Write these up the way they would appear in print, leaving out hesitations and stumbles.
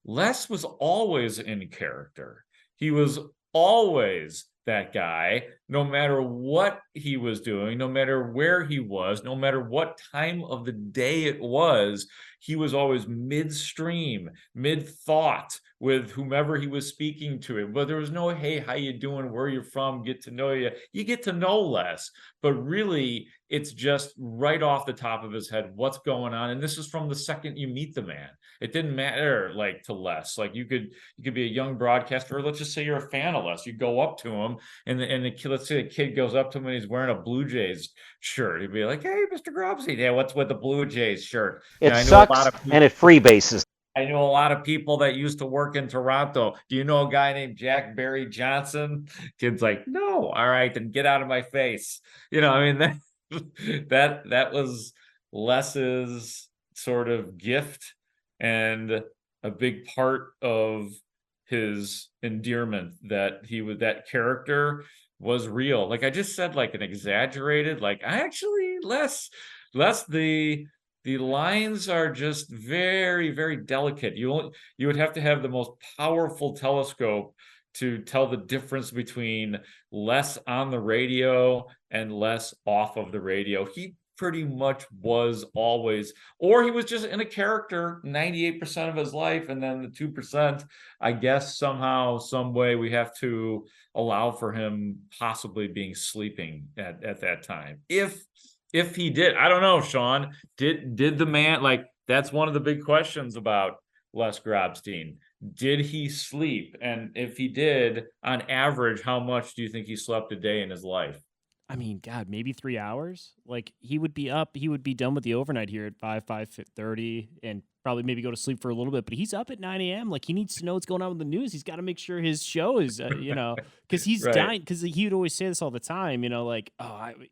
Les was always in character. He was always that guy, no matter what he was doing, no matter where he was, no matter what time of the day it was, he was always midstream, mid-thought with whomever he was speaking to. But there was no, hey, how you doing, where you're from, get to know you. You get to know Les, but really it's just right off the top of his head what's going on. And this is from the second you meet the man. It didn't matter like to Les. Like you could be a young broadcaster, or let's just say you're a fan of Les. You go up to him, and the kid, let's say the kid goes up to him and he's wearing a Blue Jays shirt. He'd be like, "Hey, Mr. Grobstein, yeah, what's with the Blue Jays shirt?" It I know a lot sucks of people, and it freebases. I know a lot of people that used to work in Toronto. Do you know a guy named Jack Barry Johnson? Kid's like, no. All right, then get out of my face. I mean that was Les's sort of gift and a big part of his endearment, that that character was real. Like I just said, like an exaggerated, like I actually less the lines are just very, very delicate. You would have to have the most powerful telescope to tell the difference between Les on the radio and Les off of the radio. He pretty much was always, or he was just in a character 98% of his life, and then the 2%, I guess somehow, some way, we have to allow for him possibly being sleeping at that time. If he did, I don't know, Sean. Did the man, like, that's one of the big questions about Les Grobstein. Did he sleep? And if he did, on average, how much do you think he slept a day in his life? I mean, God, maybe 3 hours. Like he would be up, he would be done with the overnight here at 5:30, and probably maybe go to sleep for a little bit. But he's up at 9 a.m. Like he needs to know what's going on with the news. He's got to make sure his show is, because he's Right. dying. Because he would always say this all the time. Like,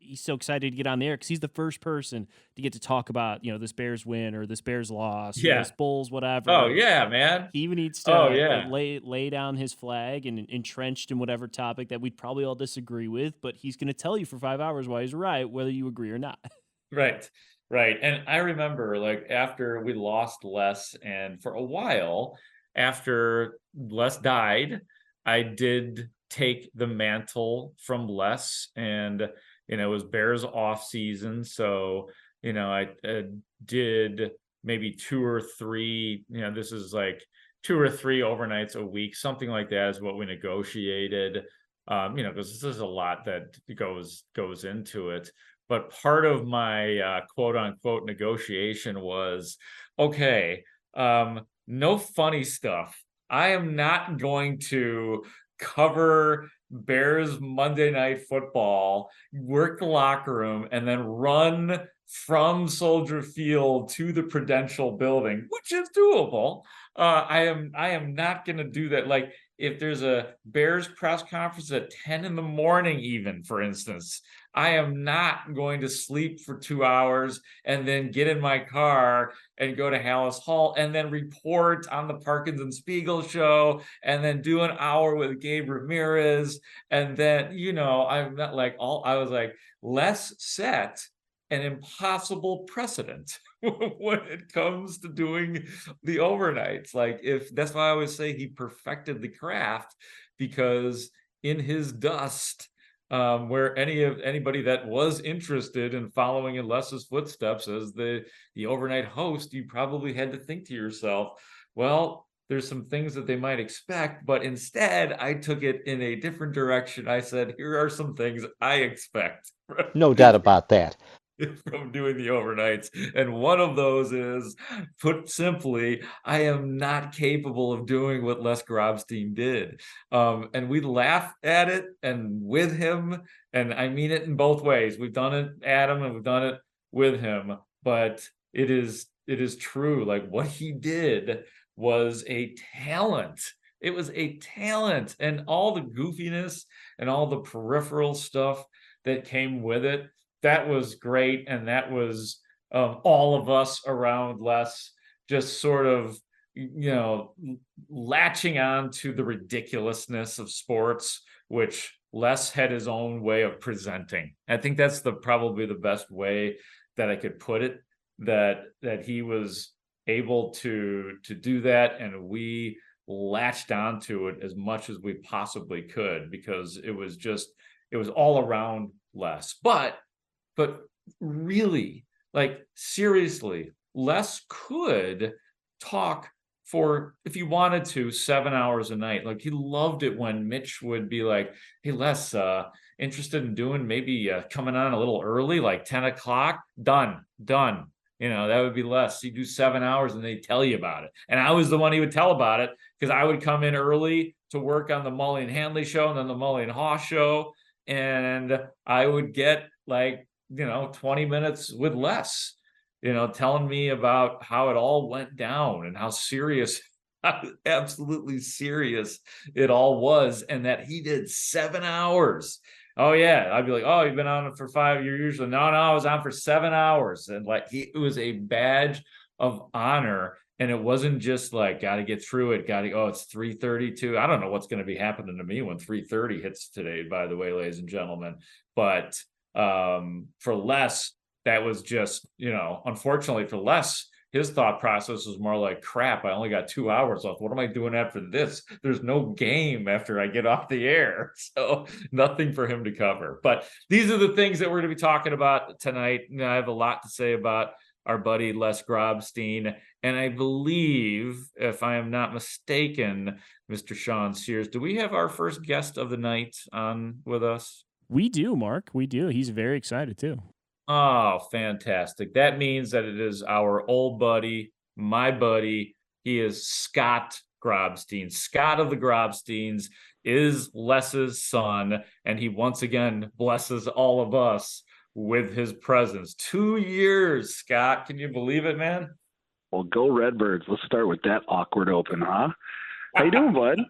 he's so excited to get on the air because he's the first person to get to talk about this Bears win or this Bears loss, or Yeah. this Bulls whatever. Oh yeah, man. He even needs to lay down his flag and entrenched in whatever topic that we'd probably all disagree with, but he's going to tell you for 5 hours why he's right, whether you agree or not. Right. Right. And I remember, like, after we lost Les, and for a while after Les died, I did take the mantle from Les, and it was Bears off season. So, I did maybe two or three, this is like 2 or 3 overnights a week, something like that is what we negotiated. Because there's a lot that goes into it. But part of my quote unquote negotiation was, okay, no funny stuff. I am not going to cover Bears Monday Night Football, work the locker room, and then run from Soldier Field to the Prudential Building, which is doable. I am not going to do that. Like, if there's a Bears press conference at 10 in the morning, even, for instance, I am not going to sleep for 2 hours and then get in my car and go to Haugh Hall and then report on the Parkins and Spiegel show and then do an hour with Gabe Ramirez. And then, I'm not like I was like, let's set an impossible precedent when it comes to doing the overnights. Like, if that's why I always say he perfected the craft, because in his dust, where anybody that was interested in following in Les's footsteps as the overnight host, you probably had to think to yourself, well, there's some things that they might expect, but instead I took it in a different direction. I said, here are some things I expect. No doubt about that. From doing the overnights. And one of those is, put simply, I am not capable of doing what Les Grobstein did. And we laugh at it and with him, and I mean it in both ways. We've done it at him and we've done it with him, but it is true. Like, what he did was a talent. It was a talent, and all the goofiness and all the peripheral stuff that came with it, that was great. And that was all of us around Les just sort of, latching on to the ridiculousness of sports, which Les had his own way of presenting. I think that's probably the best way that I could put it, that he was able to do that, and we latched onto it as much as we possibly could, because it was all around Les. But really, like, seriously, Les could talk for, if he wanted to, 7 hours a night. Like, he loved it when Mitch would be like, hey, Les, interested in doing maybe coming on a little early, like 10 o'clock? Done. That would be Les. He'd do 7 hours and they'd tell you about it. And I was the one he would tell about it, because I would come in early to work on the Mully and Hanley show and then the Mully and Haugh show. And I would get like, 20 minutes with Les, telling me about how it all went down and how serious, absolutely serious it all was, and that he did 7 hours. Oh yeah, I'd be like, oh, you've been on it for 5 years usually. No, I was on for 7 hours, and like it was a badge of honor. And it wasn't just like, got to get through it. It's 3:32. I don't know what's going to be happening to me when 3:30 hits today, by the way, ladies and gentlemen. But for Les, that was just, unfortunately for Les, his thought process was more like, crap, I only got 2 hours left. What am I doing after this? There's no game after I get off the air. So nothing for him to cover. But these are the things that we're going to be talking about tonight. I have a lot to say about our buddy Les Grobstein. And I believe, if I am not mistaken, Mr. Sean Sears, do we have our first guest of the night on with us? We do, Mark. We do. He's very excited too. Oh, fantastic. That means that it is our old buddy, my buddy. He is Scott Grobstein. Scott of the Grobsteins is Les's son, and he once again blesses all of us with his presence. 2 years, Scott. Can you believe it, man? Well, go Redbirds. Let's start with that awkward open, huh? How you doing, bud?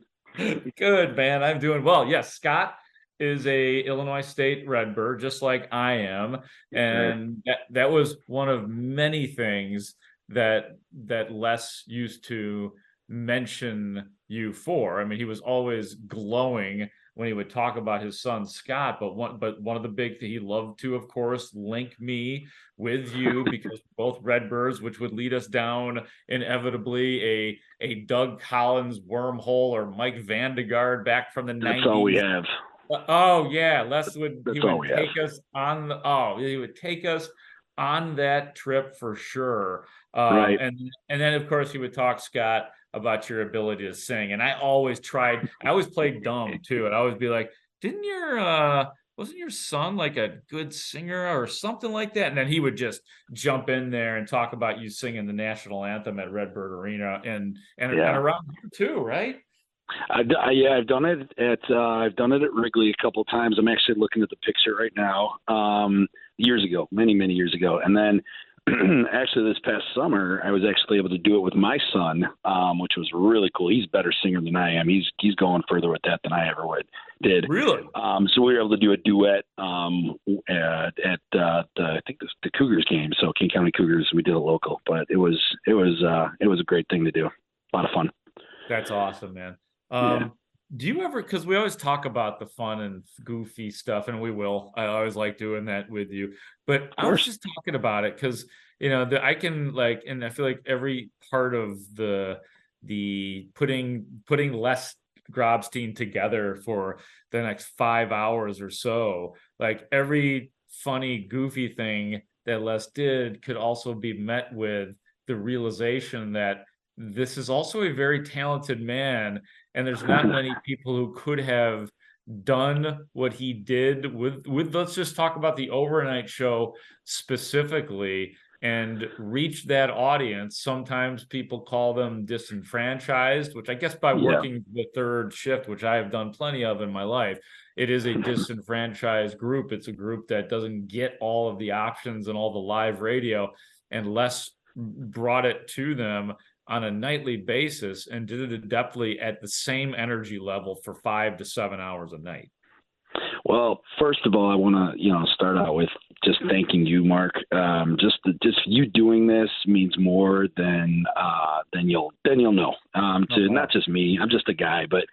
Good, man. I'm doing well. Yes, Scott is a Illinois State Redbird, just like I am. And that was one of many things that Les used to mention you for. I mean, he was always glowing when he would talk about his son Scott, but one of the big things he loved to, of course, link me with you, because both Redbirds, which would lead us down inevitably a Doug Collins wormhole or Mike Vandegaard back from the 90s. That's all we have. Oh yeah, Les would take us on that trip for sure. Right. And then of course he would talk, Scott, about your ability to sing. And I always played dumb too. And I always be like, wasn't your son like a good singer or something like that? And then he would just jump in there and talk about you singing the national anthem at Redbird Arena and around here too, right? I've done it at Wrigley a couple of times. I'm actually looking at the picture right now. Years ago, many years ago, and then actually this past summer, I was actually able to do it with my son, which was really cool. He's a better singer than I am. He's going further with that than I ever did. Really? So we were able to do a duet at I think the Cougars game. So King County Cougars. We did a local, but it was a great thing to do. A lot of fun. That's awesome, man. Do you ever, because we always talk about the fun and goofy stuff, and I always like doing that with you, but I was just talking about it because, I can like, and I feel like every part of the putting Les Grobstein together for the next 5 hours or so, like every funny, goofy thing that Les did could also be met with the realization that this is also a very talented man, and there's not many people who could have done what he did with let's just talk about the overnight show specifically, and reach that audience. Sometimes people call them disenfranchised, which I guess by working the third shift, which I have done plenty of in my life, it is a disenfranchised group. It's a group that doesn't get all of the options and all the live radio, and Les brought it to them on a nightly basis and did it adeptly at the same energy level for 5 to 7 hours a night. Well, first of all, I want to, start out with just thanking you, Mark. Just you doing this means more than you'll know. Not just me, I'm just a guy, but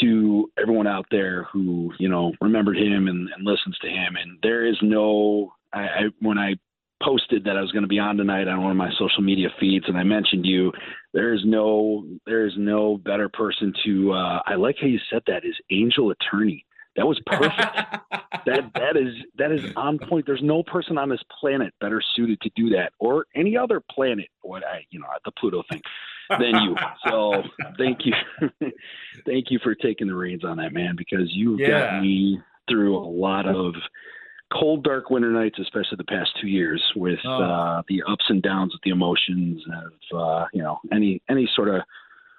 to everyone out there who, remembered him and listens to him. And there is when I posted that I was going to be on tonight on one of my social media feeds, and I mentioned you. There's no better person to. I like how you said that, is angel attorney. That was perfect. that is on point. There's no person on this planet better suited to do that, or any other planet. The Pluto thing, than you. So thank you, thank you for taking the reins on that, man. Because you've got me through a lot of cold, dark winter nights, especially the past 2 years, with the ups and downs of the emotions of any sort of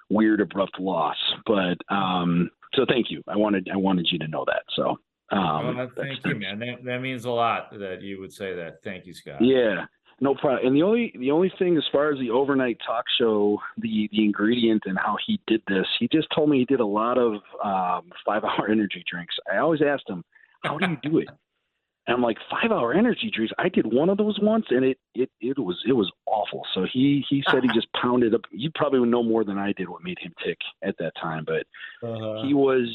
weird, abrupt loss. But so thank you. I wanted you to know that. So thank you, man. That means a lot that you would say that. Thank you, Scott. Yeah, no problem. And the only thing, as far as the overnight talk show, the ingredient and how he did this, he just told me he did a lot of 5-hour energy drinks. I always asked him, how do you do it? And I'm like, 5-hour energy drinks. I did one of those once, and it was awful. So he said he just pounded up. You probably would know more than I did what made him tick at that time, but he was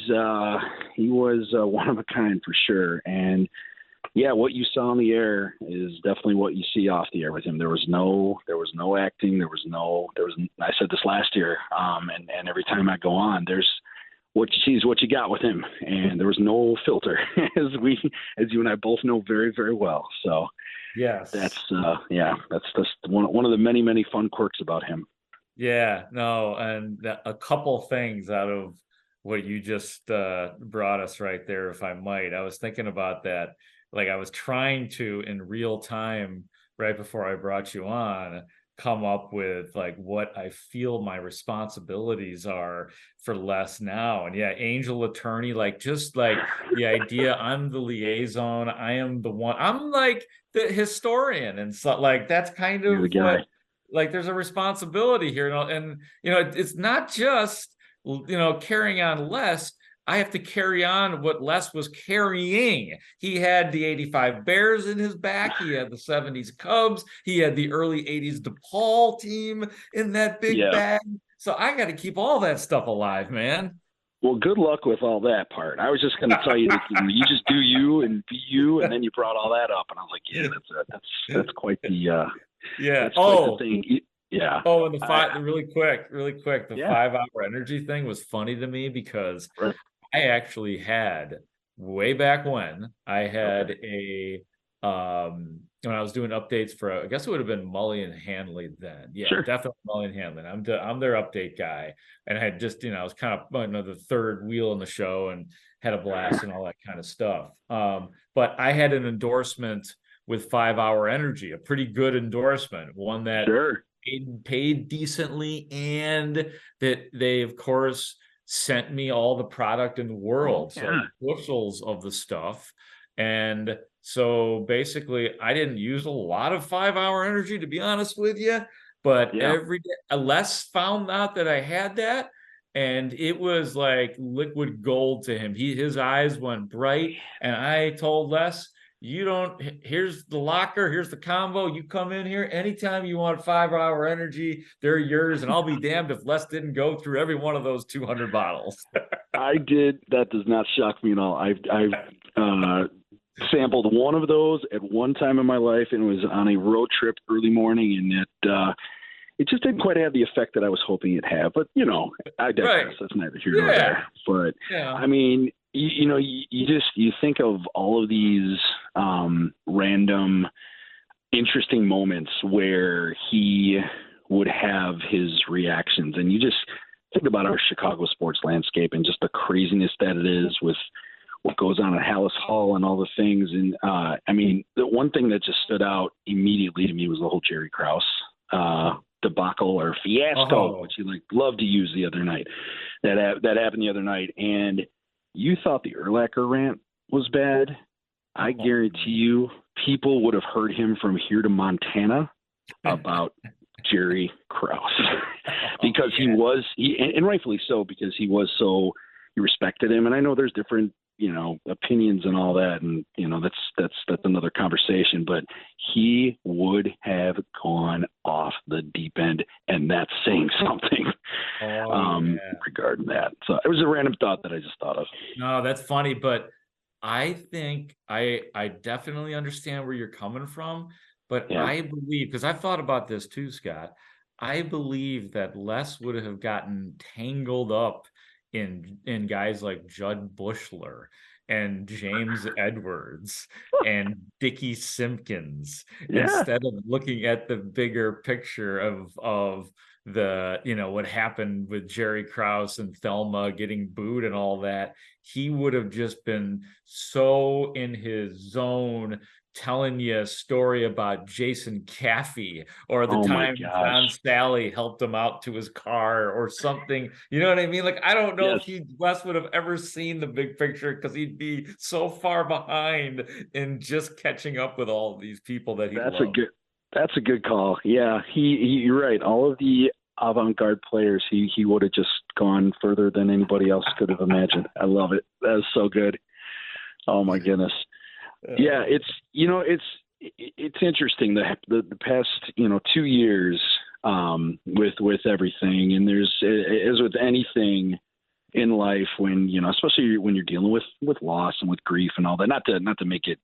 one of a kind for sure. And yeah, what you saw on the air is definitely what you see off the air with him. There was no acting. I said this last year, and every time I go on, there's what you see is what you got with him, and there was no filter, as you and I both know very, very well. So yes, that's just one of the many, many fun quirks about him. Yeah, no, and a couple things out of what you just brought us right there, if I might. I was thinking about that. Like, I was trying to, in real time, right before I brought you on, come up with like what I feel my responsibilities are for Les now. And yeah, angel attorney, like just like the idea, I'm the liaison, I am the one, I'm like the historian, and so like that's kind of what, like there's a responsibility here, and it's not just carrying on Les. I have to carry on what Les was carrying. He had the 85 Bears in his back. He had the 70s Cubs. He had the early 80s DePaul team in that big bag. So I got to keep all that stuff alive, man. Well, good luck with all that part. I was just going to tell you that you just do you and be you, and then you brought all that up, and I was like, yeah, that's quite the that's quite the thing. Yeah. Oh, and really quick, the 5-hour energy thing was funny to me because I actually had, way back when, I had when I was doing updates for, I guess it would have been Mully and Hanley then. Yeah, sure. Definitely Mully and Hanley. I'm their update guy. And I had just, I was kind of the third wheel in the show and had a blast and all that kind of stuff. But I had an endorsement with 5-hour energy, a pretty good endorsement, one that paid decently, and that they, of course, sent me all the product in the world, so bushels of the stuff. And so basically I didn't use a lot of 5-hour energy, to be honest with you, but every day Les found out that I had that, and it was like liquid gold to him. His eyes went bright, and I told Les, here's the locker, here's the combo, you come in here anytime you want 5-hour energy, they're yours, and I'll be damned if Les didn't go through every one of those 200 bottles. I did. That does not shock me at all. I've sampled one of those at one time in my life, and it was on a road trip early morning, and it just didn't quite have the effect that I was hoping it'd have. But I digress. That's neither here nor there. But I mean, you think of all of these random interesting moments where he would have his reactions, and you just think about our Chicago sports landscape and just the craziness that it is with what goes on at Hallis Hall and all the things. And I mean, the one thing that just stood out immediately to me was the whole Jerry Krause debacle or fiasco, which you loved to use the other night. That happened the other night, and you thought the Urlacher rant was bad. I guarantee you people would have heard him from here to Montana about Jerry Krause because he was, and rightfully so, because he respected him. And I know there's different, opinions and all that. And, that's another conversation, but he would have gone off the deep end, and that's saying something regarding that. So it was a random thought that I just thought of. No, that's funny, but I think I definitely understand where you're coming from, But Yeah. I believe, because I've thought about this too, Scott, I believe that Les would have gotten tangled up in guys like Judd Bushler and James Edwards and Dickie Simpkins Yeah. instead of looking at the bigger picture of the, what happened with Jerry Krause and Thelma getting booed and all that. He would have just been so in his zone telling you a story about Jason Caffey or the Oh my time John gosh. Sally helped him out to his car or something. You know what I mean? Like, I don't know Yes. if Wes would have ever seen the big picture because he'd be so far behind in just catching up with all of these people that he loved. That's a good call. Yeah, you're right. All of the avant-garde players, he would have just gone further than anybody else could have imagined. I love it. That is so good. Oh my goodness. Yeah, it's interesting the past 2 years with everything, and there's, as with anything in life, when especially when you're dealing with loss and with grief and all that, not to make it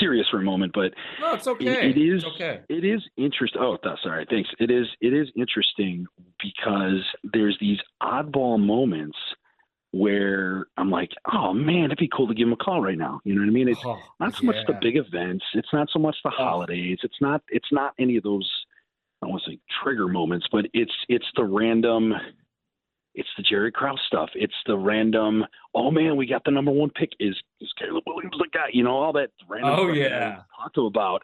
serious for a moment, but no, it's okay. It's okay. It is interesting. Oh, sorry. Thanks. It is interesting because there's these oddball moments where I'm like, oh man, it'd be cool to give him a call right now. You know what I mean? It's not so much the big events. It's not so much the holidays. It's not any of those, I don't want to say trigger moments, but it's the random, it's the Jerry Krause stuff. It's the random, oh man, we got the number one pick. Is Caleb Williams the guy? All that random stuff that I talk to about.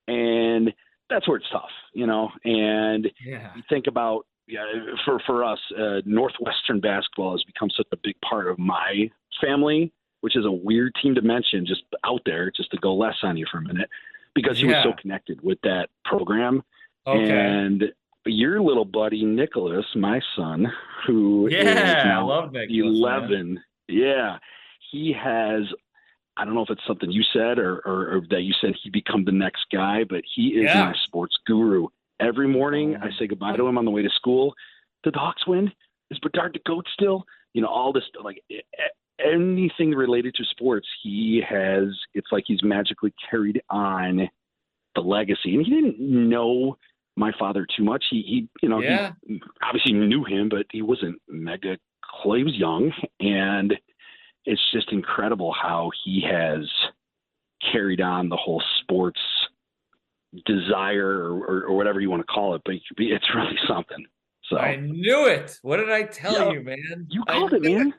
And that's where it's tough, and you think about, for us, Northwestern basketball has become such a big part of my family, which is a weird team to mention just out there, just to go less on you for a minute, because he was so connected with that program. Okay. And your little buddy, Nicholas, my son, who is now I love Nicholas, 11. Man. Yeah. He has, I don't know if it's something you said or that you said he'd become the next guy, but he is my sports guru. Every morning I say goodbye to him on the way to school. Did the Hawks win? Is Bedard the GOAT still? All this, like anything related to sports, it's like he's magically carried on the legacy. And he didn't know my father too much. He obviously knew him, but he wasn't mega close. He was young, and it's just incredible how he has carried on the whole sports desire or whatever you want to call it, but it's really something. So I knew it. What did I tell you, man? You called it, man.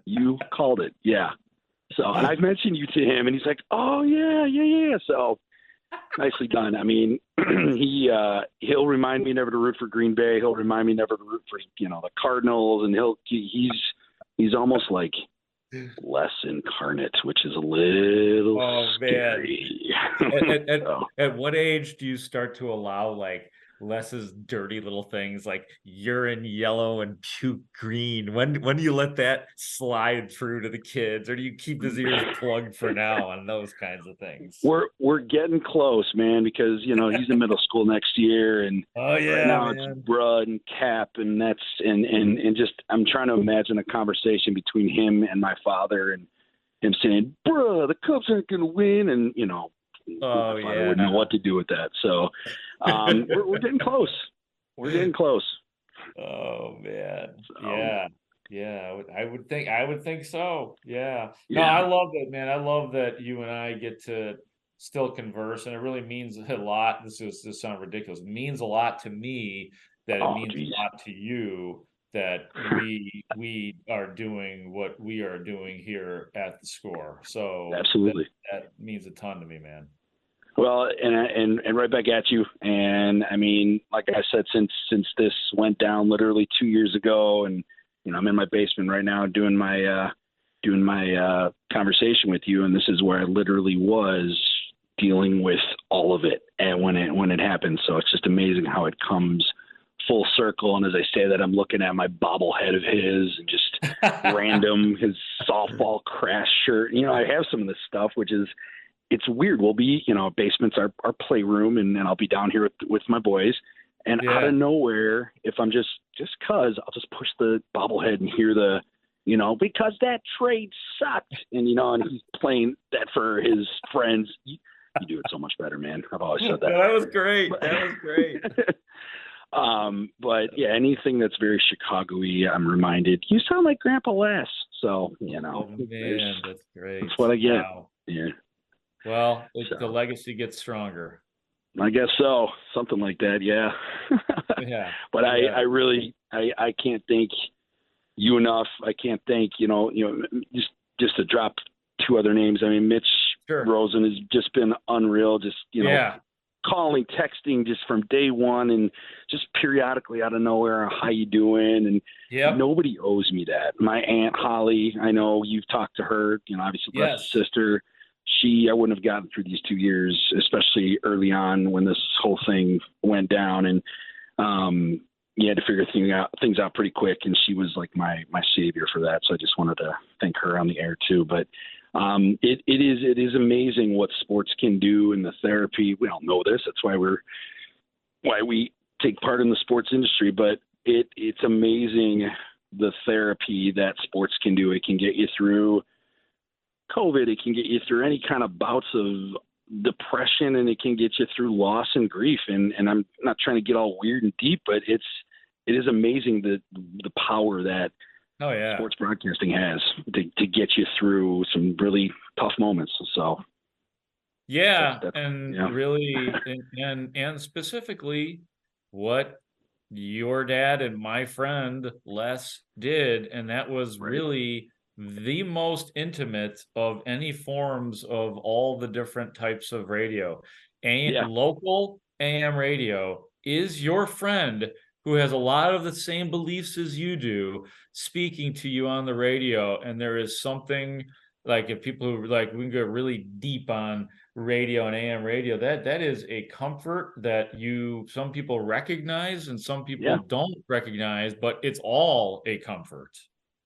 You called it. Yeah. So, and I've mentioned you to him, and he's like, oh yeah. So nicely done. I mean, he'll remind me never to root for Green Bay. He'll remind me never to root for the Cardinals, and he's almost like less incarnate, which is a little scary. At what age do you start to allow like Les's dirty little things like urine yellow and puke green? When do you let that slide through to the kids, or do you keep his ears plugged for now on those kinds of things? We're getting close, man, because he's in middle school next year, and right now man. It's Brud and Cap, and that's and just I'm trying to imagine a conversation between him and my father, and him saying, "Bruh, the Cubs aren't going to win," and my father wouldn't know what to do with that. So we're getting close. We're getting close. Oh man, yeah. I would think so. Yeah. No, I love it, man. I love that you and I get to still converse, and it really means a lot. This sounds ridiculous. It means a lot to me that it means a lot to you that we are doing what we are doing here at the Score. So absolutely, that means a ton to me, man. Well, and right back at you. And I mean, like I said, since this went down literally 2 years ago, and I'm in my basement right now doing my conversation with you, and this is where I literally was dealing with all of it, and when it happened. So it's just amazing how it comes full circle. And as I say that, I'm looking at my bobblehead of his and just random his softball crash shirt. I have some of this stuff, which is. It's weird. We'll be, basement's our playroom, and I'll be down here with my boys. And out of nowhere, if I'm just cause, I'll just push the bobblehead and hear the, because that trade sucked. And, and he's playing that for his friends. You do it so much better, man. I've always said No, that. that was great. That was great. But yeah, anything that's very Chicago-y, I'm reminded, you sound like Grandpa Les. So, Oh man, that's great. That's what I get. Wow. Yeah. Well, So. the legacy gets stronger. I guess so. Something like that. Yeah. Yeah. But I really, I can't thank you enough. I can't thank, just to drop two other names. I mean, Mitch Rosen has just been unreal. Just, calling, texting just from day one and just periodically out of nowhere, how you doing? And nobody owes me that. My Aunt Holly, I know you've talked to her, obviously bless his sister. I wouldn't have gotten through these 2 years, especially early on when this whole thing went down, and you had to figure things out pretty quick. And she was like my savior for that. So I just wanted to thank her on the air too. But it is amazing what sports can do, and the therapy. We all know this. That's why we take part in the sports industry. But it's amazing the therapy that sports can do. It can get you through COVID. It can get you through any kind of bouts of depression, and it can get you through loss and grief. And I'm not trying to get all weird and deep, but it is amazing the power that sports broadcasting has to get you through some really tough moments. So really, and specifically what your dad and my friend Les did, and that was really the most intimate of any forms of all the different types of radio. And local AM radio is your friend who has a lot of the same beliefs as you do, speaking to you on the radio. And there is something, like, if people who like, we can go really deep on radio and AM radio, that is a comfort that some people recognize and some people don't recognize, but it's all a comfort.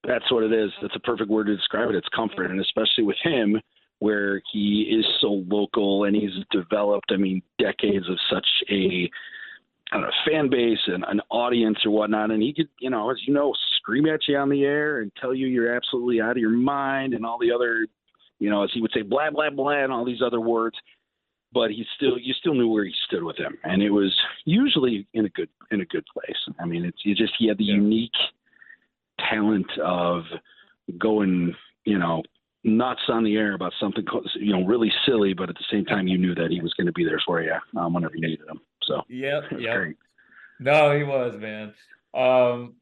That's what it is. That's a perfect word to describe it. It's comfort. And especially with him, where he is so local and he's developed, decades of such a fan base and an audience or whatnot. And he could, as you know, scream at you on the air and tell you you're absolutely out of your mind and all the other, as he would say, blah, blah, blah, and all these other words. But you still knew where he stood with him. And it was usually in a good place. He had the unique talent of going, nuts on the air about something, really silly, but at the same time, you knew that he was going to be there for you whenever you needed him. So great. No, he was, man.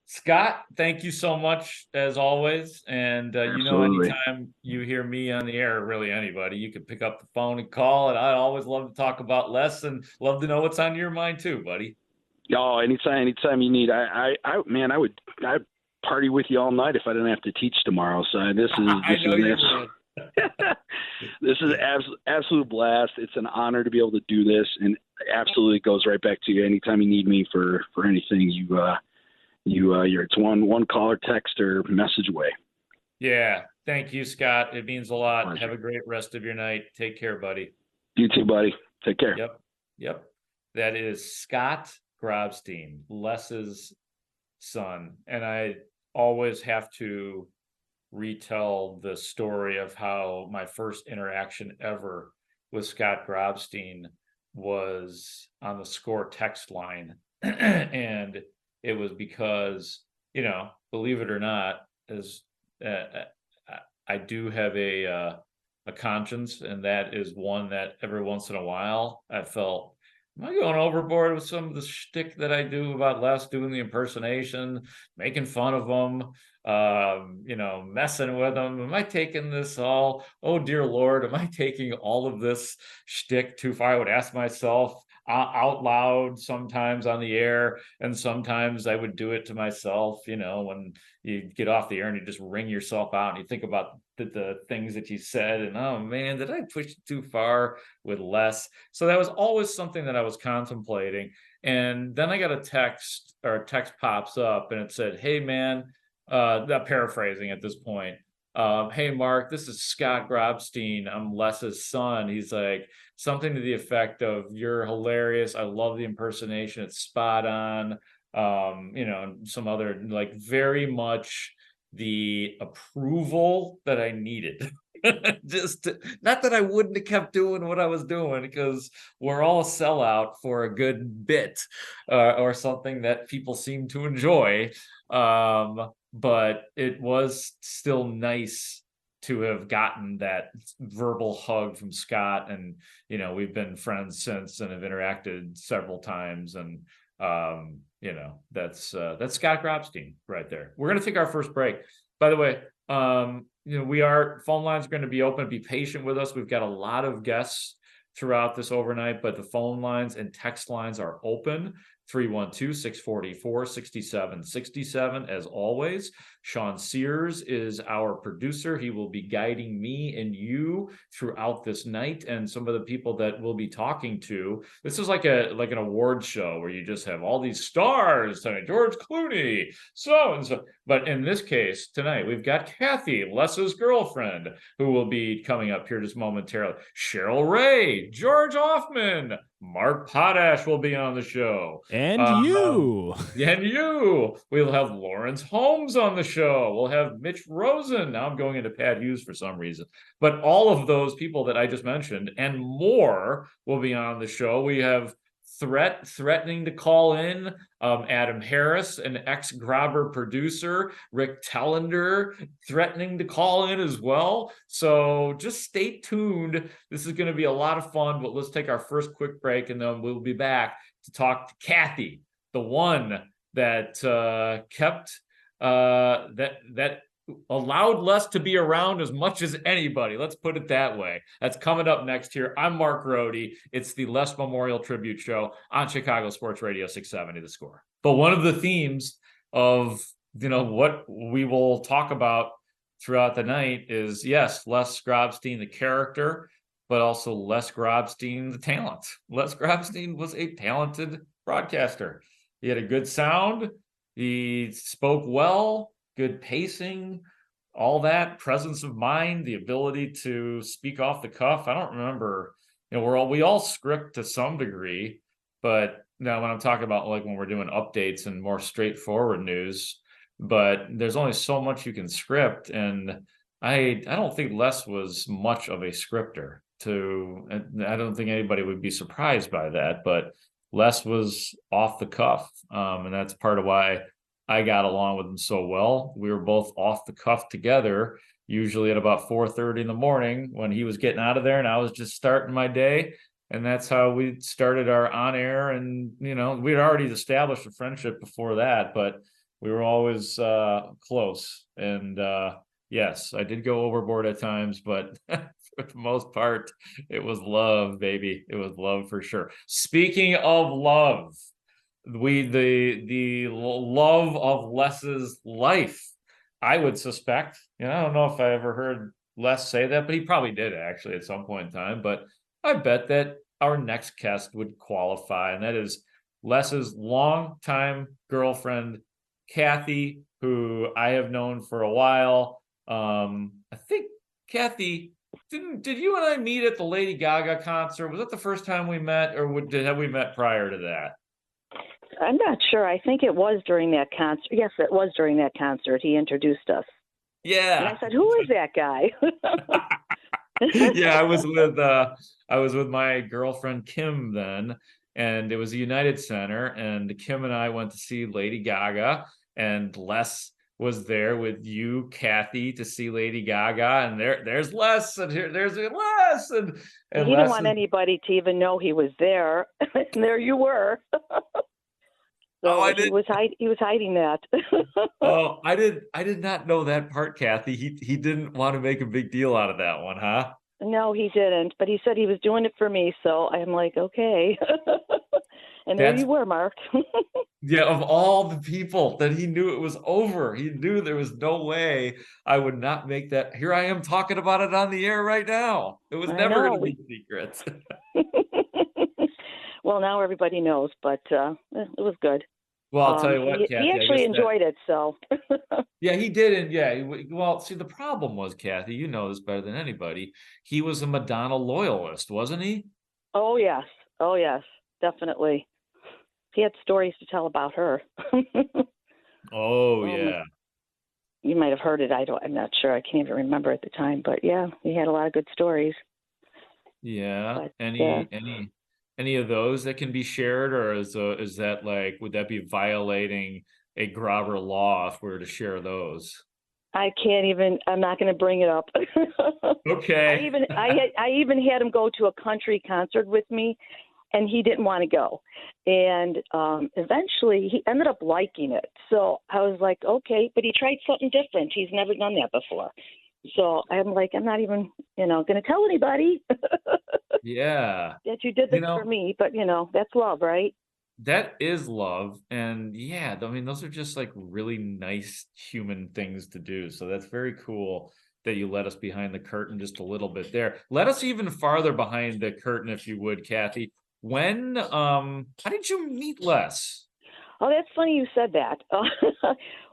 Scott, thank you so much as always. And anytime you hear me on the air, really anybody, you can pick up the phone and call. And I always love to talk about Les and love to know what's on your mind too, buddy. Oh, anytime you need. I'd party with you all night if I didn't have to teach tomorrow. So this is absolute blast. It's an honor to be able to do this, and absolutely goes right back to you. Anytime you need me for anything, it's one call or text or message away. Yeah, thank you, Scott. It means a lot. Pleasure. Have a great rest of your night. Take care, buddy. You too, buddy. Take care. Yep. That is Scott Grobstein, Les's son, and I always have to retell the story of how my first interaction ever with Scott Grobstein was on the Score text line. And it was because, believe it or not, I do have a conscience, and that is one that every once in a while I felt, am I going overboard with some of the shtick that I do about Les doing the impersonation, making fun of him, messing with him? Am I taking this all, oh dear Lord, am I taking all of this shtick too far? I would ask myself out loud sometimes on the air, and sometimes I would do it to myself, when you get off the air and you just ring yourself out and you think about the things that you said, and oh man, did I push it too far with Les? So that was always something that I was contemplating. And then I got a text pops up and it said, hey man, paraphrasing at this point, hey Mark, this is Scott Grobstein, I'm Les's son. He's like, something to the effect of, you're hilarious, I love the impersonation, it's spot on, some other, like, very much the approval that I needed. Just not that I wouldn't have kept doing what I was doing, because we're all a sellout for a good bit or something that people seem to enjoy. But it was still nice to have gotten that verbal hug from Scott, and we've been friends since and have interacted several times, and that's Scott Grobstein right there. We're going to take our first break. By the way, phone lines are going to be open. Be patient with us. We've got a lot of guests throughout this overnight, but the phone lines and text lines are open. 312-644-6767. As always, Sean Sears is our producer. He will be guiding me and you throughout this night, and some of the people that we'll be talking to. This is like an award show where you just have all these stars tonight. George Clooney, so and so. But in this case tonight, we've got Kathy, Les's girlfriend, who will be coming up here just momentarily. Cheryl Raye, George Ofman, Mark Potash will be on the show. And you. We'll have Lawrence Holmes on the show. We'll have Mitch Rosen. Now I'm going into Pat Hughes for some reason. But all of those people that I just mentioned and more will be on the show. We have threatening to call in Adam Harris, an ex-Grobber producer, Rick Telander, threatening to call in as well. So just stay tuned. This is going to be a lot of fun, but let's take our first quick break, and then we'll be back to talk to Kathy, the one that kept that allowed Les to be around as much as anybody. Let's put it that way. That's coming up next here. I'm Mark Grote. It's the Les Memorial Tribute Show on Chicago Sports Radio 670 The Score. But one of the themes of what we will talk about throughout the night is, yes, Les Grobstein, the character, but also Les Grobstein, the talent. Les Grobstein was a talented broadcaster. He had a good sound. He spoke well. Good pacing, all that, presence of mind, the ability to speak off the cuff. I don't remember, we all script to some degree, but now when I'm talking about like when we're doing updates and more straightforward news, but there's only so much you can script, and I don't think Les was much of a scripter. I don't think anybody would be surprised by that, but Les was off the cuff, and that's part of why I got along with him so well. We were both off the cuff together, usually at about 4:30 in the morning when he was getting out of there and I was just starting my day. And that's how we started our on air. And, we'd already established a friendship before that, but we were always close. And yes, I did go overboard at times, but for the most part, it was love, baby. It was love for sure. Speaking of love, the love of Les's life, I would suspect. I don't know if I ever heard Les say that, but he probably did actually at some point in time. But I bet that our next guest would qualify, and that is Les's longtime girlfriend, Kathy, who I have known for a while. I think, Kathy, did you and I meet at the Lady Gaga concert? Was that the first time we met, or have we met prior to that? I'm not sure. I think it was during that concert. Yes, it was during that concert. He introduced us. Yeah. And I said, "Who is that guy?" Yeah, I was with my girlfriend Kim then, and it was the United Center, and Kim and I went to see Lady Gaga, and Les was there with you, Kathy, to see Lady Gaga, and there's Les, and there's Les, and he Les didn't want anybody to even know he was there, and there you were. So he was hiding that. Oh, I did not know that part, Kathy. He didn't want to make a big deal out of that one, huh? No, he didn't. But he said he was doing it for me, so I'm like, okay. And there you were, Mark. Yeah, of all the people that he knew it was over, he knew there was no way I would not make that. Here I am talking about it on the air right now. It was never going to be secret. Well, now everybody knows, but it was good. Well, I'll tell you what, Kathy. He actually enjoyed it, so. Yeah, he did. And yeah, well, see, the problem was, Kathy, you know this better than anybody. He was a Madonna loyalist, wasn't he? Oh, yes. Oh, yes, definitely. He had stories to tell about her. Oh, yeah. You might have heard it. I'm not sure. I can't even remember at the time. But yeah, he had a lot of good stories. Yeah. But, Any of those that can be shared, or is that like, would that be violating a Grobber law if we were to share those? I can't even. I'm not going to bring it up. Okay. I even had him go to a country concert with me, and he didn't want to go. And eventually, he ended up liking it. So I was like, okay, but he tried something different. He's never done that before. So I'm like, I'm not even, going to tell anybody Yeah. that you did this for me. But that's love, right? That is love. And yeah, I mean, those are just like really nice human things to do. So that's very cool that you let us behind the curtain just a little bit there. Let us even farther behind the curtain, if you would, Kathy. How did you meet Les? Oh, that's funny you said that.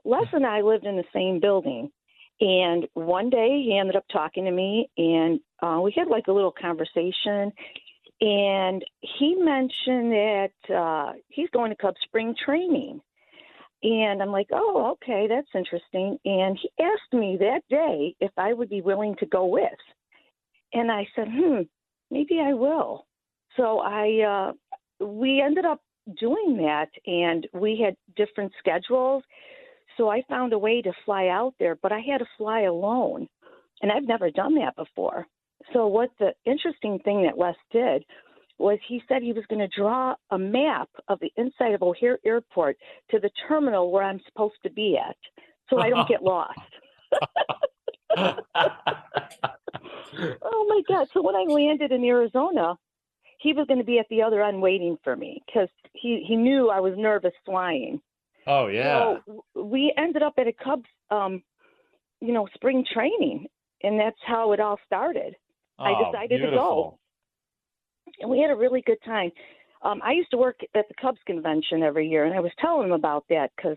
Les and I lived in the same building. And one day he ended up talking to me, and we had like a little conversation. And he mentioned that he's going to Cub spring training. And I'm like, oh, okay, that's interesting. And he asked me that day if I would be willing to go with. And I said, maybe I will. So we ended up doing that, and we had different schedules. So I found a way to fly out there, but I had to fly alone. And I've never done that before. So what the interesting thing that Les did was he said he was going to draw a map of the inside of O'Hare Airport to the terminal where I'm supposed to be at, so I don't get lost. Oh, my God. So when I landed in Arizona, he was going to be at the other end waiting for me because he knew I was nervous flying. Oh, yeah. So we ended up at a Cubs, spring training, and that's how it all started. I decided to go. And we had a really good time. I used to work at the Cubs convention every year, and I was telling him about that because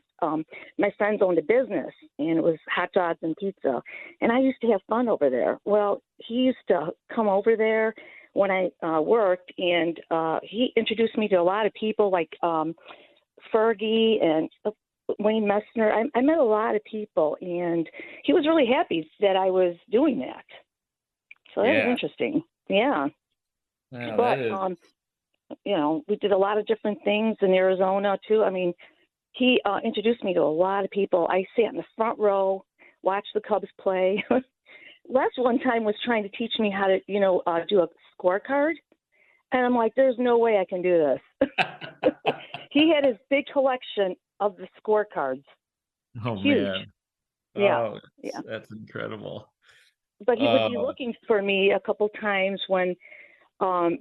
my friends owned a business, and it was hot dogs and pizza. And I used to have fun over there. Well, he used to come over there when I worked, and he introduced me to a lot of people like Fergie and Wayne Messner. I met a lot of people, and he was really happy that I was doing that. So that was interesting. Yeah. Yeah, but, we did a lot of different things in Arizona, too. I mean, he introduced me to a lot of people. I sat in the front row, watched the Cubs play. Les one time was trying to teach me how to, do a scorecard. And I'm like, there's no way I can do this. He had his big collection of the scorecards. Oh, huge. Man. Yeah. Oh, yeah. That's incredible. But he would be looking for me a couple times when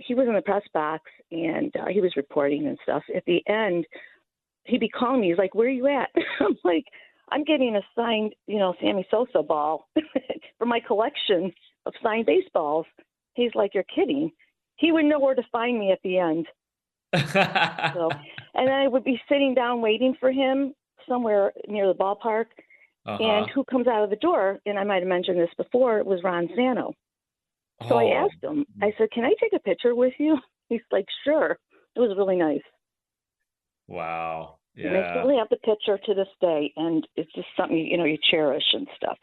he was in the press box and he was reporting and stuff. At the end, he'd be calling me. He's like, where are you at? I'm like, I'm getting a signed, Sammy Sosa ball for my collection of signed baseballs. He's like, you're kidding. He would know where to find me at the end. So, and then I would be sitting down waiting for him somewhere near the ballpark. And who comes out of the door, and I might have mentioned this before, it was Ron Sano. So I asked him, I said, can I take a picture with you? He's like, sure. It was really nice. Wow. Yeah. And I still have the picture to this day, and it's just something, you cherish and stuff,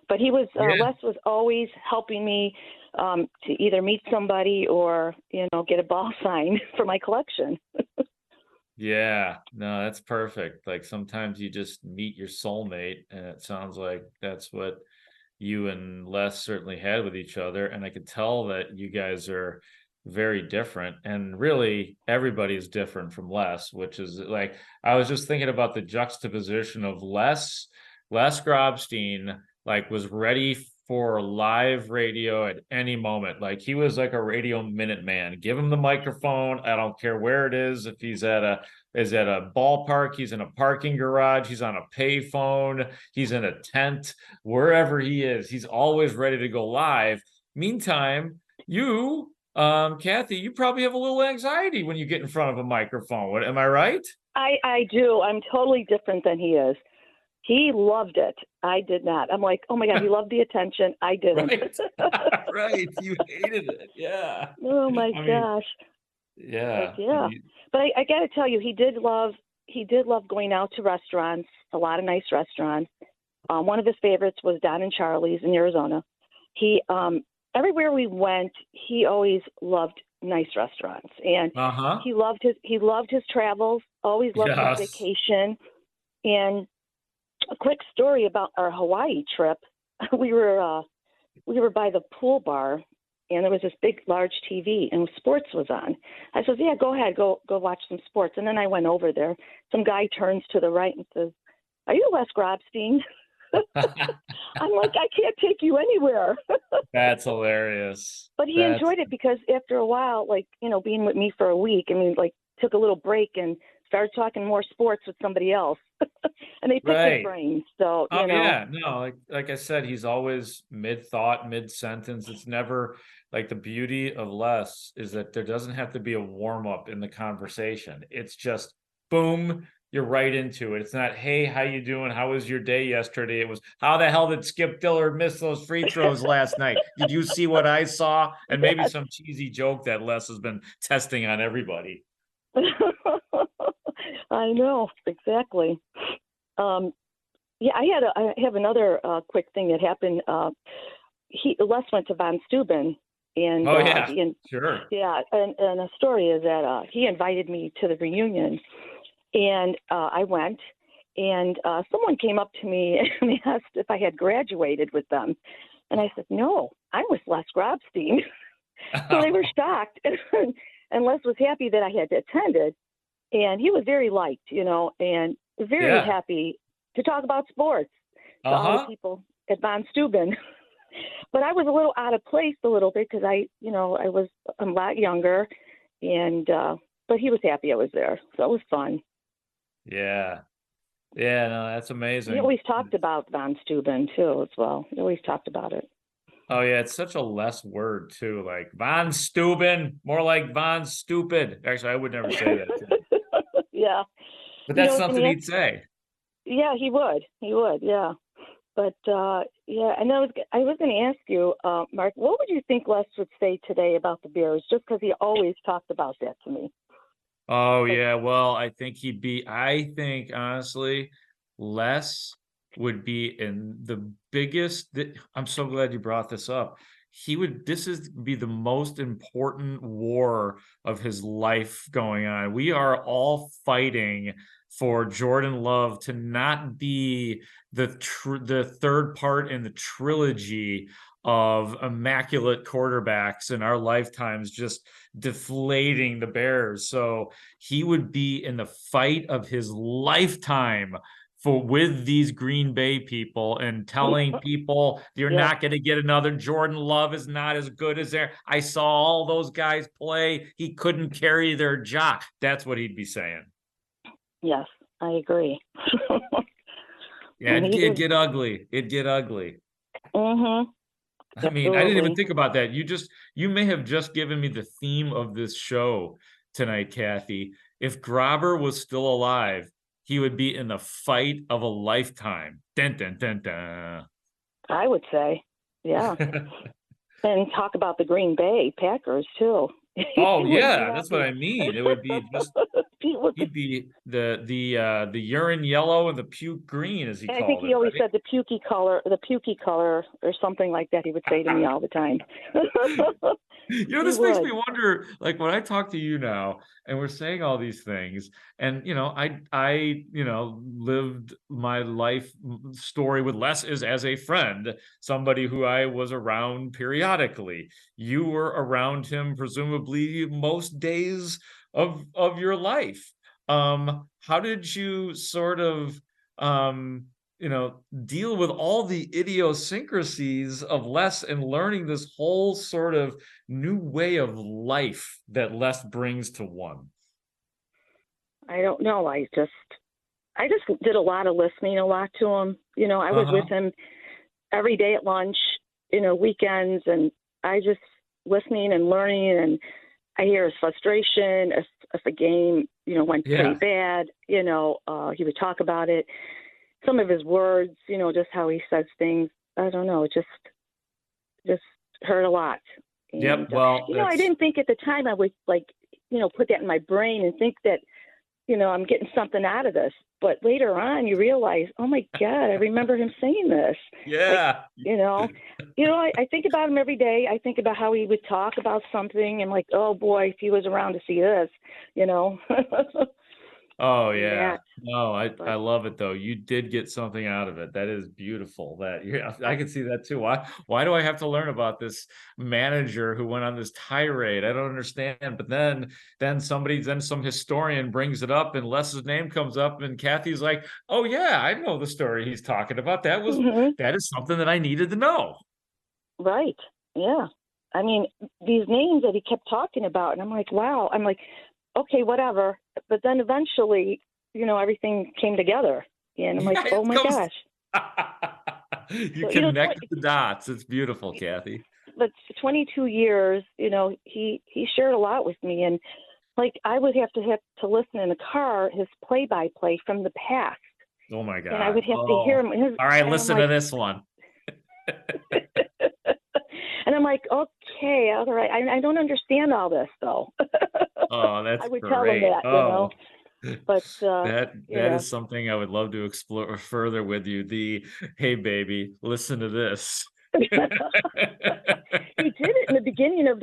But he was, Les was always helping me to either meet somebody or, get a ball signed for my collection. Yeah, no, that's perfect. Like sometimes you just meet your soulmate, and it sounds like that's what you and Les certainly had with each other. And I could tell that you guys are very different, and really everybody is different from Les, which is like, I was just thinking about the juxtaposition of Les Grobstein, like was ready for live radio at any moment. Like he was like a radio minute man. Give him the microphone. I don't care where it is. If he's at a ballpark, he's in a parking garage, he's on a payphone, he's in a tent, wherever he is, he's always ready to go live. Meantime, you, Kathy, you probably have a little anxiety when you get in front of a microphone. What, am I right? I do. I'm totally different than he is. He loved it. I did not. I'm like, oh my God, he loved the attention. I didn't. Right. Right. You hated it. Yeah. Oh my gosh. Yeah. But yeah. But I got to tell you, he did love going out to restaurants, a lot of nice restaurants. One of his favorites was Don and Charlie's in Arizona. He everywhere we went, he always loved nice restaurants, and Uh-huh. he loved his travels. Always loved his Yes. vacation. And a quick story about our Hawaii trip. We were by the pool bar, and there was this big, large TV, and sports was on. I said, "Yeah, go ahead, go watch some sports." And then I went over there. Some guy turns to the right and says, "Are you Les Grobstein?" I'm like, "I can't take you anywhere." That's hilarious. But he enjoyed it because after a while, like, being with me for a week, I mean, like, took a little break and started talking more sports with somebody else. And they picked his brains. So, Oh yeah, no, like I said, he's always mid-thought, mid-sentence. It's never like the beauty of Les is that there doesn't have to be a warm-up in the conversation. It's just boom, you're right into it. It's not, hey, how you doing? How was your day yesterday? It was, how the hell did Skip Dillard miss those free throws last night? Did you see what I saw? And maybe Yes. some cheesy joke that Les has been testing on everybody. I know, exactly. Yeah, I have another quick thing that happened. Les went to Von Steuben, and Oh yeah, sure. yeah, and the story is that he invited me to the reunion, and I went, and someone came up to me and asked if I had graduated with them, and I said, "No, I'm with Les Grobstein." So they were shocked, and Les was happy that I had attended, and he was very liked, and very happy to talk about sports to all the people at Von Steuben. But I was a little out of place a little bit because I'm a lot younger, and but he was happy I was there, so it was fun. Yeah, no, that's amazing. He always talked about Von Steuben too, as well. He always talked about it. Oh yeah, it's such a less word too, like Von Steuben, more like Von Stupid. Actually, I would never say that too. Yeah, But that's something he'd say. Yeah, he would. Yeah. But yeah, and I was going to ask you, Mark, what would you think Les would say today about the Bears? Just because he always talked about that to me. Oh yeah, well, I think honestly, Les would be in the biggest. I'm so glad you brought this up. This is be the most important war of his life going on. We are all fighting for Jordan Love to not be the third part in the trilogy of immaculate quarterbacks in our lifetimes, just deflating the Bears. So he would be in the fight of his lifetime with these Green Bay people and telling people you're not going to get another. Jordan Love is not as good as there. I saw all those guys play. He couldn't carry their jock. That's what he'd be saying. Yes, I agree. Yeah, it'd get ugly. It'd get ugly. Mm-hmm. I mean, I didn't even think about that. You may have just given me the theme of this show tonight, Kathy. If Grobber was still alive, he would be in the fight of a lifetime. Dun, dun, dun, dun. I would say, yeah. And talk about the Green Bay Packers too. Oh yeah, that's what I mean. It would be just he'd be the urine yellow and the puke green, as he called it. I think he always said the pukey color or something like that. He would say to me all the time. This makes me wonder, like when I talk to you now and we're saying all these things, and I lived my life story with Les as a friend, somebody who I was around periodically. You were around him presumably most days of your life. How did you sort of deal with all the idiosyncrasies of Les and learning this whole sort of new way of life that Les brings to one? I don't know. I just did a lot of listening a lot to him. I was with him every day at lunch, weekends, and I just listening and learning, and I hear his frustration if a game, went pretty bad, he would talk about it. Some of his words, just how he says things, I don't know, just hurt a lot. And, yep. Well, I didn't think at the time I would put that in my brain and think that I'm getting something out of this. But later on, you realize, oh my God, I remember him saying this. Yeah. I think about him every day. I think about how he would talk about something. I'm like, oh boy, if he was around to see this, Oh yeah. That, No, I but love it though. You did get something out of it. That is beautiful. I can see that too. Why do I have to learn about this manager who went on this tirade? I don't understand. But then some historian brings it up and Les's name comes up and Kathy's like, "Oh yeah, I know the story he's talking about. That is something that I needed to know." right. Yeah. I mean, these names that he kept talking about, and I'm like, wow. I'm like, okay, whatever. But then eventually, everything came together. And I'm like, Yeah, oh my gosh. You So, connect the dots. It's beautiful, Kathy. but 22 years, he shared a lot with me. And like, I would have to listen in the car, his play-by-play from the past. Oh my God. And I would have to hear him. All right, listen to this one. And I'm like, okay, all right. I don't understand all this, though. Oh, that's I would great. tell him that, But that is something I would love to explore further with you. Hey baby, listen to this. He did it in the beginning of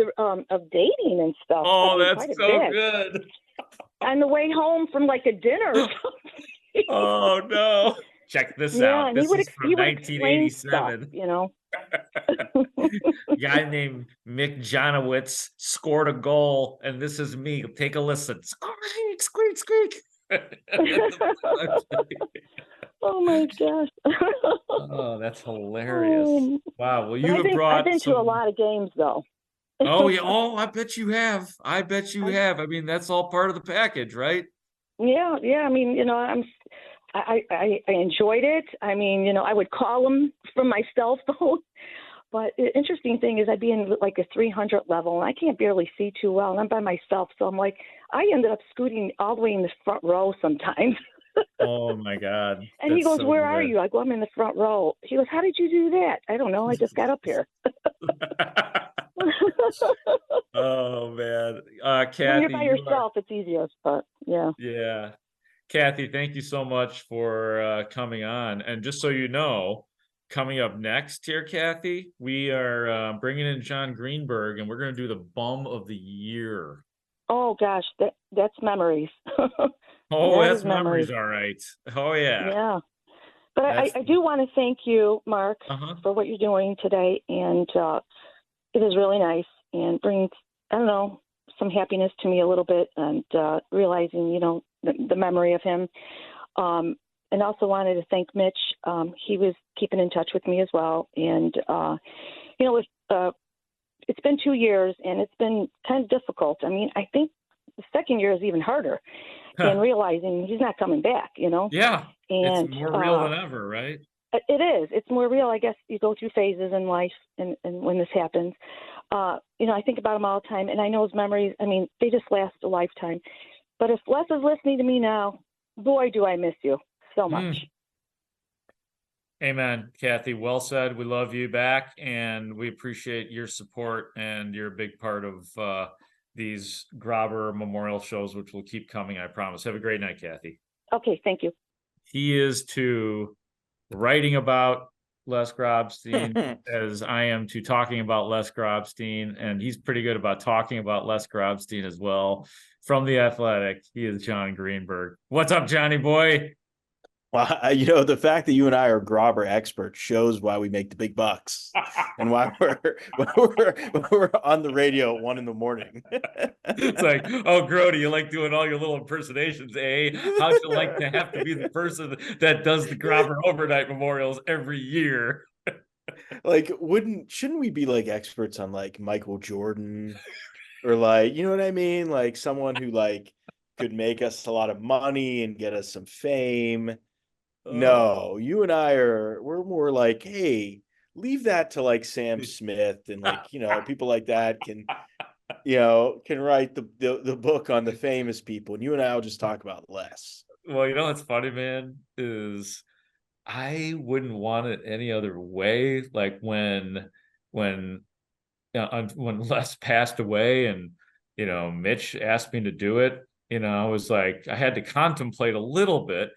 dating and stuff. Oh, that's quite a so bit. good. On the way home from like a dinner or something. Oh no. Check this out. And This is from 1987. A guy named Mick Jonowitz scored a goal, and this is me. Take a listen. Squeak, squeak, squeak. Oh my gosh. Oh, that's hilarious. Wow. Well, you have brought I've been to a lot of games though. Oh yeah. Oh, I bet you have. I bet you have. I mean, that's all part of the package, right? Yeah. I mean, I enjoyed it. I mean, I would call them from my cell phone. But the interesting thing is I'd be in like a 300 level, and I can't barely see too well, and I'm by myself. So I'm like, I ended up scooting all the way in the front row sometimes. Oh, my God. And he goes, where are you? I go, I'm in the front row. He goes, how did you do that? I don't know. I just got up here. Oh, man. Kathy. When you're by yourself, it's easier, but yeah. Yeah. Kathy, thank you so much for coming on. And just so you know, coming up next here, Kathy, we are bringing in Jon Greenberg, and we're going to do the Bum of the Year. Oh, gosh, that's memories. Oh, that's memories, all right. Oh, yeah. Yeah. But I do want to thank you, Mark, for what you're doing today. And it is really nice and brings, I don't know, some happiness to me a little bit, and realizing, the memory of him. And also wanted to thank Mitch. He was keeping in touch with me as well. And, it's been 2 years, and it's been kind of difficult. I mean, I think the second year is even harder. And realizing he's not coming back, Yeah, and it's more real than ever, right? It is. It's more real. I guess you go through phases in life, and when this happens, I think about him all the time, and I know his memories. I mean, they just last a lifetime. But if Les is listening to me now, boy, do I miss you so much. Amen, Kathy. Well said. We love you back, and we appreciate your support, and you're a big part of these Grobber Memorial shows, which will keep coming, I promise. Have a great night, Kathy. Okay, thank you. He is to writing about Les Grobstein as I am to talking about Les Grobstein, and he's pretty good about talking about Les Grobstein as well. From The Athletic, he is Jon Greenberg. What's up, Johnny boy? Well, the fact that you and I are Grobber experts shows why we make the big bucks and why we're on the radio at 1 a.m. It's like, oh, Grote, you like doing all your little impersonations, eh? How'd you like to have to be the person that does the Grobber overnight memorials every year? Like, shouldn't we be like experts on like Michael Jordan or like, you know what I mean? Like someone who like could make us a lot of money and get us some fame. No, you and we're more like, hey, leave that to like Sam Smith and like, people like that can write the book on the famous people, and you and I will just talk about less. Well, what's funny, man, is I wouldn't want it any other way. Like when Les passed away, and Mitch asked me to do it, I was like, I had to contemplate a little bit.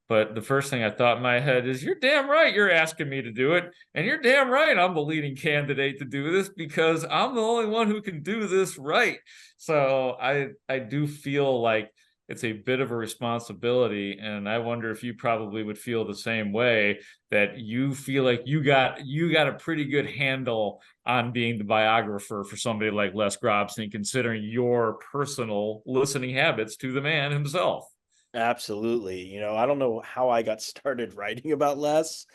But the first thing I thought in my head is, you're damn right you're asking me to do it. And you're damn right I'm the leading candidate to do this because I'm the only one who can do this right. So I do feel like it's a bit of a responsibility. And I wonder if you probably would feel the same way, that you feel like you got a pretty good handle on being the biographer for somebody like Les Grobstein, considering your personal listening habits to the man himself. Absolutely. I don't know how I got started writing about Les.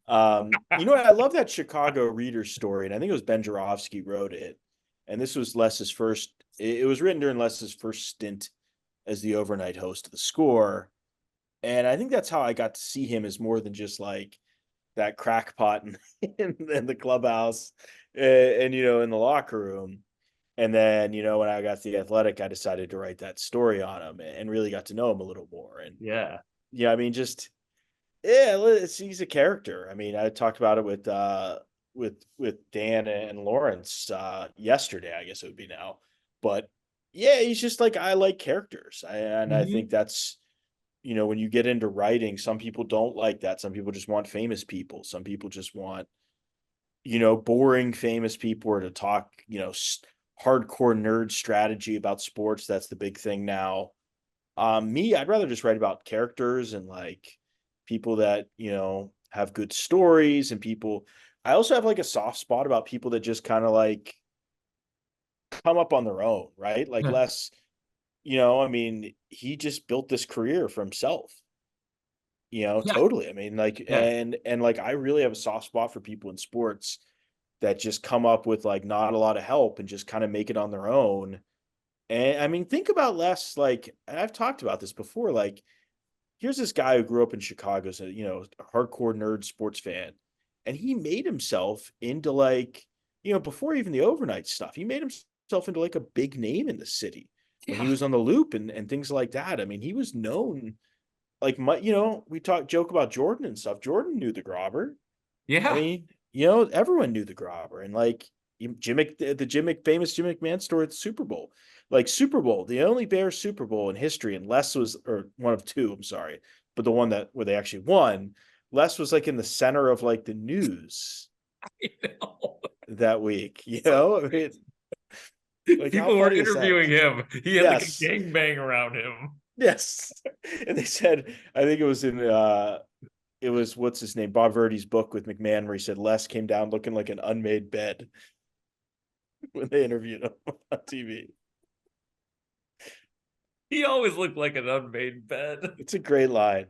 I love that Chicago Reader story, and I think it was Ben Jarofsky wrote it. And this was Les's first, it was written during Les's first stint as the overnight host of the Score. And I think that's how I got to see him, as more than just like that crackpot in the clubhouse and, in the locker room. And then, when I got to the Athletic, I decided to write that story on him and really got to know him a little more. And Yeah. I mean, he's a character. I mean, I talked about it with Dan and Lawrence yesterday, I guess it would be now. But yeah, he's just like, I like characters. I think that's, when you get into writing, some people don't like that. Some people just want famous people. Some people just want, boring famous people, or to talk, hardcore nerd strategy about sports. That's the big thing now. I'd rather just write about characters and like people that, have good stories, and people. I also have like a soft spot about people that just kind of like come up on their own, right? Like Les, I mean, he just built this career for himself. Yeah. Totally. I mean, like, Yeah. and like, I really have a soft spot for people in sports that just come up with like not a lot of help and just kind of make it on their own. And I mean, think about Les, like, and I've talked about this before, like, here's this guy who grew up in Chicago, so, a hardcore nerd sports fan, and he made himself into like, before even the overnight stuff, he made himself into like a big name in the city when he Yeah. was on the Loop and things like that. I mean, he was known, like, we joke about Jordan and stuff. Jordan knew the Grobber. I Yeah. mean, everyone knew the Grobber, and like famous Jim McMahon story at the Super Bowl. Like, Super Bowl, the only Bears Super Bowl in history, and Les was, or one of two, I'm sorry, but the one where they actually won, Les was like in the center of like the news I know. that week. I mean, like, how People were funny is that? interviewing him. He had like a Yes. gangbang around him. Yes. And they said, I think it was what's his name, Bob Verdi's book with McMahon, where he said Les came down looking like an unmade bed when they interviewed him on TV. He always looked like an unmade bed. It's a great line.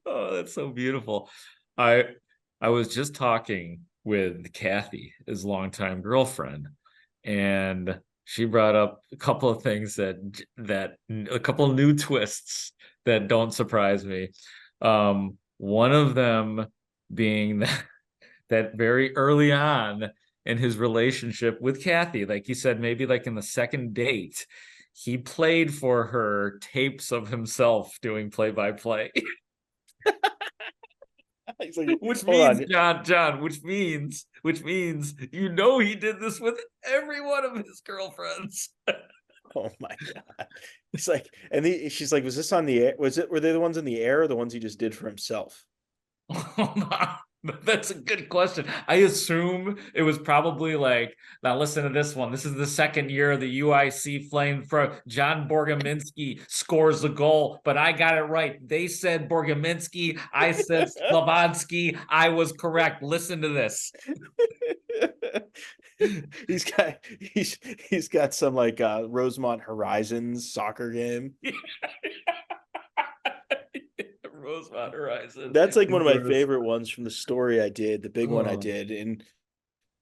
Oh, that's so beautiful. I was just talking with Kathy, his longtime girlfriend, and she brought up a couple of things that a couple of new twists that don't surprise me. One of them being that very early on in his relationship with Kathy, like he said, maybe like in the second date, he played for her tapes of himself doing play-by-play. Like, Which hold means, on. John, which means he did this with every one of his girlfriends. Oh my God. It's like, and she's like, was this on the air? Were they the ones in the air, or the ones he just did for himself? That's a good question. I assume it was probably like, now listen to this one. This is the second year of the UIC Flame Pro. John Borgominski scores a goal, but I got it right. They said Borgominski. I said Slavansky. I was correct. Listen to this. He's got some like Rosemont Horizons soccer game. Rosemont Horizon. That's like one of my favorite ones from the story I did. The big one I did, and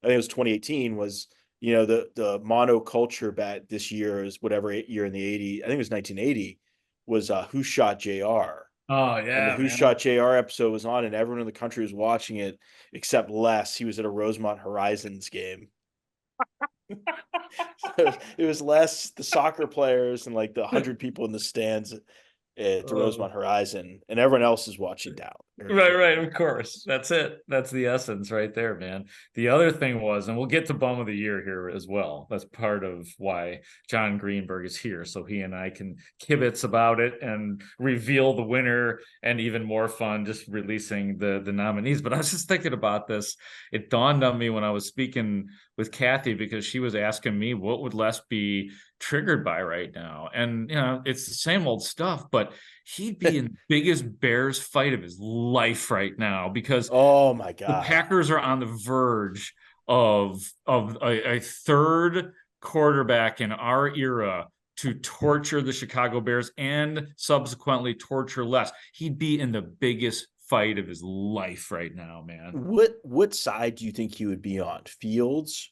I think it was 2018, was, the monoculture bet this year, is whatever year in the 80s, I think it was 1980, was Who Shot JR. Oh And the yeah, Who man. Shot JR episode was on, and everyone in the country was watching it except Les. He was at a Rosemont Horizons game. So it was Les, the soccer players, and like the 100 people in the stands at the Rosemont Horizon, and everyone else is watching Dallas. Right, of course. That's it. That's the essence right there, man. The other thing was, and we'll get to bum of the year here as well. That's part of why Jon Greenberg is here. So he and I can kibitz about it and reveal the winner, and even more fun, just releasing the nominees. But I was just thinking about this. It dawned on me when I was speaking with Kathy, because she was asking me what would Les be triggered by right now. And it's the same old stuff, but he'd be in the biggest Bears fight of his life right now, because Oh my the God. Packers are on the verge of a third quarterback in our era to torture the Chicago Bears and subsequently torture Les. He'd be in the biggest fight of his life right now, man. What side do you think he would be on, Fields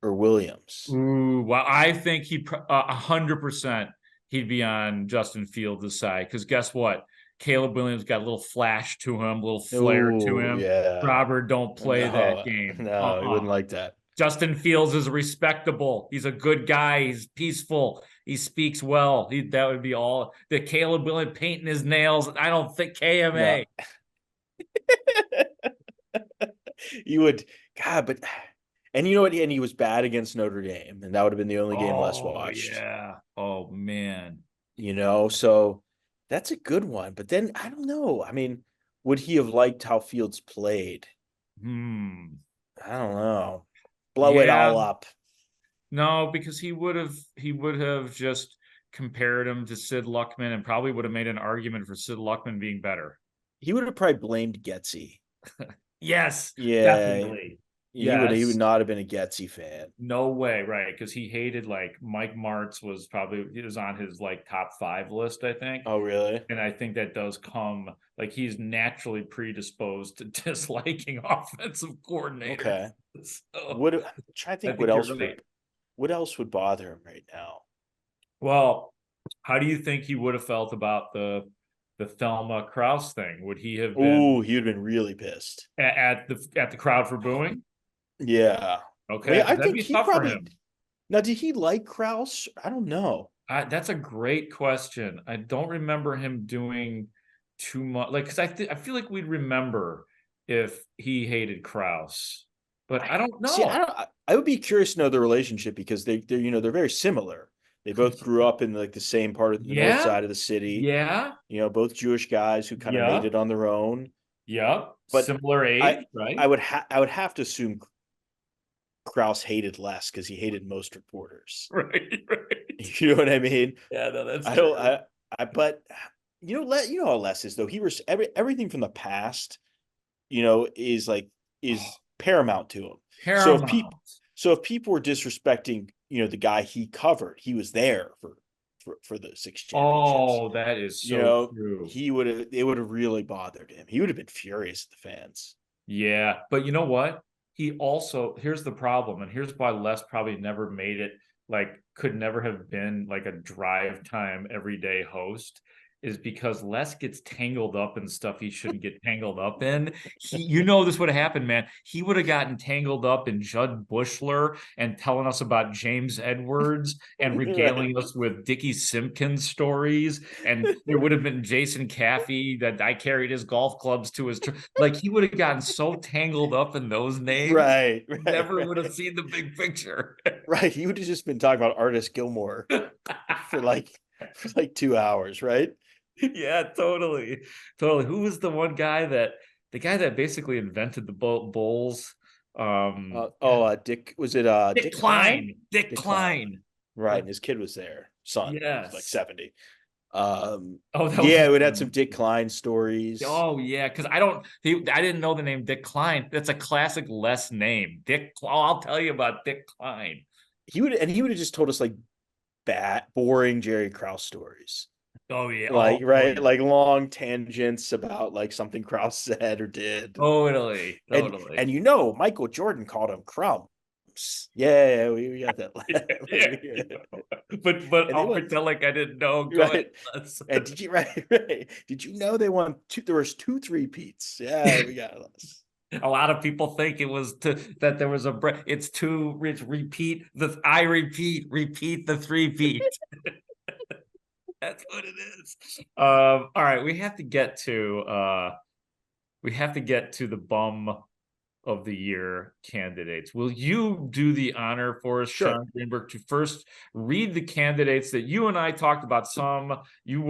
or Williams? Ooh, well, I think he 100% he'd be on Justin Fields' side, because guess what? Caleb Williams got a little flash to him, a little flair to him. Yeah. Robert, don't play that game. No, he wouldn't like that. Justin Fields is respectable. He's a good guy. He's peaceful. He speaks well. That would be all. The Caleb Williams painting his nails. I don't think KMA. No. You would, God, but, and you know what? And he was bad against Notre Dame, and that would have been the only game Les watched. Yeah. Oh man. So that's a good one. But then I don't know. I mean, would he have liked how Fields played? I don't know. Blow it all up. No, because he would have just compared him to Sid Luckman, and probably would have made an argument for Sid Luckman being better. He would have probably blamed Getsy. Yes. Yeah. Definitely. He would not have been a Getsy fan. No way, right? Because he hated, like, Mike Martz was on his like top 5 list, I think. Oh, really? And I think that does come, like, he's naturally predisposed to disliking offensive coordinators. Okay. So, I'm trying to think what else would bother him right now. Well, how do you think he would have felt about the Thelma Krause thing? Would he have been? Oh, he would have been really pissed at the crowd for booing? Yeah. Okay. I think he probably. Now, did he like Krause? I don't know. That's a great question. I don't remember him doing too much. Like, because I feel like we'd remember if he hated Krause, but I don't know. See, I would be curious to know the relationship, because they're very similar. They both grew up in like the same part of the north side of the city. Yeah. Both Jewish guys who kind of made it on their own. Yep. But similar age, right? I would have to assume Krause hated Les because he hated most reporters. Right. You know what I mean? Yeah, no, that's true. But how Les is, though. He was everything from the past, is paramount to him. Paramount. So if people were disrespecting, the guy he covered, he was there for the 6 championships. Oh, that is so true. It would have really bothered him. He would have been furious at the fans. Yeah, but you know what? Here's the problem, and here's why Les probably never made it, like, could never have been like a drive time everyday host, is because Les gets tangled up in stuff he shouldn't get tangled up in. This would have happened, man. He would have gotten tangled up in Judd Bushler and telling us about James Edwards and regaling us with Dickie Simpkins stories. And there would have been Jason Caffey that I carried his golf clubs to his like, he would have gotten so tangled up in those names. Right. Never would have seen the big picture. Right. He would have just been talking about Artist Gilmore for like 2 hours, right? Yeah, totally. Who was the guy that basically invented the bowls? Dick, was it Dick Klein? Dick Klein. Right, and his kid was there. Son, yes, like 70. It would have some Dick Klein stories. Oh yeah, because I didn't know the name Dick Klein. That's a classic Les name. I'll tell you about Dick Klein. He would have just told us like boring Jerry Krause stories. Oh yeah, like long tangents about like something Krause said or did. Totally. And Michael Jordan called him crumbs. Yeah, we got that. But I'll pretend like I didn't know. Go ahead. And did you know they won there was 2 3-peats? Yeah, we got this. A lot of people think it was that there was it's 2 repeat the 3-peat. That's what it is. All right, we have to get to we have to get to the bum of the year candidates. Will you do the honor for us, Sure. Jon Greenberg, to first read the candidates that you and I talked about? Some you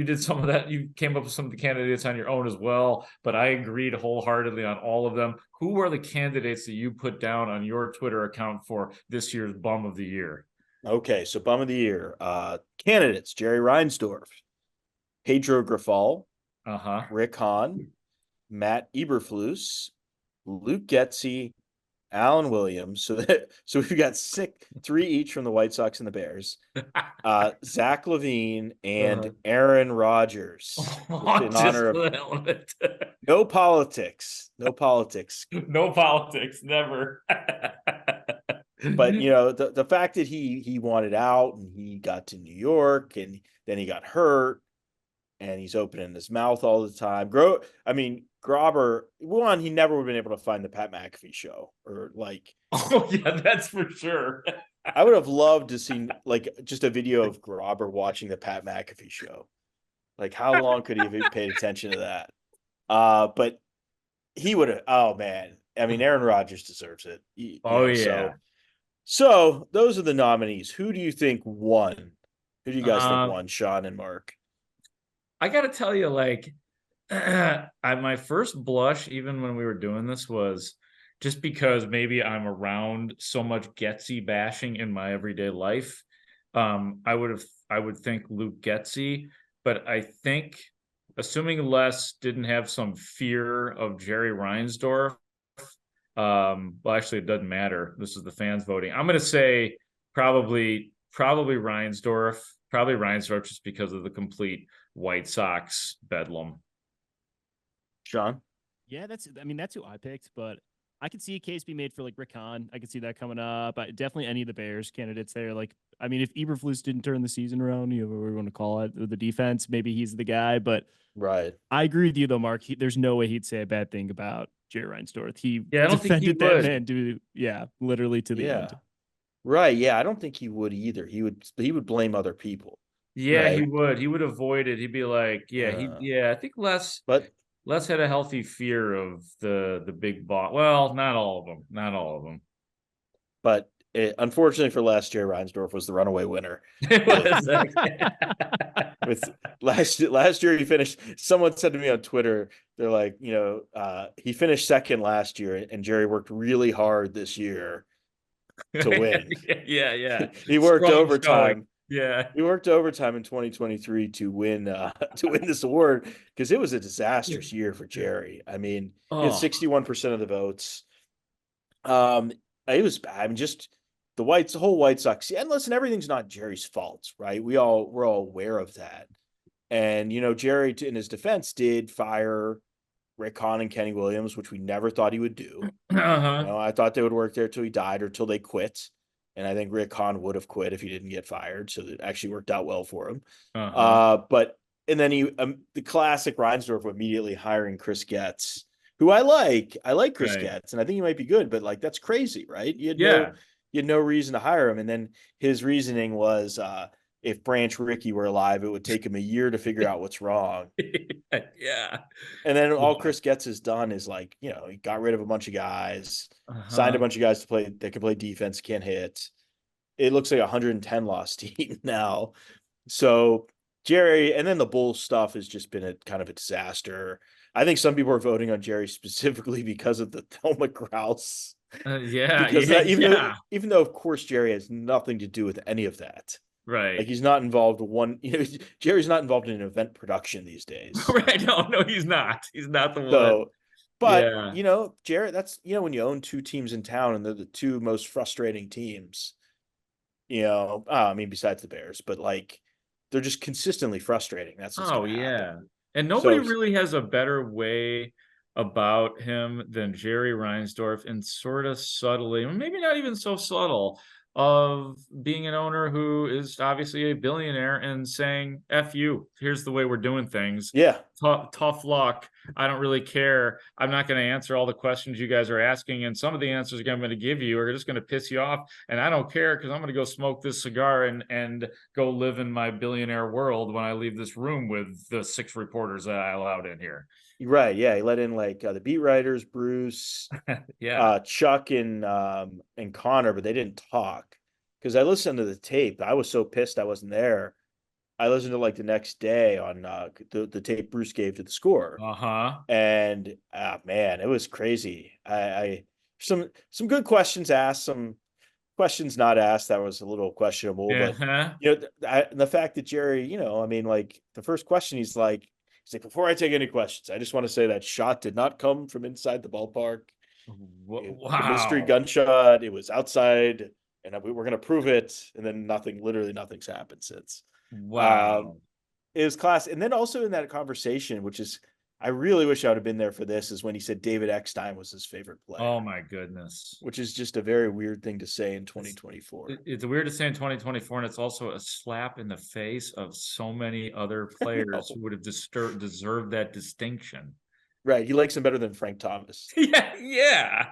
did some of that. You came up with some of the candidates on your own as well, but I agreed wholeheartedly on all of them. Who are the candidates that you put down on your Twitter account for this year's bum of the year? Okay, so bum of the year. Candidates: Jerry Reinsdorf, Pedro Grifol, Rick Hahn, Matt Eberflus, Luke Getzey, Alan Williams. So we've got three each from the White Sox and the Bears. Zach Levine and Aaron Rodgers. In honor of no politics. No politics. No politics, never. But the fact that he wanted out and he got to New York and then he got hurt and he's opening his mouth all the time. Grobber, one, he never would have been able to find the Pat McAfee show or like. Oh yeah, that's for sure. I would have loved to see like just a video of Grobber watching the Pat McAfee show. Like, how long could he have paid attention to that? But he would have. Oh man, I mean, Aaron Rodgers deserves it. Yeah. So those are the nominees. Who do you think won? Who do you guys think won? Sean and Mark. I got to tell you, like, my first blush, even when we were doing this, was just because maybe I'm around so much Getzey bashing in my everyday life. I would think Luke Getzey, but I think, assuming Les didn't have some fear of Jerry Reinsdorf, well, actually, it doesn't matter. This is the fans voting. I'm going to say probably Reinsdorf. Probably Reinsdorf, just because of the complete White Sox bedlam. Sean? Yeah, that's who I picked, but I could see a case be made for like Rick Hahn. I could see that coming up. Definitely any of the Bears candidates there. Like, I mean, if Eberflus didn't turn the season around, whatever we want to call it, the defense, maybe he's the guy. But right, I agree with you though, Mark. There's no way he'd say a bad thing about Jerry Reinsdorf. He I don't defended think he would. that man literally to the end. Right. Yeah, I don't think he would either. He would blame other people. Yeah, right? He would avoid it. He'd be like, I think Les had a healthy fear of the big boss. Well, not all of them. But unfortunately for Les, Jerry Reinsdorf was the runaway winner. With last year he finished. Someone said to me on Twitter, they're like, he finished second last year, and Jerry worked really hard this year to win. Yeah. He worked overtime. Yeah. He worked overtime in 2023 to win this award, because it was a disastrous year for Jerry. I mean, he had 61% of the votes. It was bad. I mean, just the whole White Sox. And listen, everything's not Jerry's fault, right? We're all aware of that. And Jerry, in his defense, did fire Rick Hahn and Kenny Williams, which we never thought he would do. I thought they would work there till he died or till they quit. And I think Rick Hahn would have quit if he didn't get fired. So it actually worked out well for him. And then the classic Reinsdorf immediately hiring Chris Getz, who I like. I like Chris Getz, and I think he might be good, but like, that's crazy, right? You had no reason to hire him. And then his reasoning was, if Branch Rickey were alive, it would take him a year to figure out what's wrong. Yeah. And then all Chris Getz has done is like, he got rid of a bunch of guys, signed a bunch of guys that can play defense, can't hit. It looks like a 110 loss team now. So Jerry, and then the Bulls stuff has just been a kind of a disaster. I think some people are voting on Jerry specifically because of the Thelma Grouse. Even though of course Jerry has nothing to do with any of that. Right. Like, he's not involved Jerry's not involved in event production these days. Right. No, he's not. He's not the one. But Jerry, that's when you own two teams in town and they're the two most frustrating teams. Besides the Bears, but like, they're just consistently frustrating. That's what's happen. And nobody really has a better way about him than Jerry Reinsdorf, and sort of subtly, maybe not even so subtle, of being an owner who is obviously a billionaire and saying, F you, here's the way we're doing things. Yeah. tough luck. I don't really care. I'm not going to answer all the questions you guys are asking. And some of the answers I'm going to give you are just going to piss you off. And I don't care because I'm going to go smoke this cigar and go live in my billionaire world when I leave this room with the 6 reporters that I allowed in here. Right. Yeah. He let in like the beat writers, Bruce, Yeah. Chuck and Connor, but they didn't talk because I listened to the tape. I was so pissed I wasn't there. I listened to like the next day on the tape Bruce gave to the score. And man, it was crazy. I some good questions asked, some questions not asked that was a little questionable. But you know, the fact that Jerry, you know, I mean, like the first question, he's like, before I take any questions, I just want to say that shot did not come from inside the ballpark. Wow. The mystery gunshot, it was outside, and we're going to prove it. And then literally nothing's happened since. Wow. It was class. And then also in that conversation, which is, I really wish I would have been there for this, is when he said David Eckstein was his favorite player. Oh my goodness. Which is just a very weird thing to say in 2024. It's weird to say in 2024, and it's also a slap in the face of so many other players who would have deserved that distinction. Right. He likes him better than Frank Thomas. Yeah.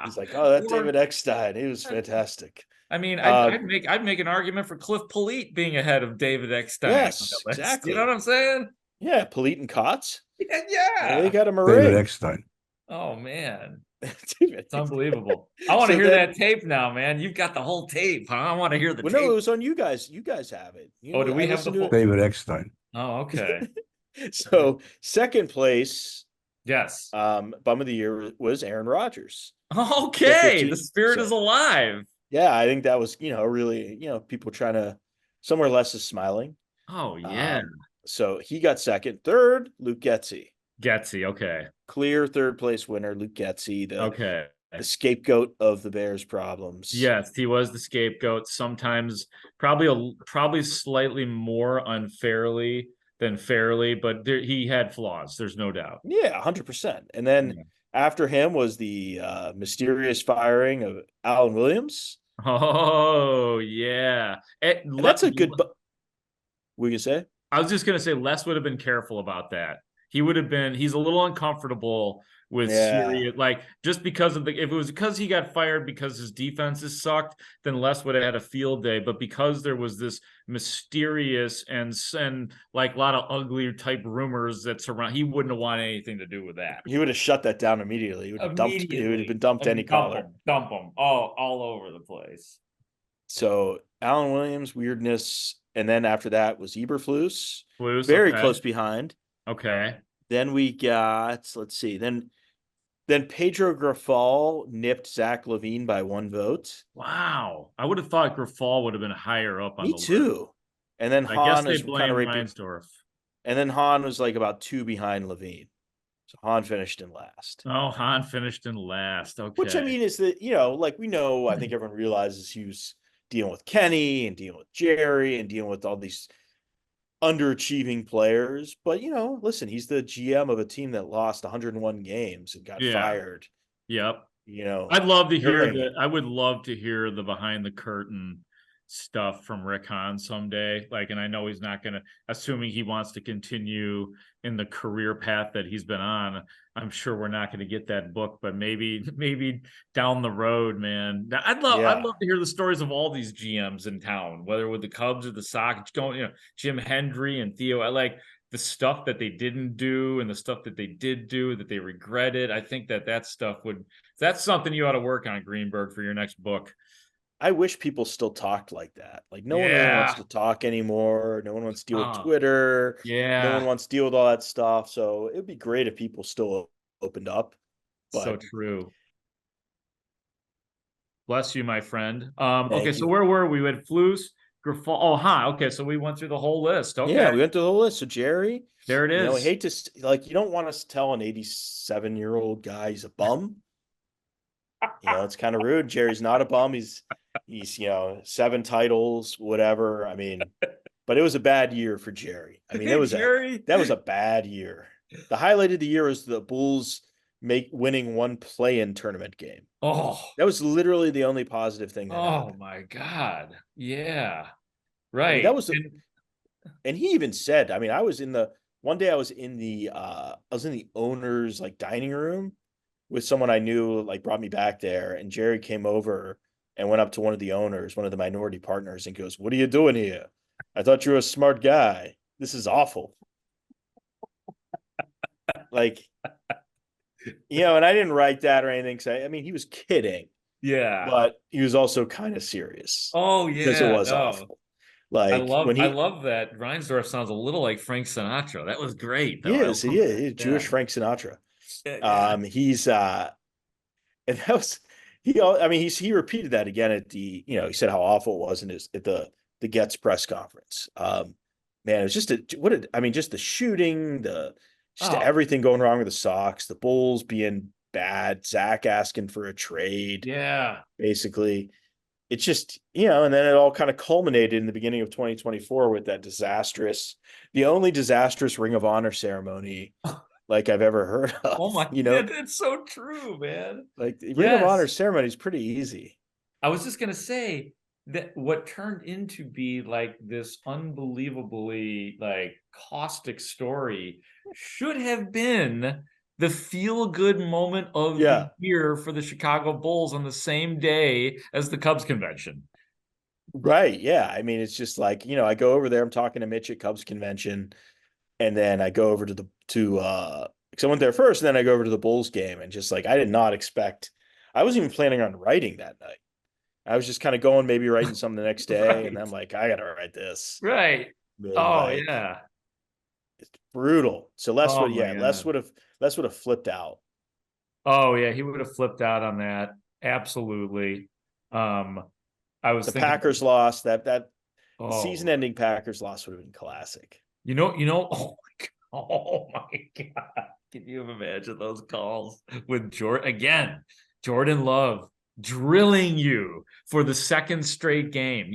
He's like, oh, that's David Eckstein. He was fantastic. I mean, I'd make an argument for Cliff Polite being ahead of David Eckstein. Yes, exactly. You know what I'm saying? Yeah, Polite and Kotz. Yeah. They got him a David ring. Eckstein. Oh man, it's unbelievable. I want to hear that tape now, man. You've got the whole tape. Huh? I want to hear the tape. No, it was on you guys. You guys have it. Do we have the whole... David Eckstein? Oh, okay. So second place, yes, bum of the year was Aaron Rodgers. Okay, the spirit is alive. Yeah, I think that was, you know, really, you know, people trying to, somewhere less is smiling. Oh yeah. So he got second. Third, Luke Getsy. Okay. Clear third place winner, Luke Getsy. The scapegoat of the Bears' problems. Yes, he was the scapegoat. Sometimes probably slightly more unfairly than fairly, but he had flaws. There's no doubt. Yeah, 100%. And then after him was the mysterious firing of Alan Williams. Oh yeah, that's a good. What you say? I was just gonna say Les would have been careful about that. He would have been. He's a little uncomfortable with serious, like just because of if it was because he got fired because his defenses sucked, then Les would have had a field day. But because there was this mysterious and like a lot of ugly type rumors that surround, he wouldn't have wanted anything to do with that. He would have shut that down immediately. He would have been dumped any collar. Dump him all over the place. So Alan Williams, weirdness. And then after that was Eberflus. Very close behind. Okay. Then we got, let's see, then Pedro Grafal nipped Zach Levine by 1 vote. Wow. I would have thought Grafal would have been higher up on the list. Me too. And then Hahn is kind of Reinsdorf. And then Hahn was like about 2 behind Levine. So Hahn finished in last. Oh, Hahn finished in last. Okay. Which I mean is that, you know, like we know, I think everyone realizes he was dealing with Kenny and dealing with Jerry and dealing with all these underachieving players. But, you know, listen, he's the GM of a team that lost 101 games and got fired. Yep. You know, I'd love to hear that. I would love to hear the behind the curtain stuff from Rick Hahn someday. Like, and I know he's not going to, assuming he wants to continue in the career path that he's been on, I'm sure we're not going to get that book, but maybe down the road, man. I'd love to hear the stories of all these GMs in town, whether with the Cubs or the Sox, Jim Hendry and Theo. I like the stuff that they didn't do and the stuff that they did do that they regretted. I think that stuff that's something you ought to work on, Greenberg, for your next book. I wish people still talked like that. Like no one really wants to talk anymore. No one wants to deal with Twitter. No one wants to deal with all that stuff. So it would be great if people still opened up. But... So true. Bless you, my friend. Okay, so where were we? We had Flus, Grafal. Oh, okay, so we went through the whole list. Okay. Yeah, we went through the whole list. So Jerry. There it is. You know, I hate to, you don't want us to tell an 87-year-old guy he's a bum. You know, it's kind of rude. Jerry's not a bum. He's 7 titles, whatever. I mean, but it was a bad year for Jerry. I mean, that was a bad year. The highlight of the year was the Bulls winning 1 play-in tournament game. Oh, that was literally the only positive thing. My God. Yeah. Right. I mean, and he even said, I mean, I was in the one day I was in the owner's like dining room with someone I knew, like brought me back there, and Jerry came over and went up to one of the owners, one of the minority partners, and goes, "What are you doing here? I thought you were a smart guy. This is awful." Like, and I didn't write that or anything. So I mean, he was kidding, Yeah. but he was also kind of serious Oh because it yeah. was No. awful. Like when I he love that Reinsdorf sounds a little like Frank Sinatra. That was great though. he I is love he is, that. he's Yeah. Jewish Frank Sinatra. Yeah. He's and that was I mean he repeated that again at the he said how awful it was in his at the Getz press conference. Man, it was just I mean just the shooting, the just Oh, everything going wrong with the Sox, the Bulls being bad, Zach asking for a trade, yeah. basically. It's just, and then it all kind of culminated in the beginning of 2024 with that the only disastrous Ring of Honor ceremony like I've ever heard Oh of, my God, that's so true, man. like the Ring of Honor Yes. ceremony is pretty easy. I was just gonna say that what turned into be like this unbelievably like caustic story should have been the feel-good moment of the Yeah. year for the Chicago Bulls on the same day as the Cubs convention. Right. Yeah. I mean, it's just like, I go over there, I'm talking to Mitch at Cubs convention, and then I go over because I went there first, and then I go over to the Bulls game, and just like I did not expect I wasn't even planning on writing that night. I was just kind of going, maybe writing something the next day, and Right. I'm like, I gotta write this. Right. And Oh like yeah. it's brutal. So Oh my God. Les would have flipped out. Oh yeah, he would have flipped out on that. Absolutely. Um, I was The thinking, Packers lost, the oh, season-ending Packers loss would have been classic. oh my God. Can you imagine those calls with Jordan again? Jordan Love drilling you for the second straight game.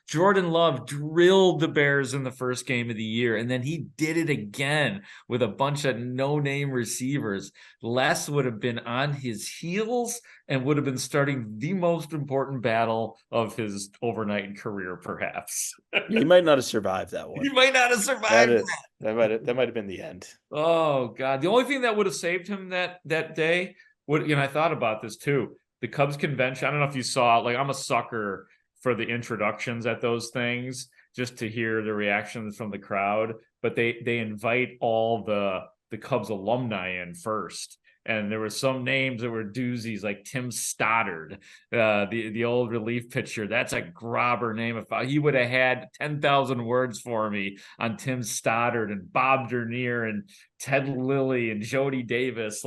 Jordan Love drilled the Bears in the first game of the year, and then he did it again with a bunch of no-name receivers. Les would have been on his heels and would have been starting the most important battle of his overnight career, perhaps. He might not have survived that He one. might not have survived. That might have been the end. Oh God. The only thing that would have saved him that day would, I thought about this too. The Cubs convention. I don't know if you saw, like, I'm a sucker for the introductions at those things just to hear the reactions from the crowd. But they invite all the Cubs alumni in first. And there were some names that were doozies, like Tim Stoddard, the old relief pitcher. That's a grobber name. If he would have had 10,000 words for me on Tim Stoddard and Bob Dernier and Ted Lilly and Jody Davis,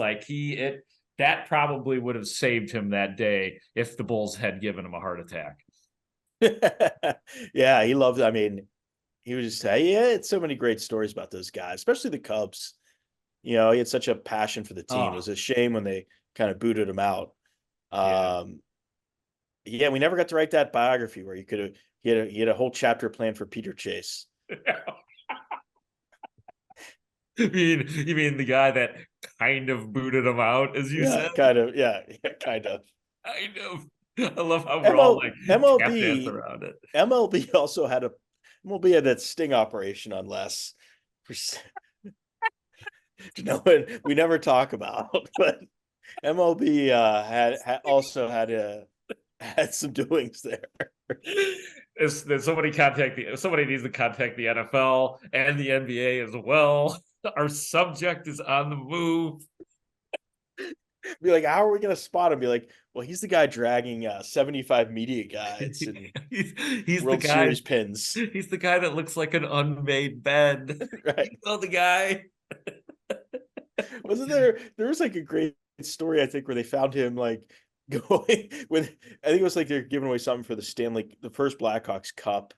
that probably would have saved him that day if the Bulls had given him a heart attack. Yeah, he loved. I mean, he was just it's so many great stories about those guys, especially the Cubs. He had such a passion for the team. It was a shame when they kind of booted him out. Yeah, we never got to write that biography where he had a whole chapter planned for Peter Chase. You mean the guy that kind of booted him out, as you said? Kind of. Yeah, kind of. Kind of. I love how we're all like tap dance around it. MLB had that sting operation on Les. We never talk about, but MLB also had some doings there. Somebody needs to contact the NFL and the NBA as well. Our subject is on the move. Be like, how are we going to spot him? Be like, well, he's the guy dragging 75 media guides and he's World the guy, Series pins. He's the guy that looks like an unmade bed. Right. You know the guy. Wasn't there was like a great story, I think, where they found him like going with, I think it was like they're giving away something for the first Blackhawks Cup.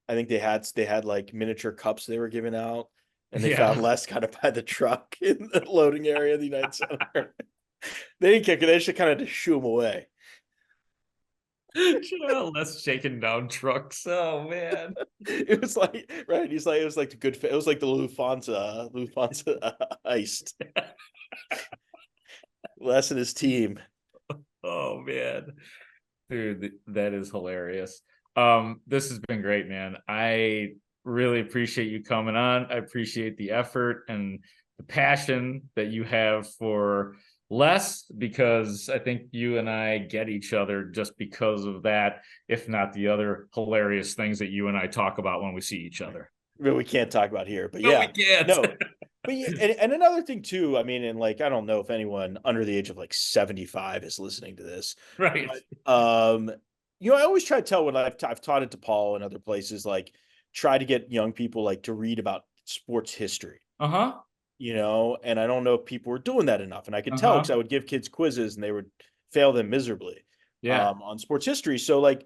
I think they had like miniature cups they were giving out, and they found Les kind of by the truck in the loading area of the United Center. They didn't kick it, they just kind of just shoo him away. Les shaking down trucks. Oh man. It was like, right, he's like, it was like the Lufthansa heist. Les and his team. Oh man, dude, that is hilarious. This has been great, man. really appreciate you coming on. I appreciate the effort and the passion that you have for Les, because I think you and I get each other just because of that, if not the other hilarious things that you and I talk about when we see each other. But we can't talk about here, but No, yeah, we can't. no, but yeah, and another thing too, I mean, and like, I don't know if anyone under the age of like 75 is listening to this, Right. but, I always try to tell when I've taught it to Paul and other places, like try to get young people like to read about sports history, Uh-huh. and I don't know if people were doing that enough, and I could tell Uh-huh. because I would give kids quizzes and they would fail them miserably, Yeah. on sports history. So like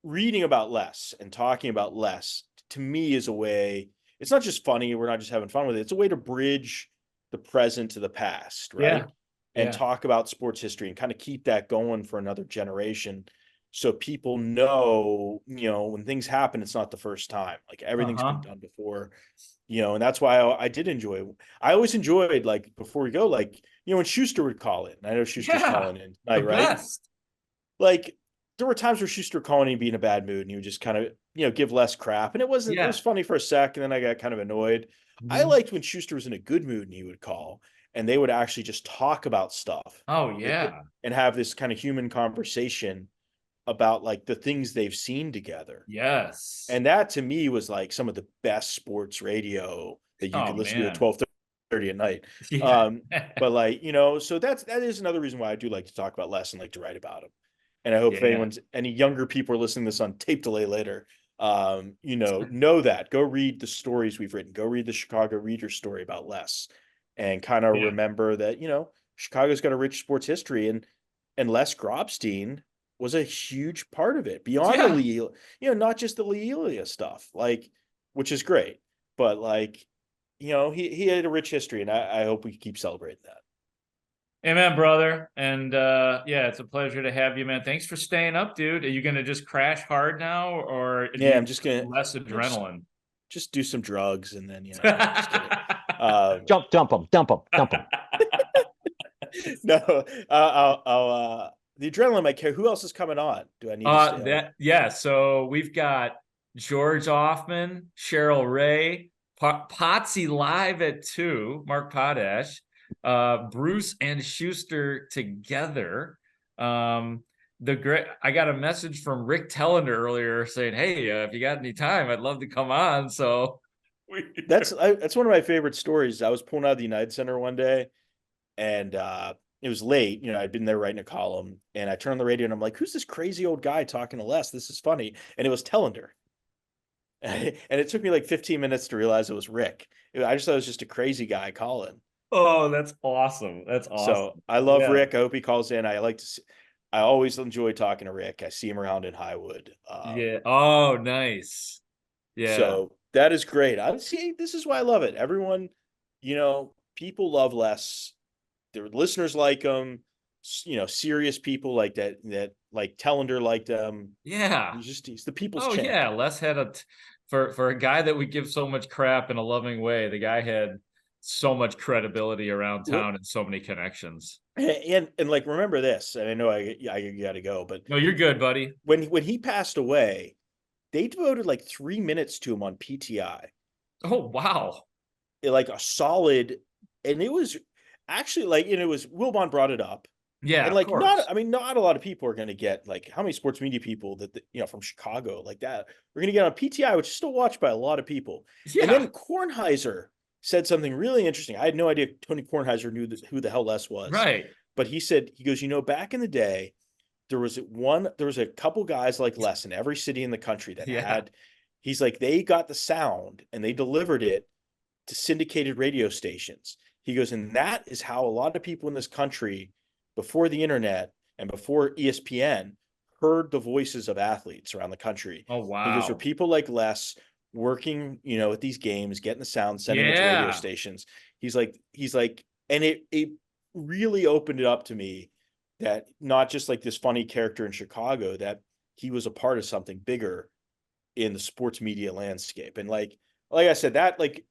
reading about Les and talking about Les to me is a way. It's not just funny. We're not just having fun with it. It's a way to bridge the present to the past, right? Yeah. And Yeah. talk about sports history and kind of keep that going for another generation. So people know, when things happen, it's not the first time. Like everything's been done before, and that's why I did enjoy. I always enjoyed, like, before we go, like, when Schuster would call in. I know Schuster's calling in The tonight, right? best. Like there were times where Schuster calling and be in a bad mood and he would just kind of, give less crap. And it wasn't, it was funny for a sec. And then I got kind of annoyed. I liked when Schuster was in a good mood and he would call and they would actually just talk about stuff. Oh yeah. And have this kind of human conversation about like the things they've seen together. Yes. And that to me was like some of the best sports radio that you could listen to at 12:30 at night. Yeah. But like, so that is another reason why I do like to talk about Les and like to write about them. And I hope if any younger people are listening to this on tape delay later, know that. Go read the stories we've written. Go read the Chicago Reader story about Les and kind of remember that, Chicago's got a rich sports history and Les Grobstein was a huge part of it beyond the Lee, not just the Lee Elia stuff, like, which is great, but like, he had a rich history and I hope we keep celebrating that. Amen, brother. And it's a pleasure to have you, man. Thanks for staying up, dude. Are you gonna just crash hard now, or I'm just gonna less adrenaline? Just do some drugs and then just kidding. Dump them. No, I'll the adrenaline might care. Who else is coming on? Do I need to stay So we've got George Ofman, Cheryl Raye, Potsy live at 2, Mark Potash, Bruce and Schuster together. I got a message from Rick Telander earlier saying, hey, if you got any time, I'd love to come on. So that's one of my favorite stories. I was pulling out of the United Center one day and it was late, I'd been there writing a column and I turned on the radio and I'm like, who's this crazy old guy talking to Les? This is funny. And it was Telander. And it took me like 15 minutes to realize it was Rick. I just thought it was just a crazy guy calling. Oh, that's awesome. That's awesome. So I love Rick. I hope he calls in. I always enjoy talking to Rick. I see him around in Highwood. Oh, nice. Yeah. So that is great. This is why I love it. Everyone, people love Les. Their listeners like him, serious people like that like Telander liked him. Yeah. He's the people's champ. Yeah. Les had for a guy that we give so much crap in a loving way, the guy had so much credibility around town and so many connections. And like, remember this, and I know I got to go, but no, you're good, buddy. When he passed away, they devoted like 3 minutes to him on PTI. Oh, wow. Like a solid, and it was actually like, it was Wilbon brought it up. Yeah. And like, not a lot of people are going to get, like, how many sports media people that, from Chicago like that, we're going to get on PTI, which is still watched by a lot of people. Yeah. And then Kornheiser said something really interesting. I had no idea Tony Kornheiser knew who the hell Les was. Right. But he goes, back in the day, there was a couple guys like Les in every city in the country that had, he's like, they got the sound and they delivered it to syndicated radio stations. He goes, and that is how a lot of people in this country, before the internet and before ESPN, heard the voices of athletes around the country. Oh, wow. He goes, for people like Les working, at these games, getting the sound, sending it to radio stations. He's like, and it really opened it up to me that not just like this funny character in Chicago, that he was a part of something bigger in the sports media landscape. And like I said, that like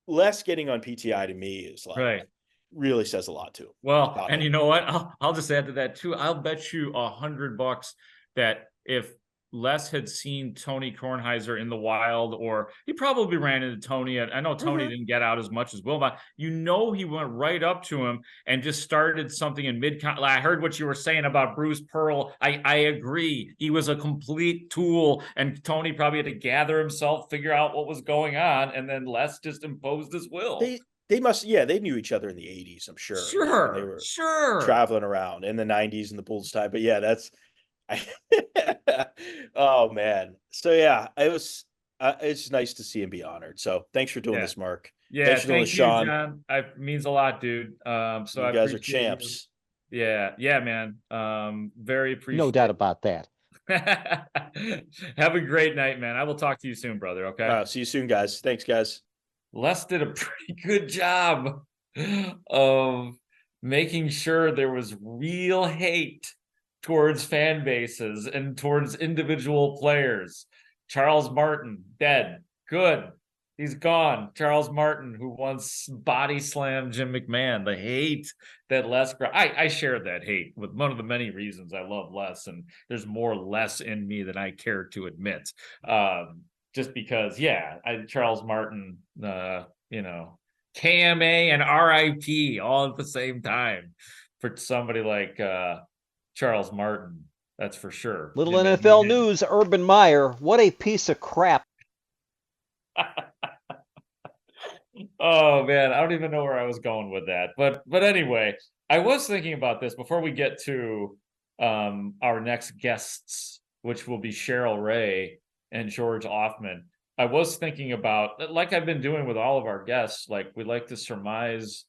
Les getting on PTI to me is like, really says a lot too. Well, and you know what? I'll just add to that too. I'll bet you $100 that if Les had seen Tony Kornheiser in the wild, or he probably ran into Tony. I know Tony didn't get out as much as Will, but he went right up to him and just started something in I heard what you were saying about Bruce Pearl. I agree. He was a complete tool, and Tony probably had to gather himself, figure out what was going on, and then Les just imposed his will. They must, they knew each other in the 80s, I'm sure. Sure, they were sure. traveling around in the 90s and the Bulls time. But yeah, oh man. So yeah, it's nice to see him be honored. So thanks for doing this, Mark. Yeah, thanks for doing thank this, you, Sean. John. It means a lot, dude. So you guys are champs. You. Yeah, man. Very appreciative. No doubt about that. Have a great night, man. I will talk to you soon, brother. Okay. See you soon, guys. Thanks, guys. Les did a pretty good job of making sure there was real hate towards fan bases and towards individual players. Charles Martin, dead. Good. He's gone. Charles Martin, who once body slammed Jim McMahon. The hate that Les... I share that hate with one of the many reasons I love Les, and there's more Les in me than I care to admit. Just because, Charles Martin, KMA and RIP all at the same time for somebody like Charles Martin. That's for sure. Little NFL news, Urban Meyer, what a piece of crap. Oh man, I don't even know where I was going with that. But anyway, I was thinking about this before we get to our next guests, which will be Cheryl Raye and George Ofman. I was thinking about, like I've been doing with all of our guests, like we like to surmise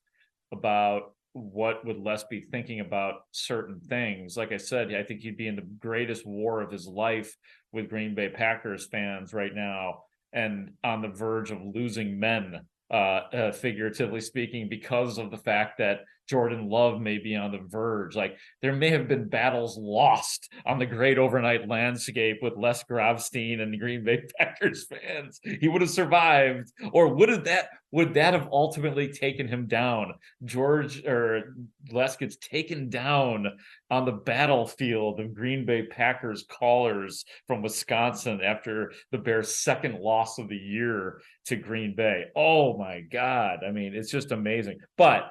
about what would Les be thinking about certain things. Like I said, I think he'd be in the greatest war of his life with Green Bay Packers fans right now, and on the verge of losing men, figuratively speaking, because of the fact that Jordan Love may be on the verge. Like there may have been battles lost on the great overnight landscape with Les Grobstein and the Green Bay Packers fans. He would have survived, or would that have ultimately taken him down? Les gets taken down on the battlefield of Green Bay Packers callers from Wisconsin after the Bears' second loss of the year to Green Bay. Oh my God. I mean, it's just amazing. But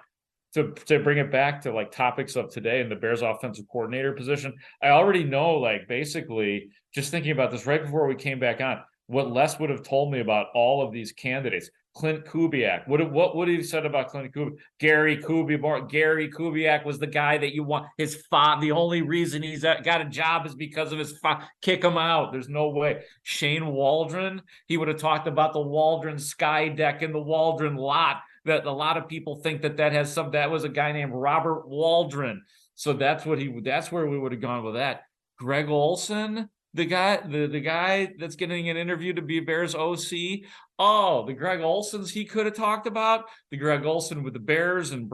to bring it back to like topics of today in the Bears offensive coordinator position, I already know, like basically just thinking about this right before we came back on, what Les would have told me about all of these candidates. Clint Kubiak. What would he have said about Clint Kubiak? Gary Kubiak was the guy that you want. His father. The only reason he's got a job is because of his father. Kick him out. There's no way. Shane Waldron. He would have talked about the Waldron sky deck and the Waldron lot. That a lot of people think that was a guy named Robert Waldron. So that's where we would have gone with that. Greg Olson, the guy that's getting an interview to be Bears OC. Oh, the Greg Olsons he could have talked about. The Greg Olson with the Bears and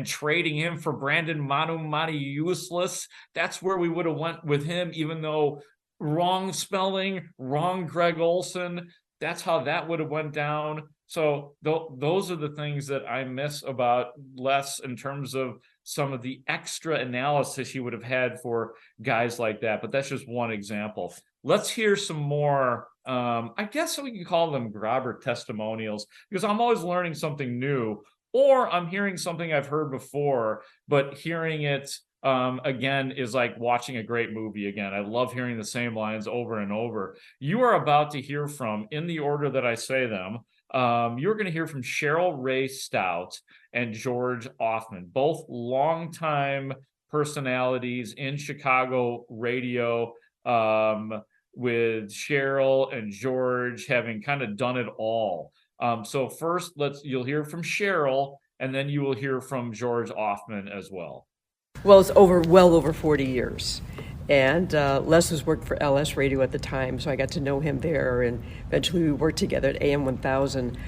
trading him for Brandon Manu useless. That's where we would have went with him, even though wrong spelling, wrong Greg Olson. That's how that would have went down. So those are the things that I miss about Les in terms of some of the extra analysis he would have had for guys like that. But that's just one example. Let's hear some more, I guess we can call them Grobber testimonials, because I'm always learning something new, or I'm hearing something I've heard before, but hearing it again is like watching a great movie again. I love hearing the same lines over and over. You are about to hear from, in the order that I say them, you're going to hear from Cheryl Raye-Stout and George Ofman, both longtime personalities in Chicago radio, with Cheryl and George having kind of done it all. So first, you'll hear from Cheryl, and then you will hear from George Ofman as well. Well, it's well over 40 years. And Les was worked for LS Radio at the time, so I got to know him there, and eventually we worked together at AM 1000.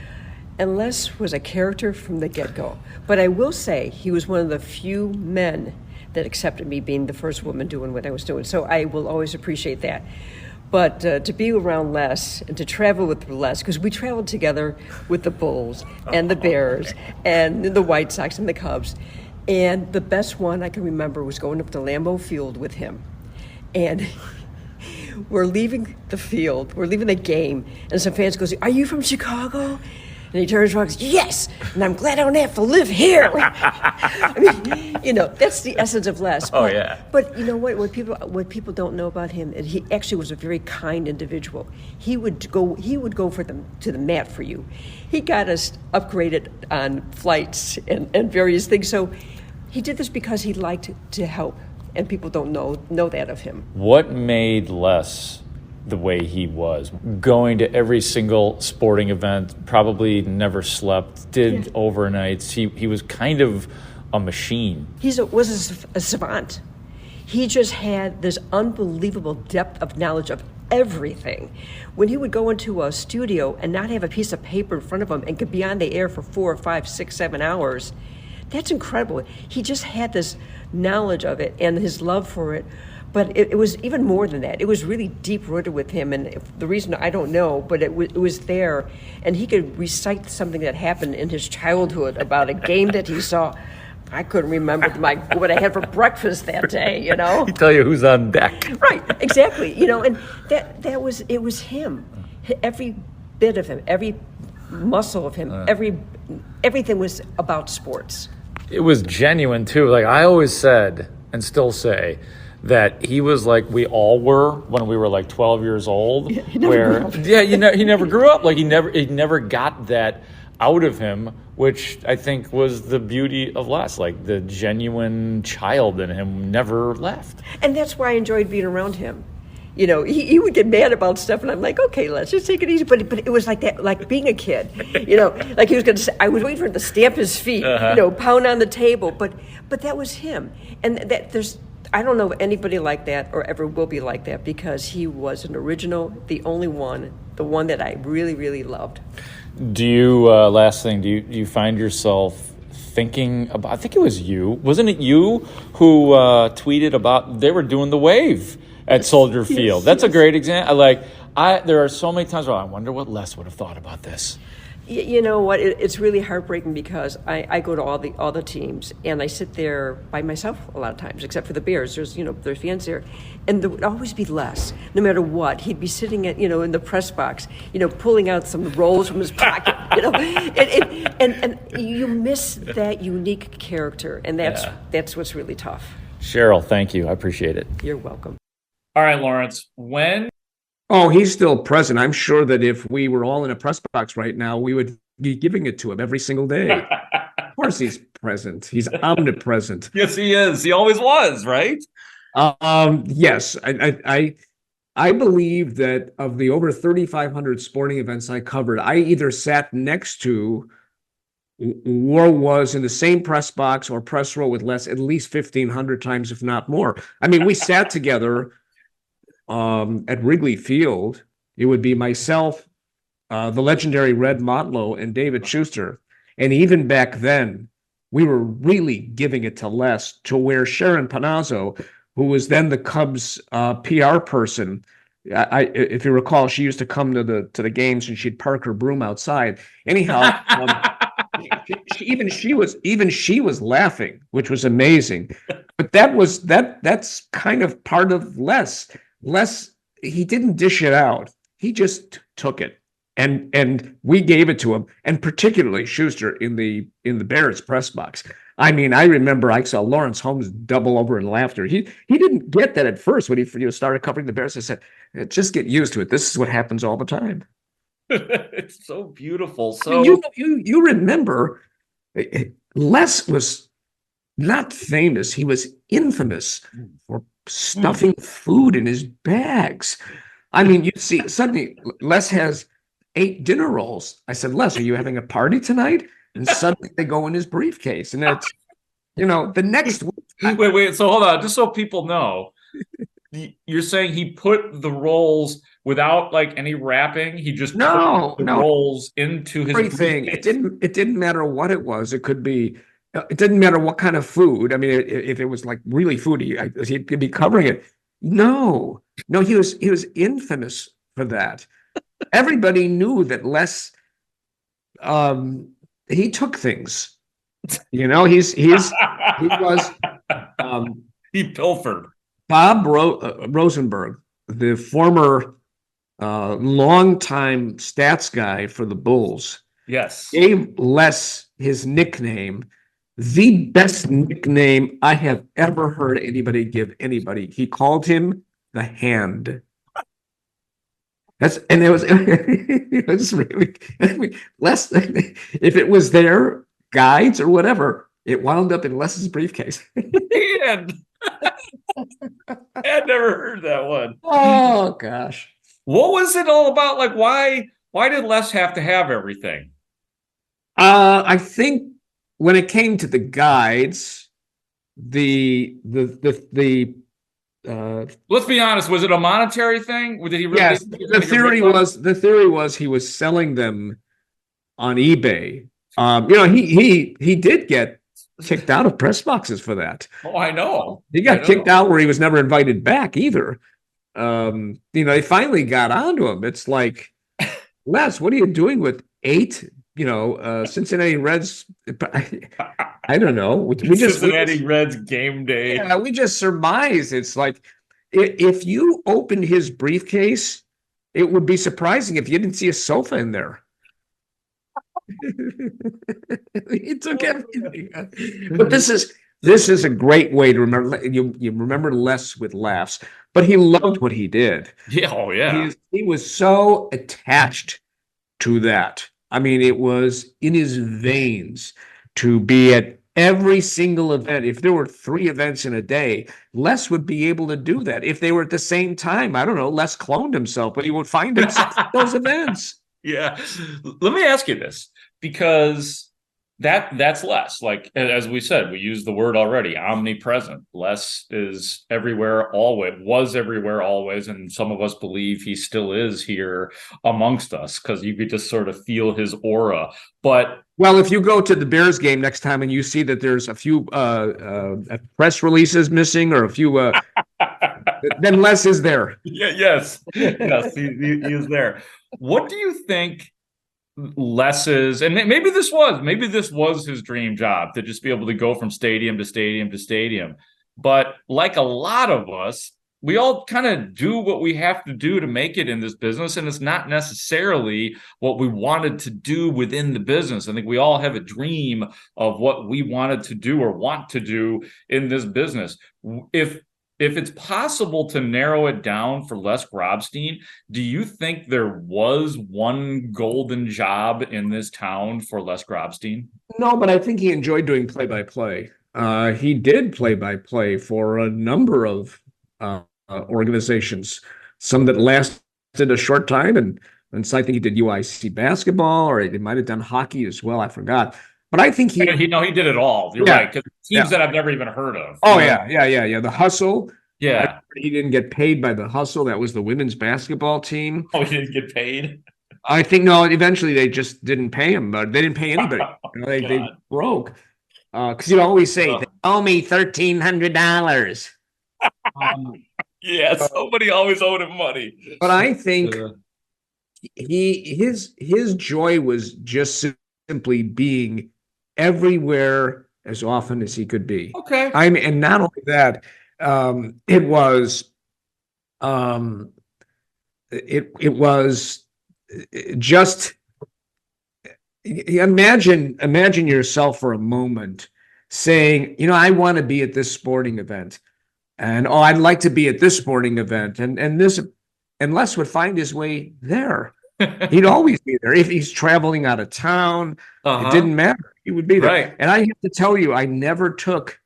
And Les was a character from the get-go. But I will say he was one of the few men that accepted me being the first woman doing what I was doing. So I will always appreciate that. But to be around Les and to travel with Les, because we traveled together with the Bulls and the Bears and the White Sox and the Cubs. And the best one I can remember was going up to Lambeau Field with him. And we're leaving the field, we're leaving the game, and some fans goes, "Are you from Chicago?" And he turns around and goes, "Yes, and I'm glad I don't have to live here." I mean, that's the essence of Les. Oh, yeah. But you know what people don't know about him, he actually was a very kind individual. He would go for them to the mat for you. He got us upgraded on flights and various things. So he did this because he liked to help, and people don't know that of him. What made Les the way he was? Going to every single sporting event, probably never slept, did overnights. He was kind of a machine. He was a savant. He just had this unbelievable depth of knowledge of everything. When he would go into a studio and not have a piece of paper in front of him and could be on the air for 4 or 5, 6, 7 hours, that's incredible. He just had this knowledge of it and his love for it. But it was even more than that. It was really deep-rooted with him, and the reason I don't know, but it was there. And he could recite something that happened in his childhood about a game that he saw. I couldn't remember what I had for breakfast that day, He'd tell you who's on deck. Right, exactly. And it was him. Every bit of him, every muscle of him, everything was about sports. It was genuine, too. Like I always said, and still say, that he was like we all were when we were like 12 years old. He never grew up. Like he never got that out of him, which I think was the beauty of Les. Like the genuine child in him never left. And that's why I enjoyed being around him. He would get mad about stuff, and I'm like, okay, let's just take it easy. But it was like that, like being a kid. Like he was going to say, I was waiting for him to stamp his feet, pound on the table. But that was him. And I don't know anybody like that or ever will be like that, because he was an original, the only one, the one that I really, really loved. Do you, last thing, do you find yourself thinking about, I think it was you, wasn't it you who tweeted about they were doing the wave at Soldier Field? That's a great example. There are so many times where I wonder what Les would have thought about this. You know what? It's really heartbreaking, because I go to all the teams, and I sit there by myself a lot of times, except for the Bears. There's fans there, and there would always be Les. No matter what, he'd be sitting in the press box, pulling out some rolls from his pocket, and you miss that unique character, and that's what's really tough. Cheryl, thank you. I appreciate it. You're welcome. All right, Lawrence, when? Oh, he's still present. I'm sure that if we were all in a press box right now, we would be giving it to him every single day. Of course he's present. He's omnipresent. Yes, he is. He always was, right? Yes. I believe that of the over 3,500 sporting events I covered, I either sat next to or was in the same press box or press row with Les at least 1,500 times, if not more. I mean, we sat together at Wrigley Field. It would be myself, the legendary Red Motlow, and David Schuster. And even back then, we were really giving it to Les, to where Sharon Panazzo, who was then the Cubs PR person, if you recall, she used to come to the games and she'd park her broom outside. Anyhow, even she was laughing, which was amazing. But that's kind of part of Les. Les, he didn't dish it out. He just took it, and we gave it to him, and particularly Schuster in the Bears press box. I mean, I remember I saw Lawrence Holmes double over in laughter. He didn't get that at first when he started covering the Bears. I said, just get used to it. This is what happens all the time. It's so beautiful. So I mean, you remember, Les was not famous. He was infamous for stuffing food in his bags. I mean, you see, suddenly Les has 8 dinner rolls. I said, Les, are you having a party tonight? And suddenly they go in his briefcase. And it's, the next week. Wait. So hold on. Just so people know, you're saying he put the rolls without any wrapping? He just put the rolls into his everything. briefcase. It didn't matter what it was. It could be, it didn't matter what kind of food. I mean, if it was really foody, he'd be covering it. No, he was infamous for that. Everybody knew that Les, he took things. He was. He pilfered. Bob Rosenberg the former longtime stats guy for the Bulls, Yes. gave Les his nickname, the best nickname I have ever heard anybody give anybody. He called him the Hand. It was it was really, I mean, Les, if it was their guides or whatever, it wound up in Les's briefcase. And I'd never heard that one. Oh gosh. What was it all about? Like, why did Les have to have everything? I think when it came to the guides, the Let's be honest, was it a monetary thing? Did he really yes, the theory was he was selling them on eBay. He did get kicked out of press boxes for that. Oh, I know. He got kicked out where he was never invited back either. They finally got onto him. It's like, Les, what are you doing with 8 Cincinnati Reds? I don't know. We just Cincinnati Reds game day. Yeah, we just surmise. It's like if you opened his briefcase, it would be surprising if you didn't see a sofa in there. He took everything. But this is a great way to remember. You remember Les with laughs, but he loved what he did. Yeah, oh yeah. He was so attached to that. I mean, it was in his veins to be at every single event. If there were 3 events in a day, Les would be able to do that. If they were at the same time, I don't know, Les cloned himself, but he would find himself at those events. Yeah. Let me ask you this, because that's Les. Like, as we said, we used the word already, omnipresent. Les is everywhere, always, was everywhere, always. And some of us believe he still is here amongst us, because you could just sort of feel his aura. But well, if you go to the Bears game next time and you see that there's a few press releases missing or a few, then Les is there. Yeah, yes, he is there. What do you think Les's, and maybe this was his dream job, to just be able to go from stadium to stadium to stadium. But like a lot of us, we all kind of do what we have to do to make it in this business, and it's not necessarily what we wanted to do within the business. I think we all have a dream of what we wanted to do or want to do in this business. If it's possible to narrow it down for Les Grobstein, do you think there was one golden job in this town for Les Grobstein? No, but I think he enjoyed doing play-by-play. He did play-by-play for a number of organizations, some that lasted a short time, and so I think he did UIC basketball, or he might have done hockey as well. I forgot. But I think he did it all. You're right. Because teams that I've never even heard of. Oh, yeah. The Hustle. Yeah. He didn't get paid by the Hustle. That was the women's basketball team. Oh, he didn't get paid? I think, no, eventually they just didn't pay him, but they didn't pay anybody. They broke. Because you always say, they owe me $1,300. Yeah, somebody always owed him money. But I think his joy was just simply being everywhere as often as he could be. Okay. And not only that, it was just imagine yourself for a moment saying, I want to be at this sporting event, and I'd like to be at this sporting event, and Les would find his way there. He'd always be there. If he's traveling out of town, it didn't matter. He would be there. Right. And I have to tell you, I never took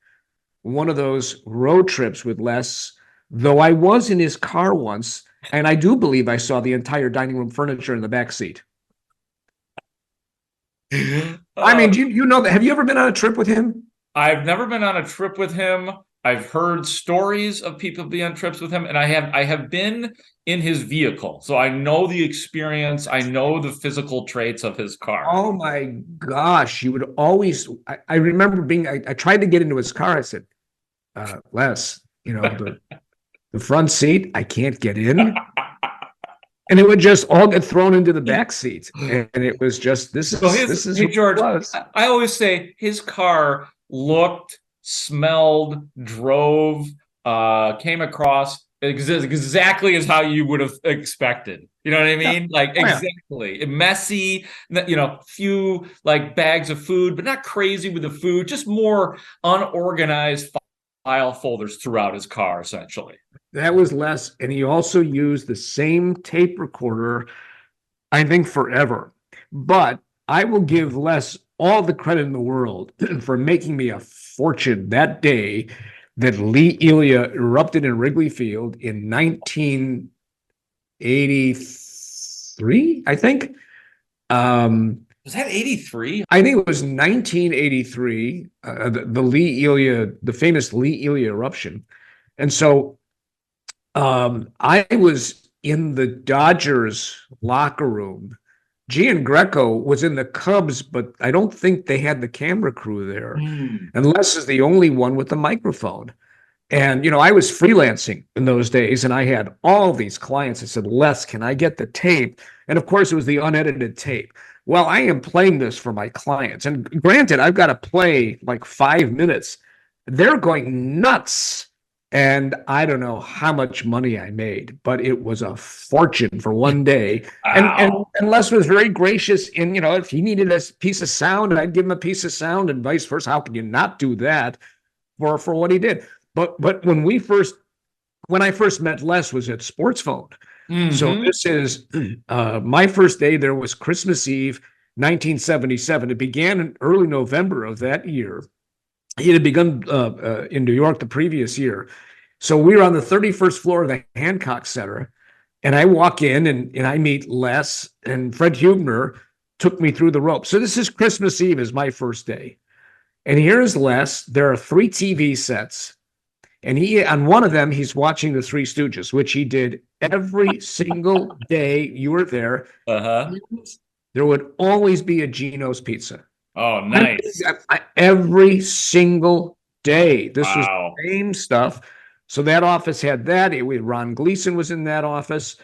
one of those road trips with Les, though I was in his car once, and I do believe I saw the entire dining room furniture in the back seat. I mean, you know that? Have you ever been on a trip with him? I've never been on a trip with him. I've heard stories of people being on trips with him, and I have been in his vehicle, so I know the experience. I know the physical traits of his car. Oh my gosh! You would always. I remember being. I tried to get into his car. I said, Les, the front seat, I can't get in, and it would just all get thrown into the back seat, and it was just this is hey, George. I always say his car looked, smelled, drove, came across exactly as how you would have expected. You know what I mean? Like Oh, yeah. exactly. Messy, few like bags of food, but not crazy with the food, just more unorganized file folders throughout his car, essentially. That was Les, and he also used the same tape recorder, I think, forever. But I will give Les all the credit in the world for making me a fortune that day that Lee Elia erupted in Wrigley Field in 1983, I think. Was that 83? I think it was 1983, the Lee Elia, the famous Lee Elia eruption. And so I was in the Dodgers locker room. Gian Greco was in the Cubs, but I don't think they had the camera crew there. And Les is the only one with the microphone. And, I was freelancing in those days, and I had all these clients that said, Les, can I get the tape? And of course, it was the unedited tape. Well, I am playing this for my clients. And granted, I've got to play like 5 minutes. They're going nuts. And I don't know how much money I made, but it was a fortune for one day. Wow. And Les was very gracious in, if he needed a piece of sound, I'd give him a piece of sound and vice versa. How can you not do that for what he did? But when I first met Les was at Sports Phone. So this is my first day there was Christmas Eve, 1977. It began in early November of that year. He had begun in New York the previous year. So we were on the 31st floor of the Hancock Center, and I walk in and I meet Les, and Fred Hubner took me through the ropes. So this is Christmas Eve is my first day. And here's Les. There are 3 TV sets. And on one of them, he's watching the Three Stooges, which he did every single day you were there. There would always be a Gino's Pizza. Oh, nice. Every single day. This was the same stuff. So that office had that. Ron Gleason was in that office.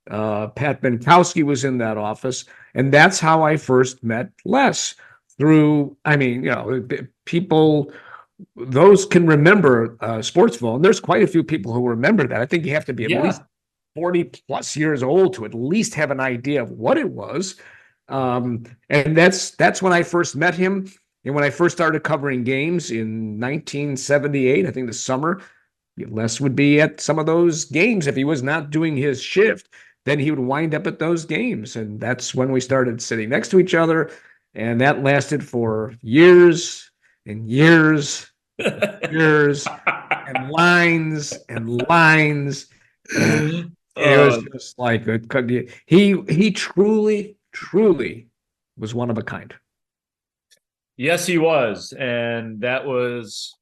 Pat Benkowski was in that office. And that's how I first met Les through, people, those can remember Sports Phone. There's quite a few people who remember that. I think you have to be at least 40 plus years old to at least have an idea of what it was. And that's when I first met him. And when I first started covering games in 1978, I think the summer, Les would be at some of those games. If he was not doing his shift, then he would wind up at those games. And that's when we started sitting next to each other. And that lasted for years and years and years and lines and lines. And it was just like, he truly was one of a kind. Yes, he was. And that was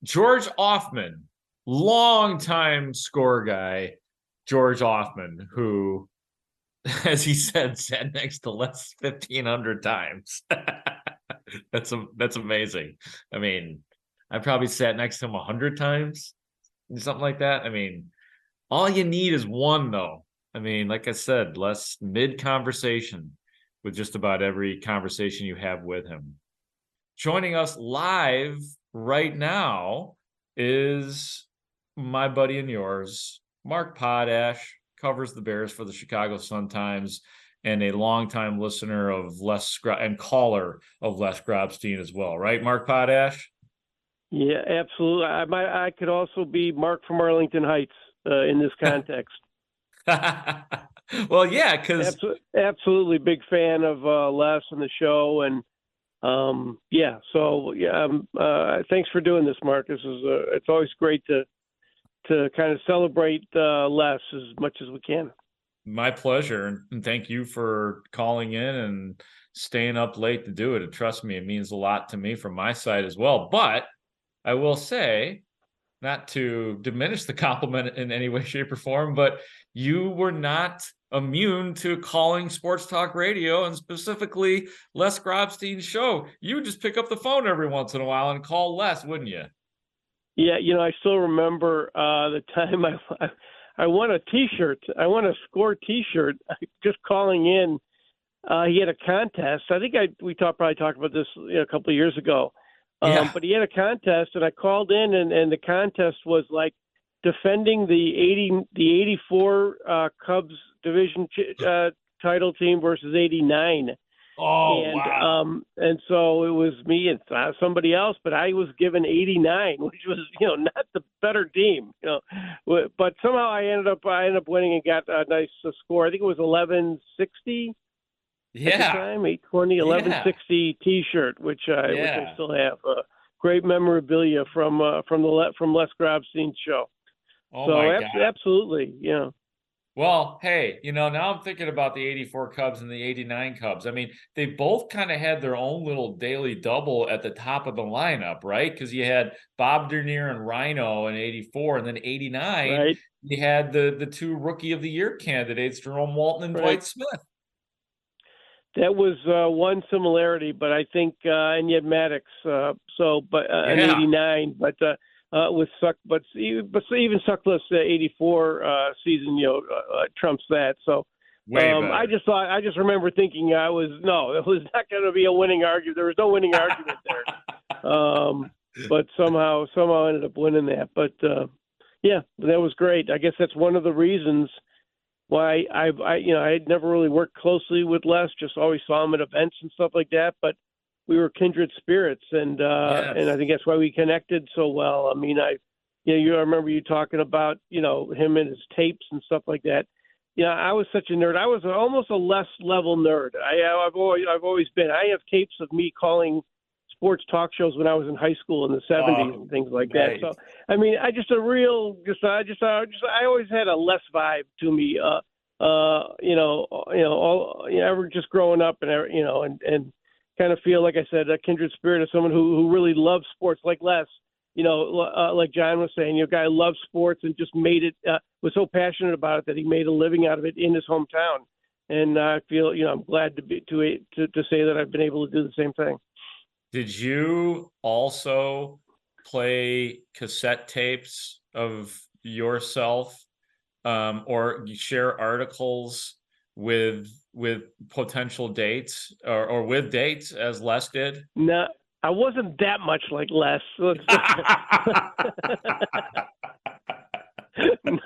George Ofman, longtime score guy, George Ofman, who, as he said, sat next to Les 1,500 times. That's amazing. I mean, I probably sat next to him 100 times, something like that. I mean, all you need is one, though. I mean, like I said, Les mid-conversation with just about every conversation you have with him. Joining us live right now is my buddy and yours, Mark Potash, covers the Bears for the Chicago Sun-Times, and a longtime listener of and caller of Les Grobstein as well, right, Mark Potash? Yeah, absolutely. I could also be Mark from Arlington Heights in this context. Well, yeah, because absolutely big fan of Les and the show, and thanks for doing this, Mark. This is it's always great to kind of celebrate Les as much as we can. My pleasure, and thank you for calling in and staying up late to do it. And trust me, it means a lot to me from my side as well. But I will say, not to diminish the compliment in any way, shape, or form, but you were not immune to calling sports talk radio, and specifically Les Grobstein's show. You would just pick up the phone every once in a while and call Les, wouldn't you? Yeah, I still remember the time I won a T-shirt. I won a score T-shirt just calling in. He had a contest. I think we probably talked about this a couple of years ago. But he had a contest, and I called in, and the contest was like defending the 84 Cubs division title team versus 89. Oh, wow. And so it was me and somebody else, but I was given 89, which was, not the better team, but somehow I ended up winning and got a nice score. I think it was 1160 at the time, 820, 1160 T-shirt, which I still have. Great memorabilia from Les Grobstein's show. Oh, so my God. Absolutely, yeah. Well, hey, now I'm thinking about the 84 Cubs and the 89 Cubs. I mean, they both kind of had their own little daily double at the top of the lineup, right? Because you had Bob Dernier and Rhino in 84, and then 89, right. You had the two Rookie of the Year candidates, Jerome Walton and Dwight Smith. That was one similarity, but I think, and you had Maddox, in 89, but with even Suckless 84 season, trumps that. So I just remember thinking it was not going to be a winning argument. There was no winning argument there. But somehow ended up winning that. But that was great. I guess that's one of the reasons why I had never really worked closely with Les, just always saw him at events and stuff like that. But we were kindred spirits, and I think that's why we connected so well. I mean, I remember you talking about him and his tapes and stuff like that. I was such a nerd. I was almost a Les level nerd. I've always been. I have tapes of me calling sports talk shows when I was in high school in the 70s and things like that. So I mean, I always had a Les vibe to me. Ever just growing up and kind of feel, like I said, a kindred spirit of someone who really loves sports like Les, like John was saying, guy loves sports and just made it, was so passionate about it that he made a living out of it in his hometown. And I feel, I'm glad to say that I've been able to do the same thing. Did you also play cassette tapes of yourself, or share articles with potential dates or with dates as Les did? No, I wasn't that much like Les.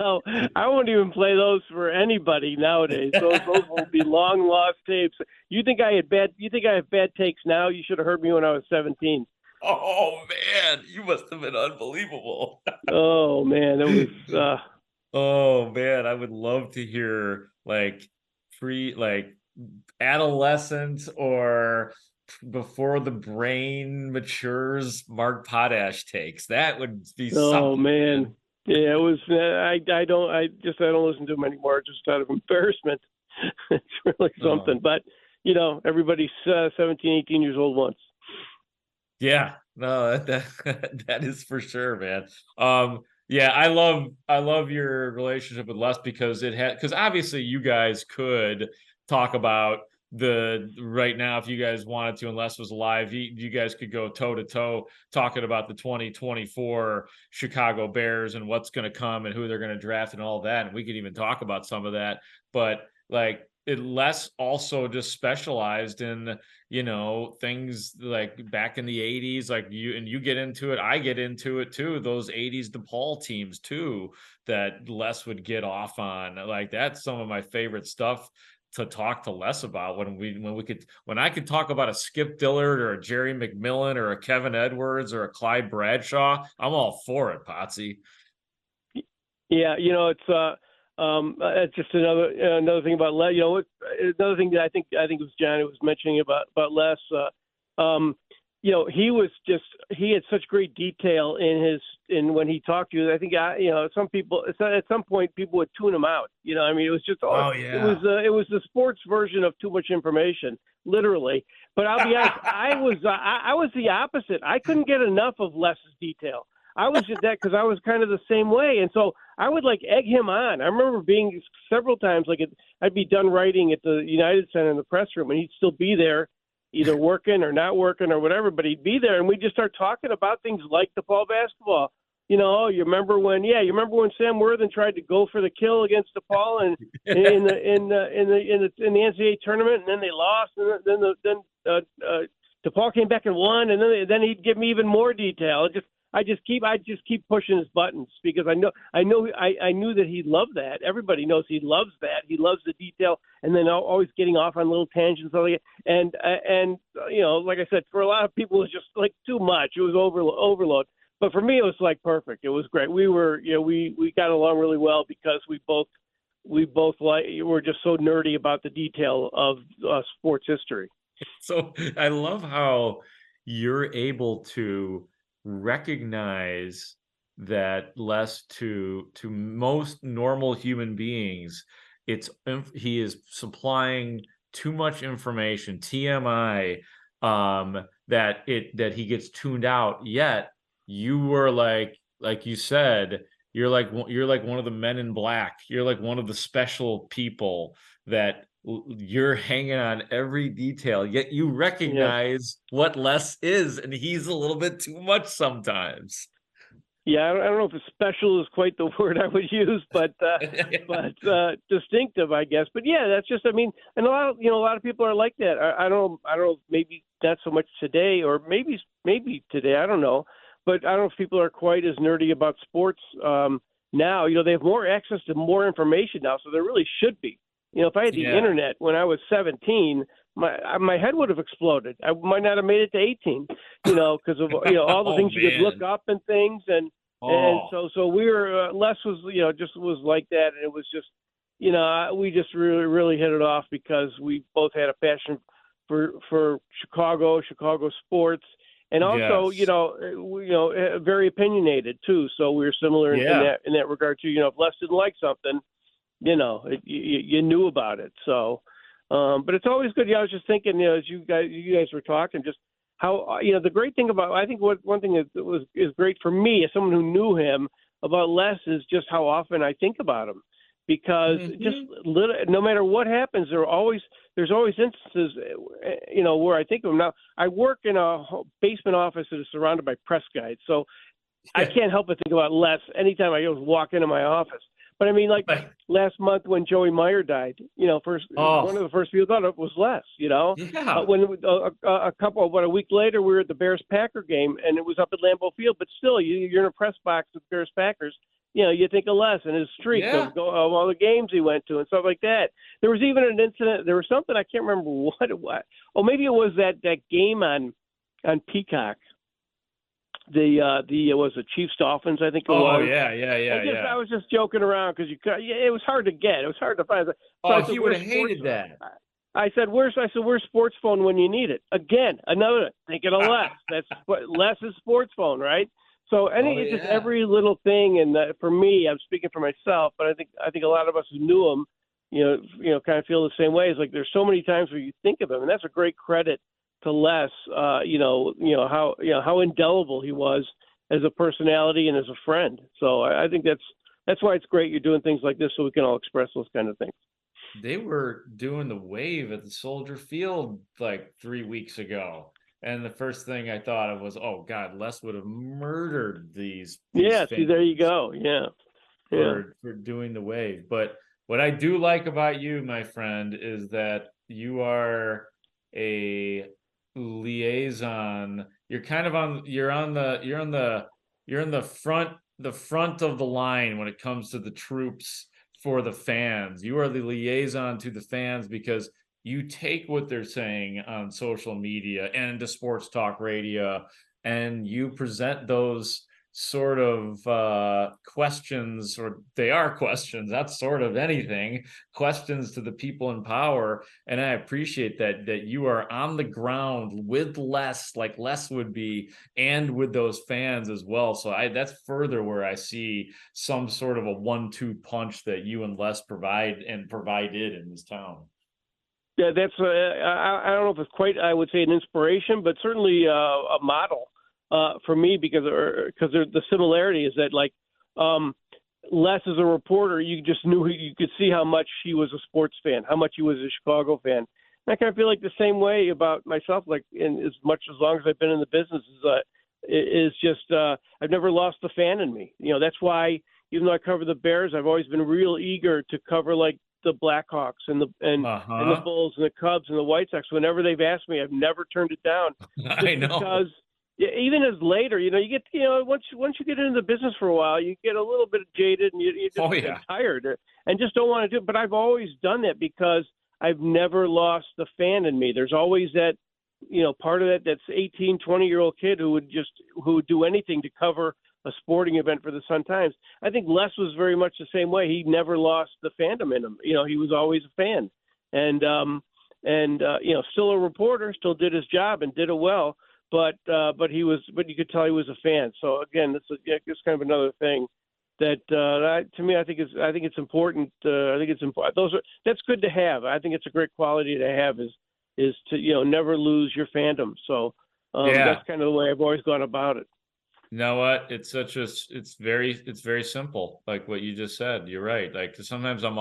No, I won't even play those for anybody nowadays. Those will be long lost tapes. You think I have bad takes now? You should have heard me when I was 17. Oh man, you must have been unbelievable. Oh man, it was. Oh man, I would love to hear adolescent or before the brain matures Mark Potash takes. That would be something. Oh man. Yeah, it was. I don't listen to them anymore just out of embarrassment. It's really something. But everybody's 17, 18 years old once. Yeah, no, that is for sure, man. Yeah, I love your relationship with Les because because obviously you guys could talk about right now if you guys wanted to, and Les was alive, you guys could go toe to toe talking about the 2024 Chicago Bears and what's going to come and who they're going to draft and all that, and we could even talk about some of that. But Les also just specialized in things like back in the 80s, like you get into it, I get into it too, those 80s DePaul teams too that Les would get off on. Like that's some of my favorite stuff to talk to Les about when I could talk about a Skip Dillard or a Jerry McMillan or a Kevin Edwards or a Clyde Bradshaw. I'm all for it, Potsy. Yeah, it's just another thing about Les. Another thing that I think it was John who was mentioning about Les. He had such great detail in when he talked to you. I think at some point people would tune him out. I mean, it was just it was the sports version of too much information, literally. But I'll be honest, I was the opposite. I couldn't get enough of Les's detail. I was just that because I was kind of the same way, and so I would egg him on. I remember being several times I'd be done writing at the United Center in the press room, and he'd still be there, either working or not working or whatever. But he'd be there, and we'd just start talking about things like DePaul basketball. You remember when Sam Worthen tried to go for the kill against DePaul and in the NCAA tournament, and then they lost, and then DePaul came back and won, and then he'd give me even more detail. I just keep pushing his buttons because I knew that he loved that. Everybody knows he loves that. He loves the detail, and then always getting off on little tangents. And like I said, for a lot of people, it was just like too much. It was overload. But for me, it was like perfect. It was great. We were, we got along really well because we both were just so nerdy about the detail of sports history. So I love how you're able to recognize that Les, to most normal human beings, he is supplying too much information, TMI, that he gets tuned out. Yet you were like you said, you're like one of the men in black. You're like one of the special people that you're hanging on every detail, yet you recognize what Les is, and he's a little bit too much sometimes. Yeah, I don't know if special is quite the word I would use, but distinctive, I guess. But yeah, that's just, and a lot of people are like that. I don't know, maybe not so much today, or maybe today, I don't know. But I don't know if people are quite as nerdy about sports now. They have more access to more information now, so there really should be. If I had the internet when I was 17, my head would have exploded. I might not have made it to 18, because of all the things you could look up and things, and so we were Les was just was like that, and it was just we just really hit it off because we both had a passion for Chicago sports, and also very opinionated too. So we were similar in that regard too. If Les didn't like something, you knew about it. So, but it's always good. I was just thinking, as you guys were talking, just how, the great thing about, I think one thing that is great for me as someone who knew him about Les is just how often I think about him, because no matter what happens, there's always instances, where I think of him. Now, I work in a basement office that is surrounded by press guides, so I can't help but think about Les anytime I walk into my office. But last month when Joey Meyer died, one of the first people thought of was Les. When about a week later, we were at the Bears-Packer game, and it was up at Lambeau Field. But still, you're in a press box with Bears-Packers. You think of Les and his streak of all the games he went to and stuff like that. There was even an incident. There was something I can't remember what it was. Oh, maybe it was that game on Peacock. Was it Chiefs Dolphins? I think it was. Oh yeah. I was just joking around because it was hard to get. It was hard to find. So he would have hated that. I said, where's Sports Phone when you need it? Again, another thinking of Les. That's Les's Sports Phone, right? So it's just every little thing. And for me, I'm speaking for myself, but I think a lot of us who knew him, kind of feel the same way. It's like there's so many times where you think of him, and that's a great credit to Les, how indelible he was as a personality and as a friend. So I think that's why it's great you're doing things like this, so we can all express those kind of things. They were doing the wave at the Soldier Field like 3 weeks ago, and the first thing I thought of was, oh God, Les would have murdered these see, there you go. For doing the wave. But what I do like about you, my friend, is that you are a liaison. You're kind of you're in the front of the line when it comes to the troops for the fans. You are the liaison to the fans because you take what they're saying on social media and to sports talk radio, and you present those sort of questions, or they are questions, that's sort of anything, questions to the people in power. And I appreciate that you are on the ground with Les, like Les would be, and with those fans as well. So that's further where I see some sort of a 1-2 punch that you and Les provided in this town. Yeah, that's I don't know if it's quite, I would say, an inspiration, but certainly a model for me, because the similarity is that Les as a reporter, you just knew, you could see how much he was a sports fan, how much he was a Chicago fan. And I kind of feel like the same way about myself, in as long as I've been in the business, is just I've never lost the fan in me. That's why, even though I cover the Bears, I've always been real eager to cover the Blackhawks and the Bulls and the Cubs and the White Sox. Whenever they've asked me, I've never turned it down. I know. Because Yeah, even as later, you get, once you get into the business for a while, you get a little bit jaded and you just get tired and just don't want to do it. But I've always done that because I've never lost the fan in me. There's always that, part of that's 18, 20-year-old kid who would do anything to cover a sporting event for the Sun-Times. I think Les was very much the same way. He never lost the fandom in him. He was always a fan, and still a reporter, still did his job and did it well. But you could tell he was a fan. So again, it's kind of another thing that to me I think it's important. That's good to have. I think it's a great quality to have is to never lose your fandom. So that's kind of the way I've always gone about it. You know what? It's very simple. Like what you just said. You're right. Like 'cause sometimes I'm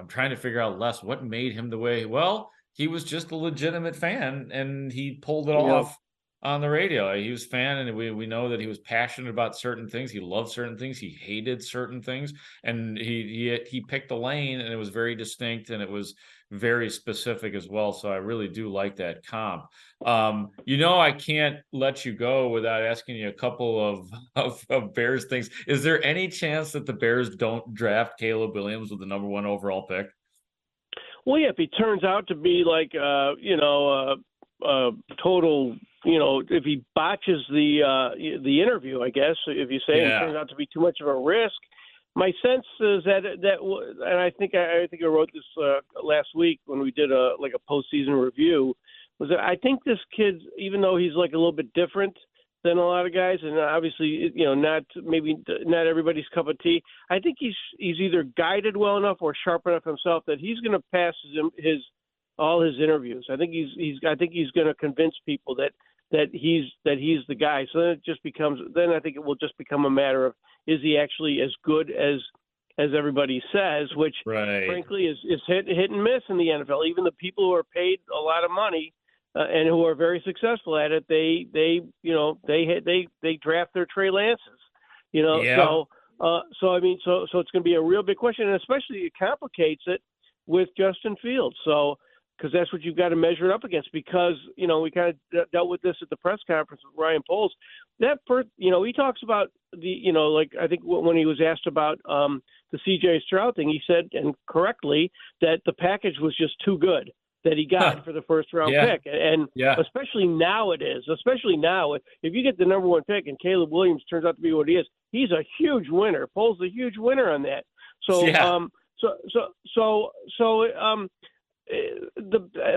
trying to figure out Les, what made him the way. Well, he was just a legitimate fan, and he pulled it off on the radio. He was a fan, and we know that he was passionate about certain things. He loved certain things. He hated certain things, and he picked a lane, and it was very distinct, and it was very specific as well. So I really do like that comp. I can't let you go without asking you a couple of Bears things. Is there any chance that the Bears don't draft Caleb Williams with the number 1 overall pick? Well, yeah, if he turns out to be like, total, if he botches the interview, I guess, if you say it turns out to be too much of a risk, my sense is that, and I think I wrote this last week when we did a postseason review, was that I think this kid, even though he's like a little bit different than a lot of guys, and obviously, not everybody's cup of tea. I think he's either guided well enough or sharp enough himself that he's going to pass all his interviews. I think he's going to convince people that he's the guy. So then I think it will just become a matter of, is he actually as good as everybody says, which frankly is hit and miss in the NFL. Even the people who are paid a lot of money and who are very successful at it, they draft their Trey Lances, So it's going to be a real big question, and especially it complicates it with Justin Fields. So because that's what you've got to measure it up against. Because we kind of dealt with this at the press conference with Ryan Poles. He talks about I think when he was asked about the C.J. Stroud thing, he said, and correctly, that the package was just too good that he got for the first round pick. And especially now it is. Especially now, if you get the number 1 pick and Caleb Williams turns out to be what he is, he's a huge winner. Poles a huge winner on that. So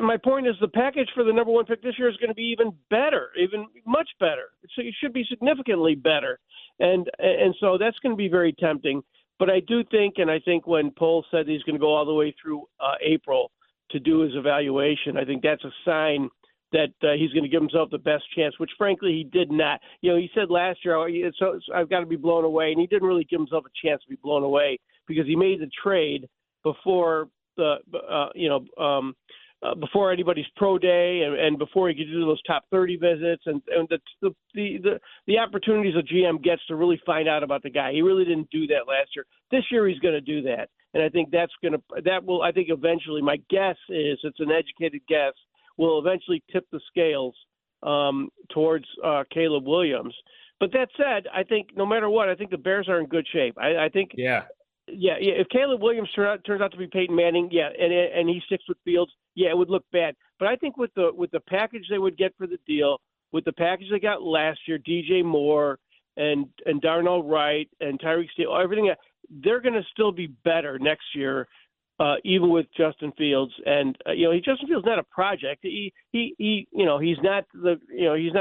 my point is the package for the number 1 pick this year is going to be even better, even much better. So it should be significantly better. And so that's going to be very tempting. But I do think, and I think when Poles said he's going to go all the way through April to do his evaluation, I think that's a sign that he's going to give himself the best chance, which frankly he did not. He said last year, so I've got to be blown away, and he didn't really give himself a chance to be blown away because he made the trade before before anybody's pro day and before he could do those top 30 visits and the opportunities a GM gets to really find out about the guy. He really didn't do that last year. This year he's going to do that. And I think I think eventually, my guess is, it's an educated guess, will eventually tip the scales towards Caleb Williams. But that said, I think no matter what, I think the Bears are in good shape. I think if Caleb Williams turns out to be Peyton Manning, and he sticks with Fields, it would look bad. But I think with the package they would get for the deal, with the package they got last year, DJ Moore and Darnell Wright and Tyreek Steele, everything, they're going to still be better next year, even with Justin Fields. And Justin Fields is not a project. He's not he's not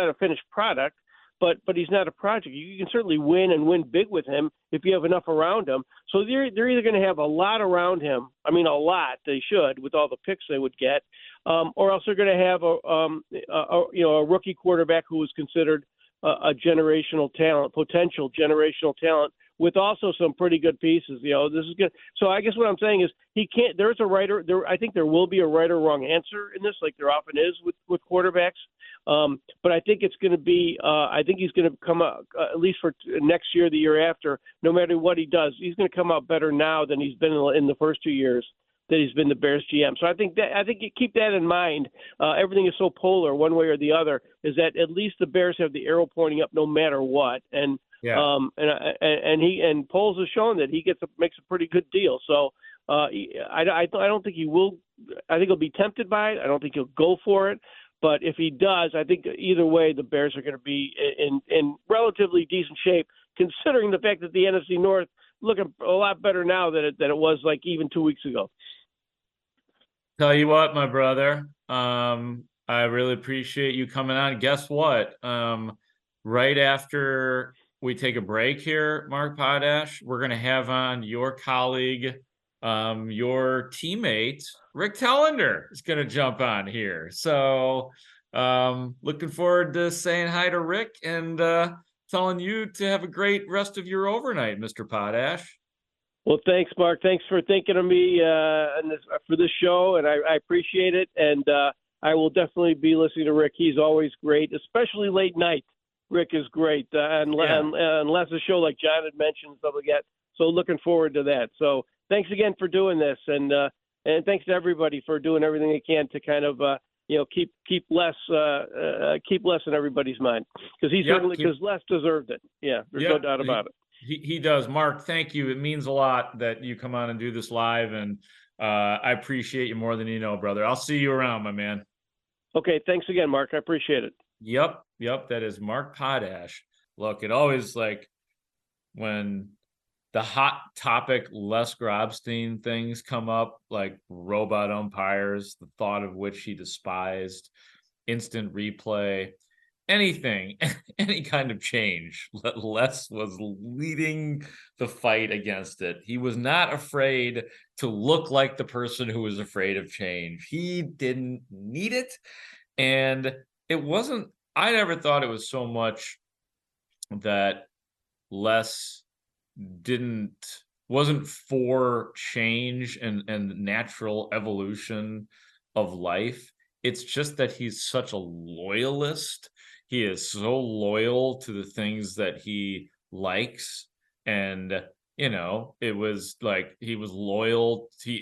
a finished product. But he's not a project. You can certainly win and win big with him if you have enough around him. So they're either going to have a lot around him. I mean, a lot. They should, with all the picks they would get, or else they're going to have a rookie quarterback who was considered a generational talent, potential generational talent, with also some pretty good pieces. This is good. So I guess what I'm saying is he can't. There's a right or there. I think there will be a right or wrong answer in this, like there often is with quarterbacks. But I think it's going to be. I think he's going to come out at least for next year, the year after. No matter what he does, he's going to come out better now than he's been in the first 2 years that he's been the Bears GM. So I think you keep that in mind. Everything is so polar, one way or the other. Is that at least the Bears have the arrow pointing up no matter what, and polls have shown that he makes a pretty good deal. So I don't think he will. I think he'll be tempted by it. I don't think he'll go for it. But if he does, I think either way the Bears are going to be in relatively decent shape, considering the fact that the NFC North looking a lot better now than it was like even 2 weeks ago. Tell you what, my brother, I really appreciate you coming on. Guess what? Right after we take a break here, Mark Potash, we're going to have on your colleague, your teammate, Rick Telander is going to jump on here. So looking forward to saying hi to Rick and telling you to have a great rest of your overnight, Mr. Potash. Well, thanks, Mark. Thanks for thinking of me for this show, and I appreciate it. And I will definitely be listening to Rick. He's always great, especially late night. Rick is great, unless a show like John had mentioned, stuff like that. So looking forward to that. So thanks again for doing this, and thanks to everybody for doing everything they can to kind of keep Les in everybody's mind, because because Les deserved it. Yeah, there's no doubt about it. He does. Mark, thank you. It means a lot that you come on and do this live, and I appreciate you more than you know, brother. I'll see you around, my man. Okay, thanks again, Mark. I appreciate it. Yep. That is Mark Potash. Look, it always when the hot topic Les Grobstein things come up, like robot umpires, the thought of which he despised, instant replay, anything, any kind of change. Les was leading the fight against it. He was not afraid to look like the person who was afraid of change. He didn't need it. And it wasn't, I never thought it was so much that Les wasn't for change and natural evolution of life. It's just that he's such a loyalist. He is so loyal to the things that he likes. And, it was like he was loyal to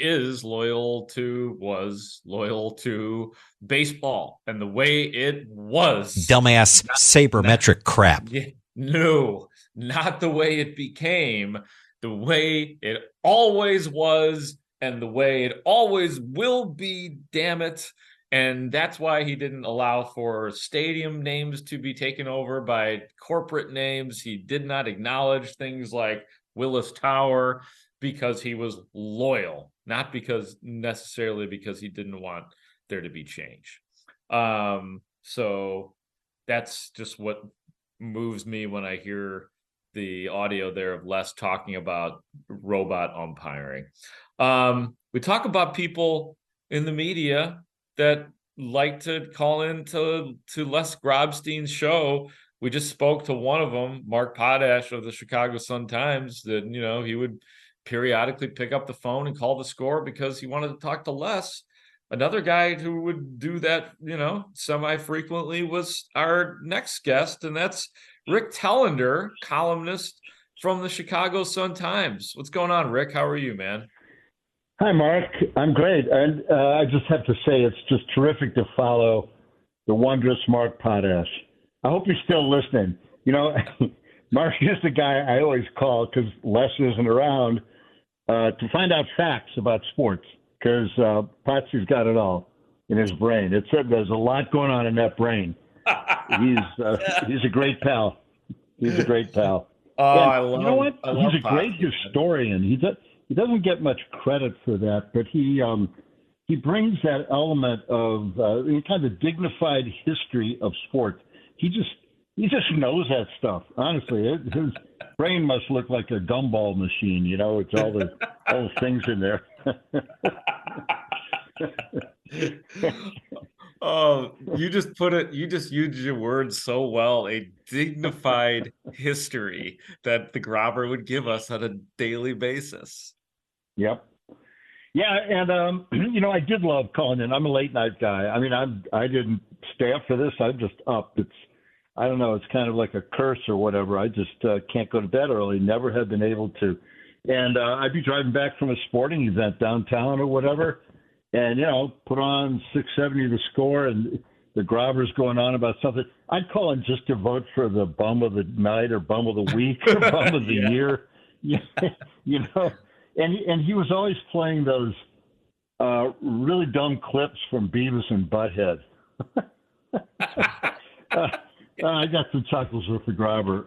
baseball and the way it was. Dumbass sabermetric crap. No, not the way it became, the way it always was, and the way it always will be, damn it. And that's why he didn't allow for stadium names to be taken over by corporate names. He did not acknowledge things like Willis Tower, because he was loyal, not necessarily because he didn't want there to be change. So that's just what moves me when I hear the audio there of Les talking about robot umpiring. We talk about people in the media that like to call in to Les Grobstein's show. We just spoke to one of them, Mark Potash of the Chicago Sun-Times, that, he would periodically pick up the phone and call the score because he wanted to talk to Les. Another guy who would do that, semi-frequently was our next guest, and that's Rick Telander, columnist from the Chicago Sun-Times. What's going on, Rick? How are you, man? Hi, Mark. I'm great. And I just have to say it's just terrific to follow the wondrous Mark Potash. I hope you're still listening. Mark is the guy I always call, because Les isn't around, to find out facts about sports, because Potsy's got it all in his brain. There's a lot going on in that brain. He's a great pal. He's a great pal. I love. You know what? He's a great historian. He doesn't get much credit for that, but he brings that element of kind of dignified history of sports. He just knows that stuff. Honestly, his brain must look like a gumball machine. It's all the things in there. Oh, you just used your words so well. A dignified history that the Grobber would give us on a daily basis. Yep. Yeah, and I did love calling in. I'm a late night guy. I mean, I didn't stay up for this. I'm just up. I don't know. It's kind of like a curse or whatever. I just can't go to bed early. Never have been able to. And I'd be driving back from a sporting event downtown or whatever, and, put on 670 the score, and the Grobber's going on about something. I'd call in just to vote for the bum of the night or bum of the week or bum of the year. And he was always playing those really dumb clips from Beavis and Butthead. I got some chuckles with the Grobber.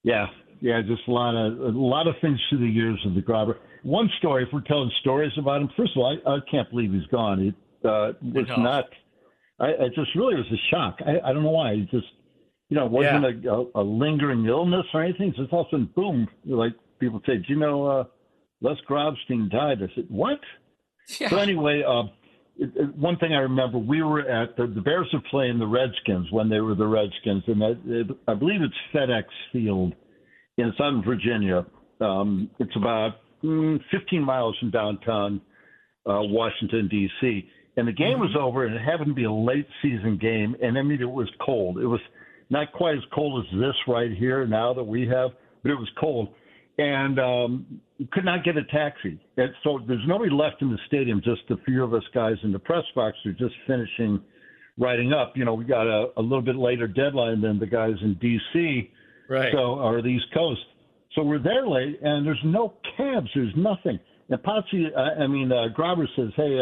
Just a lot of things through the years of the Grobber. One story, if we're telling stories about him, first of all, I can't believe he's gone. It was not. It just really was a shock. I don't know why. It just, wasn't a lingering illness or anything. Just all of a sudden, boom, like people say, do you know Les Grobstein died? I said, what? Yeah. So anyway, one thing I remember, we were at the Bears were playing the Redskins when they were the Redskins, and I believe it's FedEx Field in Southern Virginia. It's about 15 miles from downtown Washington, D.C., and the game was over, and it happened to be a late season game, and I mean, it was cold. It was not quite as cold as this right here now that we have, but it was cold. And could not get a taxi. And so there's nobody left in the stadium, just a few of us guys in the press box who are just finishing writing up. We got a little bit later deadline than the guys in D.C., right? Or the East Coast. So we're there late, and there's no cabs. There's nothing. And Grobber says, hey,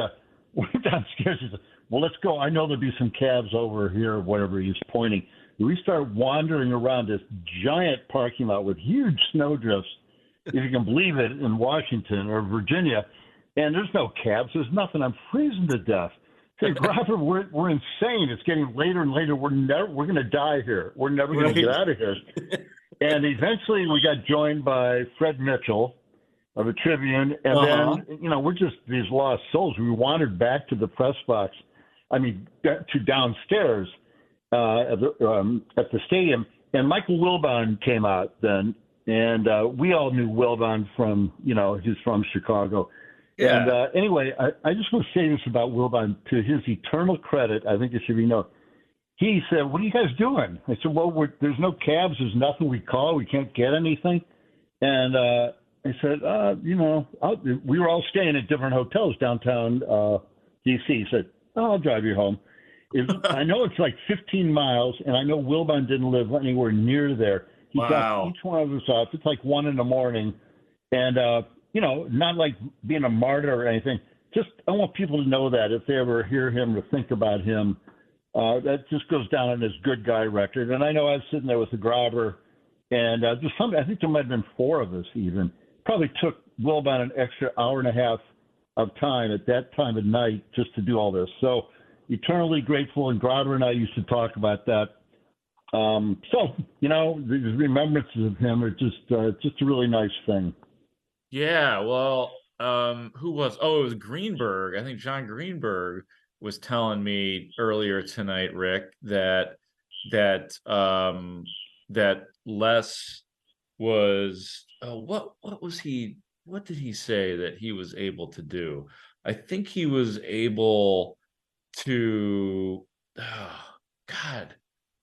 we're downstairs. He says, well, let's go. I know there'll be some cabs over here, or whatever he's pointing. We start wandering around this giant parking lot with huge snowdrifts, if you can believe it, in Washington or Virginia. And there's no cabs. There's nothing. I'm freezing to death. Hey, Grobber, we're insane. It's getting later and later. We're going to die here. We're never going to get out of here. And eventually we got joined by Fred Mitchell of the Tribune. And then, we're just these lost souls. We wandered back to the press box, to downstairs at the stadium. And Michael Wilbon came out then. And we all knew Wilbon from, he's from Chicago. Yeah. And anyway, I just want to say this about Wilbon. To his eternal credit, I think it should be known. He said, what are you guys doing? I said, well, there's no cabs. There's nothing we call. We can't get anything. And I said, we were all staying at different hotels downtown D.C. He said, I'll drive you home. I know it's like 15 miles, and I know Wilbon didn't live anywhere near there. He got each one of us off. It's like 1 a.m. And, not like being a martyr or anything. Just I want people to know that if they ever hear him or think about him, that just goes down on his good guy record. And I know I was sitting there with the Grobber, and I think there might have been 4 of us even. Probably took Wilbon an extra hour and a half of time at that time of night just to do all this. So eternally grateful, and Grobber and I used to talk about that. The remembrances of him are just a really nice thing. Yeah, well, who was? Oh, it was Greenberg. I think Jon Greenberg was telling me earlier tonight, Rick, that Les was what was he? What did he say that he was able to do? I think he was able to. Oh, God,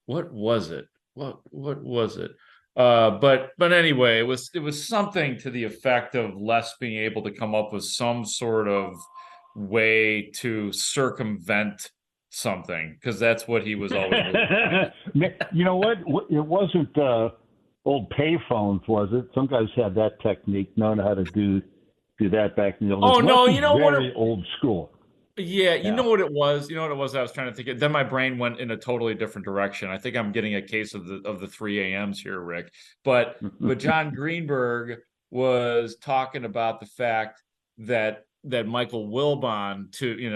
what was it? What was it? But anyway, it was something to the effect of Les being able to come up with some sort of way to circumvent something, because that's what he was always doing. You know what? It wasn't old payphones, was it? Some guys had that technique, knowing how to do that back in the old days. Oh no, you know what? Very old school. Yeah, you know what it was. You know what it was. I was trying to think. Then my brain went in a totally different direction. I think I'm getting a case of the 3 a.m.s here, Rick. But Jon Greenberg was talking about the fact that Michael Wilbon,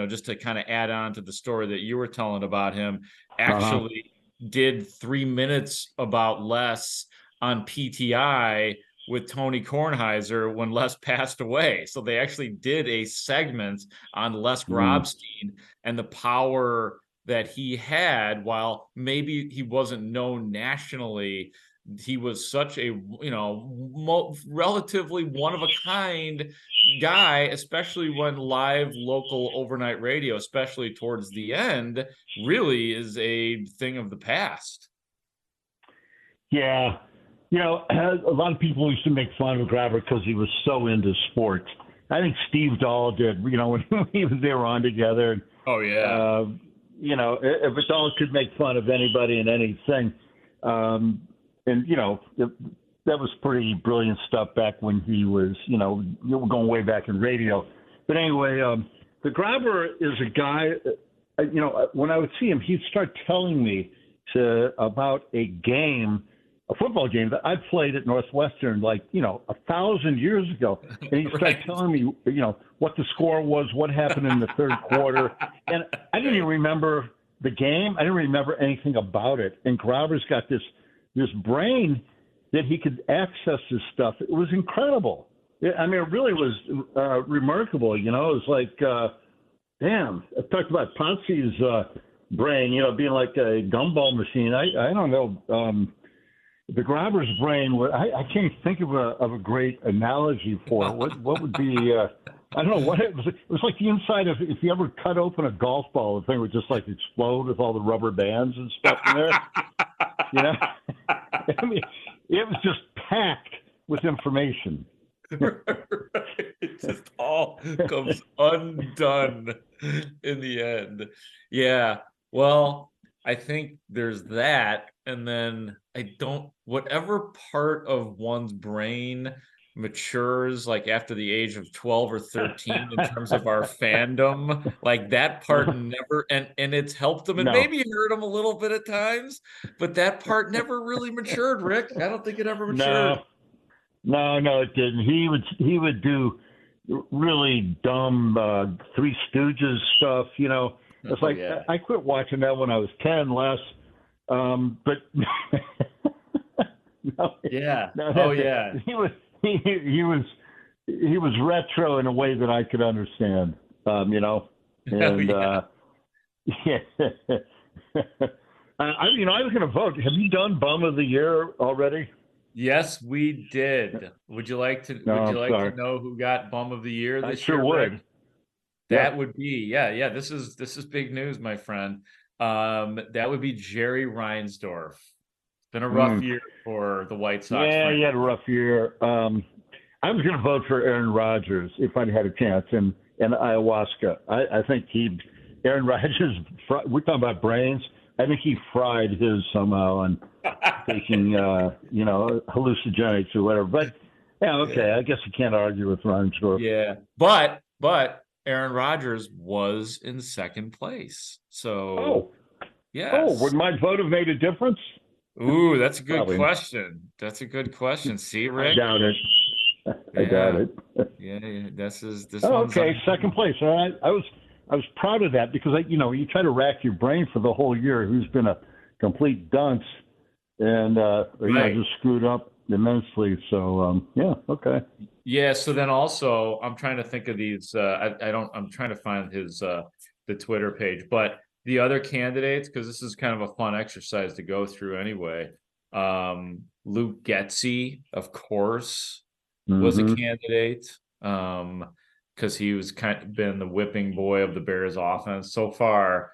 just to kind of add on to the story that you were telling about him, actually did 3 minutes about Les on PTI with Tony Kornheiser when Les passed away. So they actually did a segment on Les Grobstein and the power that he had. While maybe he wasn't known nationally, he was such a, relatively one of a kind guy, especially when live local overnight radio, especially towards the end, really is a thing of the past. Yeah. A lot of people used to make fun of Grabber because he was so into sports. I think Steve Dahl did, when they were on together. Oh, yeah. If Dahl could make fun of anybody and anything. That was pretty brilliant stuff back when he was, going way back in radio. But anyway, the Grabber is a guy, when I would see him, he'd start telling me about a football game that I played at Northwestern 1,000 years ago. And he'd start telling me, what the score was, what happened in the third quarter. And I didn't even remember the game. I didn't remember anything about it. And Grabber's got this brain that he could access this stuff. It was incredible. It really was remarkable. It was like, damn. I talked about Ponzi's brain, being like a gumball machine. I don't know. The Grabber's brain, I can't think of a great analogy for it. What would be, I don't know what it was. It was like the inside of, if you ever cut open a golf ball, the thing would just explode with all the rubber bands and stuff in there. It was just packed with information. It just all comes undone in the end. Yeah. Well, I think there's that. And then whatever part of one's brain matures after the age of 12 or 13 in terms of our fandom, that part never, and it's helped them and maybe hurt them a little bit at times, but that part never really matured, Rick. I don't think it ever matured. No, it didn't. He would do really dumb Three Stooges stuff, It's I quit watching that when I was 10, Les. But he was retro in a way that I could understand, and I was going to vote. Have you done Bum of the Year already? Yes, we did. Would you like to know who got Bum of the Year this year? I sure would. That would be This is big news, my friend. That would be Jerry Reinsdorf. It's been a rough year for the White Sox. Yeah, he had a rough year. I was going to vote for Aaron Rodgers if I'd had a chance, and ayahuasca. I think Aaron Rodgers. We're talking about brains. I think he fried his somehow and taking hallucinogenics or whatever. But okay. I guess you can't argue with Reinsdorf. Yeah, but Aaron Rodgers was in second place. So, yes. Oh, would my vote have made a difference? Ooh, that's a good question. That's a good question. See, Rick? I doubt it. I doubt it. Yeah. This okay, second place. All right. I was proud of that because you try to rack your brain for the whole year who's been a complete dunce and just screwed up immensely. So okay. Yeah. So then also, I'm trying to think of these. I'm trying to find his the Twitter page, but the other candidates, because this is kind of a fun exercise to go through anyway. Luke Getsy, of course, was a candidate because he was kind of been the whipping boy of the Bears offense so far.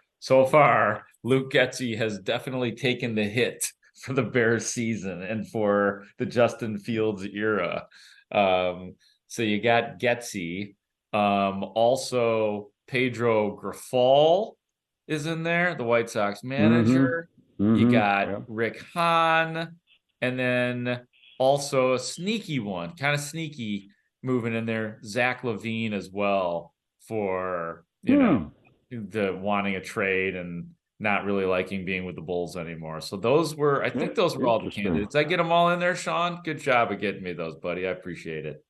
Luke Getsy has definitely taken the hit for the Bears season and for the Justin Fields era. So you got Getsy. Also, Pedro Grifol is in there, the White Sox manager. You got Rick Hahn, and then also a sneaky one, kind of sneaky moving in there, Zach Levine as well for the wanting a trade and not really liking being with the Bulls anymore. So I think those were all the candidates. Did I get them all in there, Sean? Good job of getting me those, buddy. I appreciate it.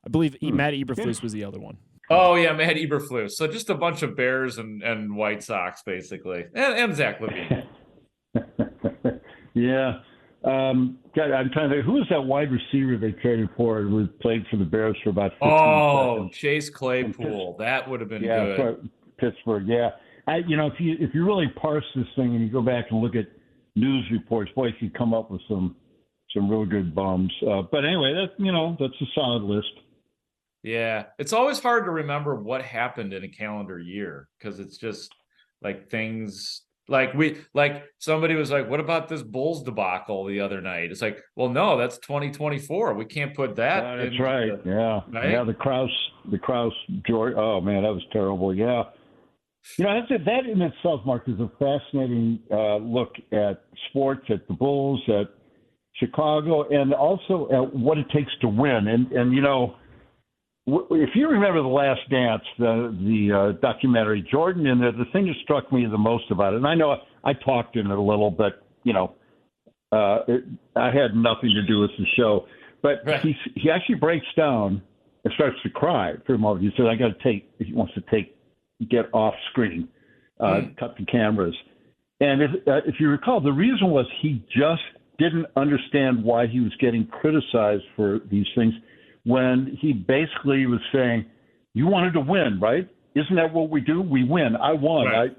I believe Matt Eberflus was the other one. Oh, yeah, Matt Eberflus. So just a bunch of Bears and White Sox, basically. And Zach Levine. Yeah. God, I'm trying to think. Who was that wide receiver they traded for who played for the Bears for about 15 seconds? Chase Claypool. That would have been good. Pittsburgh, yeah. If you really parse this thing and you go back and look at news reports, boy, you could come up with some real good bums. But anyway, that's a solid list. Yeah, it's always hard to remember what happened in a calendar year because it's just like things Like somebody was like, what about this Bulls debacle the other night? It's like, well, no, that's 2024. We can't put that That's into right. Yeah. right? Yeah, the Krause George. Oh man, that was terrible. Yeah. That in itself, Mark, is a fascinating look at sports, at the Bulls, at Chicago, and also at what it takes to win. And if you remember The Last Dance, the documentary, Jordan in there, the thing that struck me the most about it, and I know I talked in it a little, but I had nothing to do with the show. But right. he actually breaks down and starts to cry for a moment. He said, he wants to get off screen, cut the cameras. And if you recall, the reason was he just didn't understand why he was getting criticized for these things when he basically was saying, you wanted to win, right? Isn't that what we do? We win. I won. Right.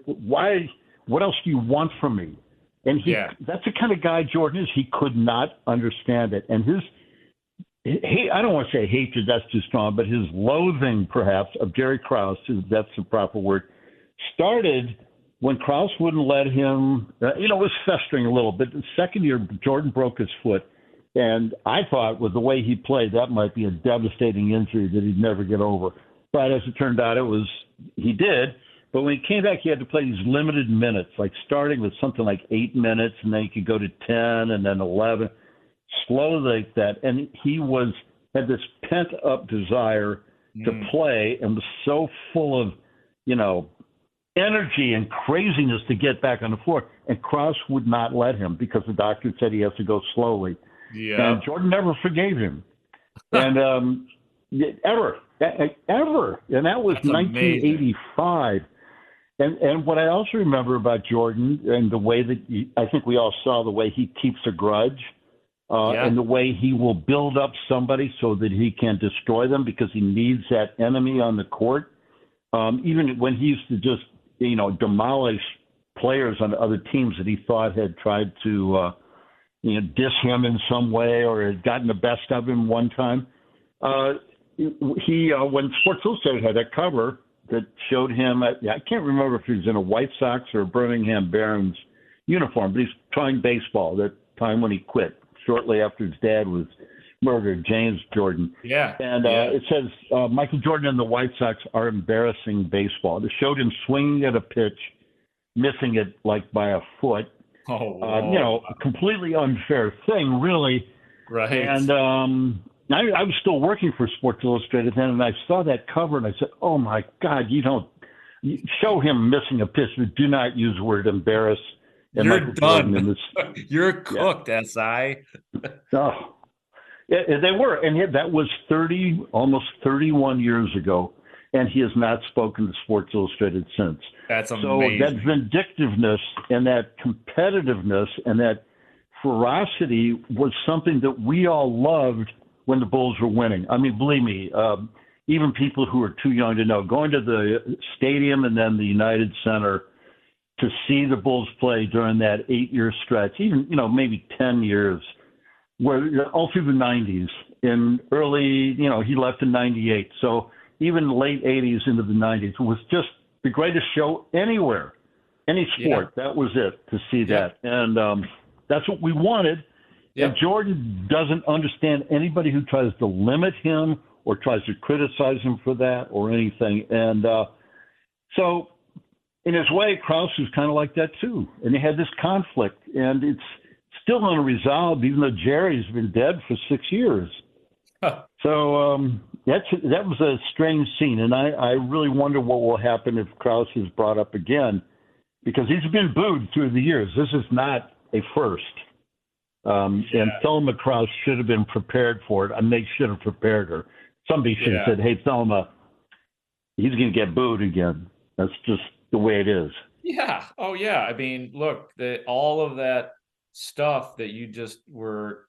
Why? What else do you want from me? And that's the kind of guy Jordan is. He could not understand it. And I don't want to say hatred, that's too strong, but his loathing, perhaps, of Jerry Krause, if that's the proper word, started when Krause wouldn't let him, it was festering a little bit. The second year, Jordan broke his foot. And I thought with the way he played, that might be a devastating injury that he'd never get over. But as it turned out, he did. But when he came back, he had to play these limited minutes, like starting with something like 8 minutes, and then he could go to 10 and then 11, slowly like that. And he had this pent-up desire to play and was so full of, energy and craziness to get back on the floor. And Krause would not let him because the doctor said he has to go slowly. Yeah. And Jordan never forgave him. And ever. And that was 1985. And what I also remember about Jordan and the way that I think we all saw the way he keeps a grudge and the way he will build up somebody so that he can destroy them because he needs that enemy on the court. Even when he used to just, demolish players on other teams that he thought had tried to diss him in some way or had gotten the best of him one time. When Sports Illustrated had that cover that showed him, I can't remember if he was in a White Sox or a Birmingham Barons uniform, but he's playing baseball that time when he quit, shortly after his dad was murdered, James Jordan. Yeah. And it says, Michael Jordan and the White Sox are embarrassing baseball. It showed him swinging at a pitch, missing it like by a foot. A completely unfair thing, really. Right. And I was still working for Sports Illustrated then, and I saw that cover, and I said, oh, my God, you show him missing a pitch, but do not use the word embarrass. And You're Michael done. You're cooked, SI. Oh, yeah, they were. And that was almost 31 years ago, and he has not spoken to Sports Illustrated since. That's amazing. So that vindictiveness and that competitiveness and that ferocity was something that we all loved when the Bulls were winning. I mean, believe me, even people who are too young to know, going to the stadium and then the United Center to see the Bulls play during that 8-year stretch, even, maybe 10 years, where all through the 90s, in early, he left in 98. So even late 80s into the 90s, it was just the greatest show anywhere, any sport. Yeah. That was it, to see that. And that's what we wanted. Yeah. And Jordan doesn't understand anybody who tries to limit him or tries to criticize him for that or anything. And so in his way, Krause was kind of like that too. And they had this conflict, and it's still unresolved, even though Jerry's been dead for 6 years. Huh. So that was a strange scene, and I really wonder what will happen if Krause is brought up again, because he's been booed through the years. This is not a first. And Thelma Krause should have been prepared for it, and they should have prepared her. Somebody should have said, hey, Thelma, he's going to get booed again. That's just the way it is. Yeah. Oh, yeah. I mean, look, all of that stuff that you just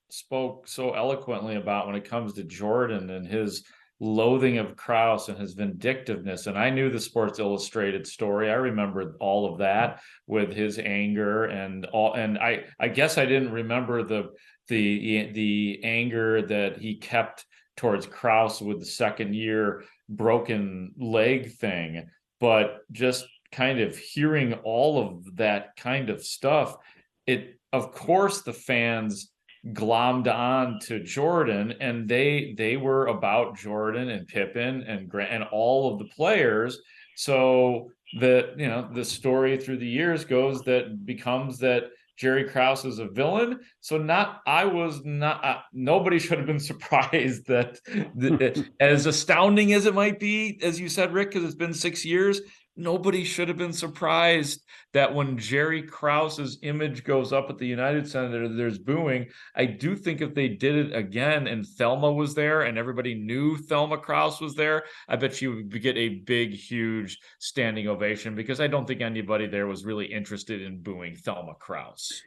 spoke so eloquently about when it comes to Jordan and his loathing of Krause and his vindictiveness. And I knew the Sports Illustrated story. I remember all of that with his anger and all. And I guess I didn't remember the anger that he kept towards Krause with the second year broken leg thing, but just kind of hearing all of that kind of stuff, of course the fans glommed on to Jordan, and they were about Jordan and Pippen and Grant and all of the players. So the story through the years goes that becomes that Jerry Krause is a villain. So nobody should have been surprised that as astounding as it might be, as you said, Rick, because it's been 6 years, nobody should have been surprised that when Jerry Krause's image goes up at the United Center, there's booing. I do think if they did it again and Thelma was there and everybody knew Thelma Krause was there, I bet you would get a big, huge standing ovation, because I don't think anybody there was really interested in booing Thelma Krause.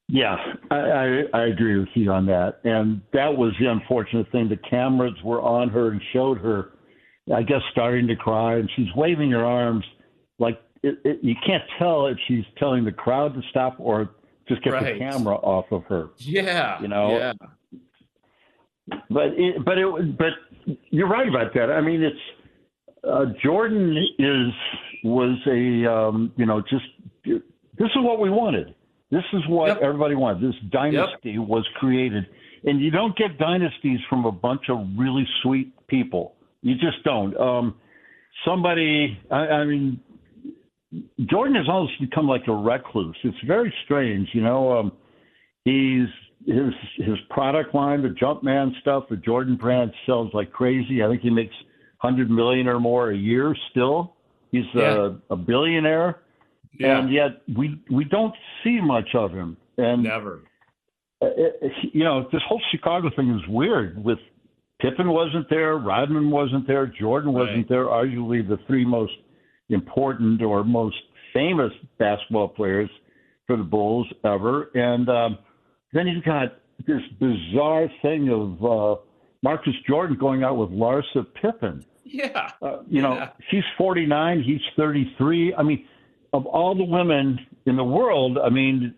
Yeah, I agree with you on that. And that was the unfortunate thing. The cameras were on her and showed her, I guess, starting to cry, and she's waving her arms like you can't tell if she's telling the crowd to stop or just get the camera off of her. Yeah, Yeah. But you're right about that. I mean, it's Jordan was a just this is what we wanted. This is what everybody wanted. This dynasty was created, and you don't get dynasties from a bunch of really sweet people. You just don't. I mean, Jordan has almost become like a recluse. It's very strange, He's his product line, the Jumpman stuff, the Jordan brand sells like crazy. I think he makes $100 million or more a year. Still, he's a billionaire, and yet we don't see much of him. And never. This whole Chicago thing is weird. With Pippen wasn't there, Rodman wasn't there, Jordan wasn't there. Arguably the three most important or most famous basketball players for the Bulls ever. And then you've got this bizarre thing of Marcus Jordan going out with Larsa Pippen. Yeah. She's 49, he's 33. I mean, of all the women in the world, I mean,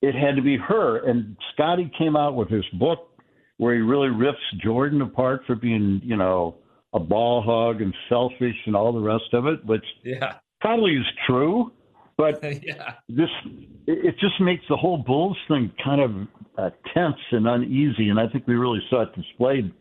it had to be her. And Scotty came out with his book where he really rips Jordan apart for being, a ball hog and selfish and all the rest of it, which probably is true. But it just makes the whole Bulls thing kind of tense and uneasy. And I think we really saw it displayed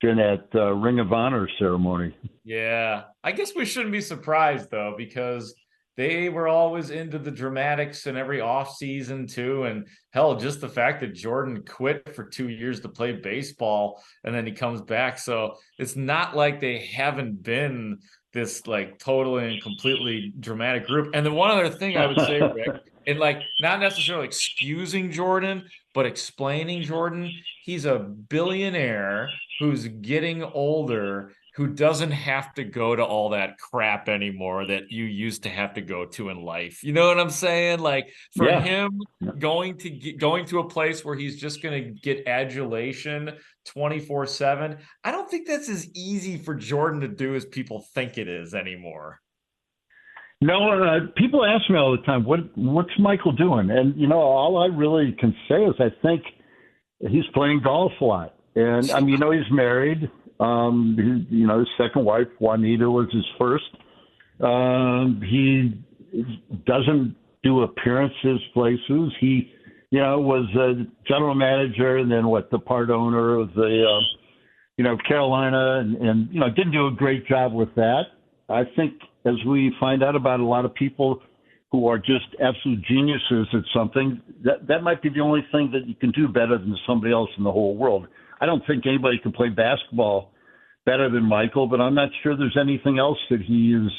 during that Ring of Honor ceremony. Yeah. I guess we shouldn't be surprised, though, because they were always into the dramatics in every offseason, too. And hell, just the fact that Jordan quit for 2 years to play baseball and then he comes back. So it's not like they haven't been this like totally and completely dramatic group. And then one other thing I would say, Rick, and like not necessarily excusing Jordan, but explaining Jordan, he's a billionaire who's getting older, who doesn't have to go to all that crap anymore that you used to have to go to in life. You know what I'm saying? Like for him going to a place where he's just going to get adulation 24/7. I don't think that's as easy for Jordan to do as people think it is anymore. No, people ask me all the time, what's Michael doing? And, all I really can say is I think he's playing golf a lot. And, I mean, he's married. His second wife, Juanita, was his first. He doesn't do appearances places. He, was a general manager and then the part owner of the, Carolina and, didn't do a great job with that. I think as we find out about a lot of people who are just absolute geniuses at something, that might be the only thing that you can do better than somebody else in the whole world. I don't think anybody can play basketball better than Michael, but I'm not sure there's anything else that he is,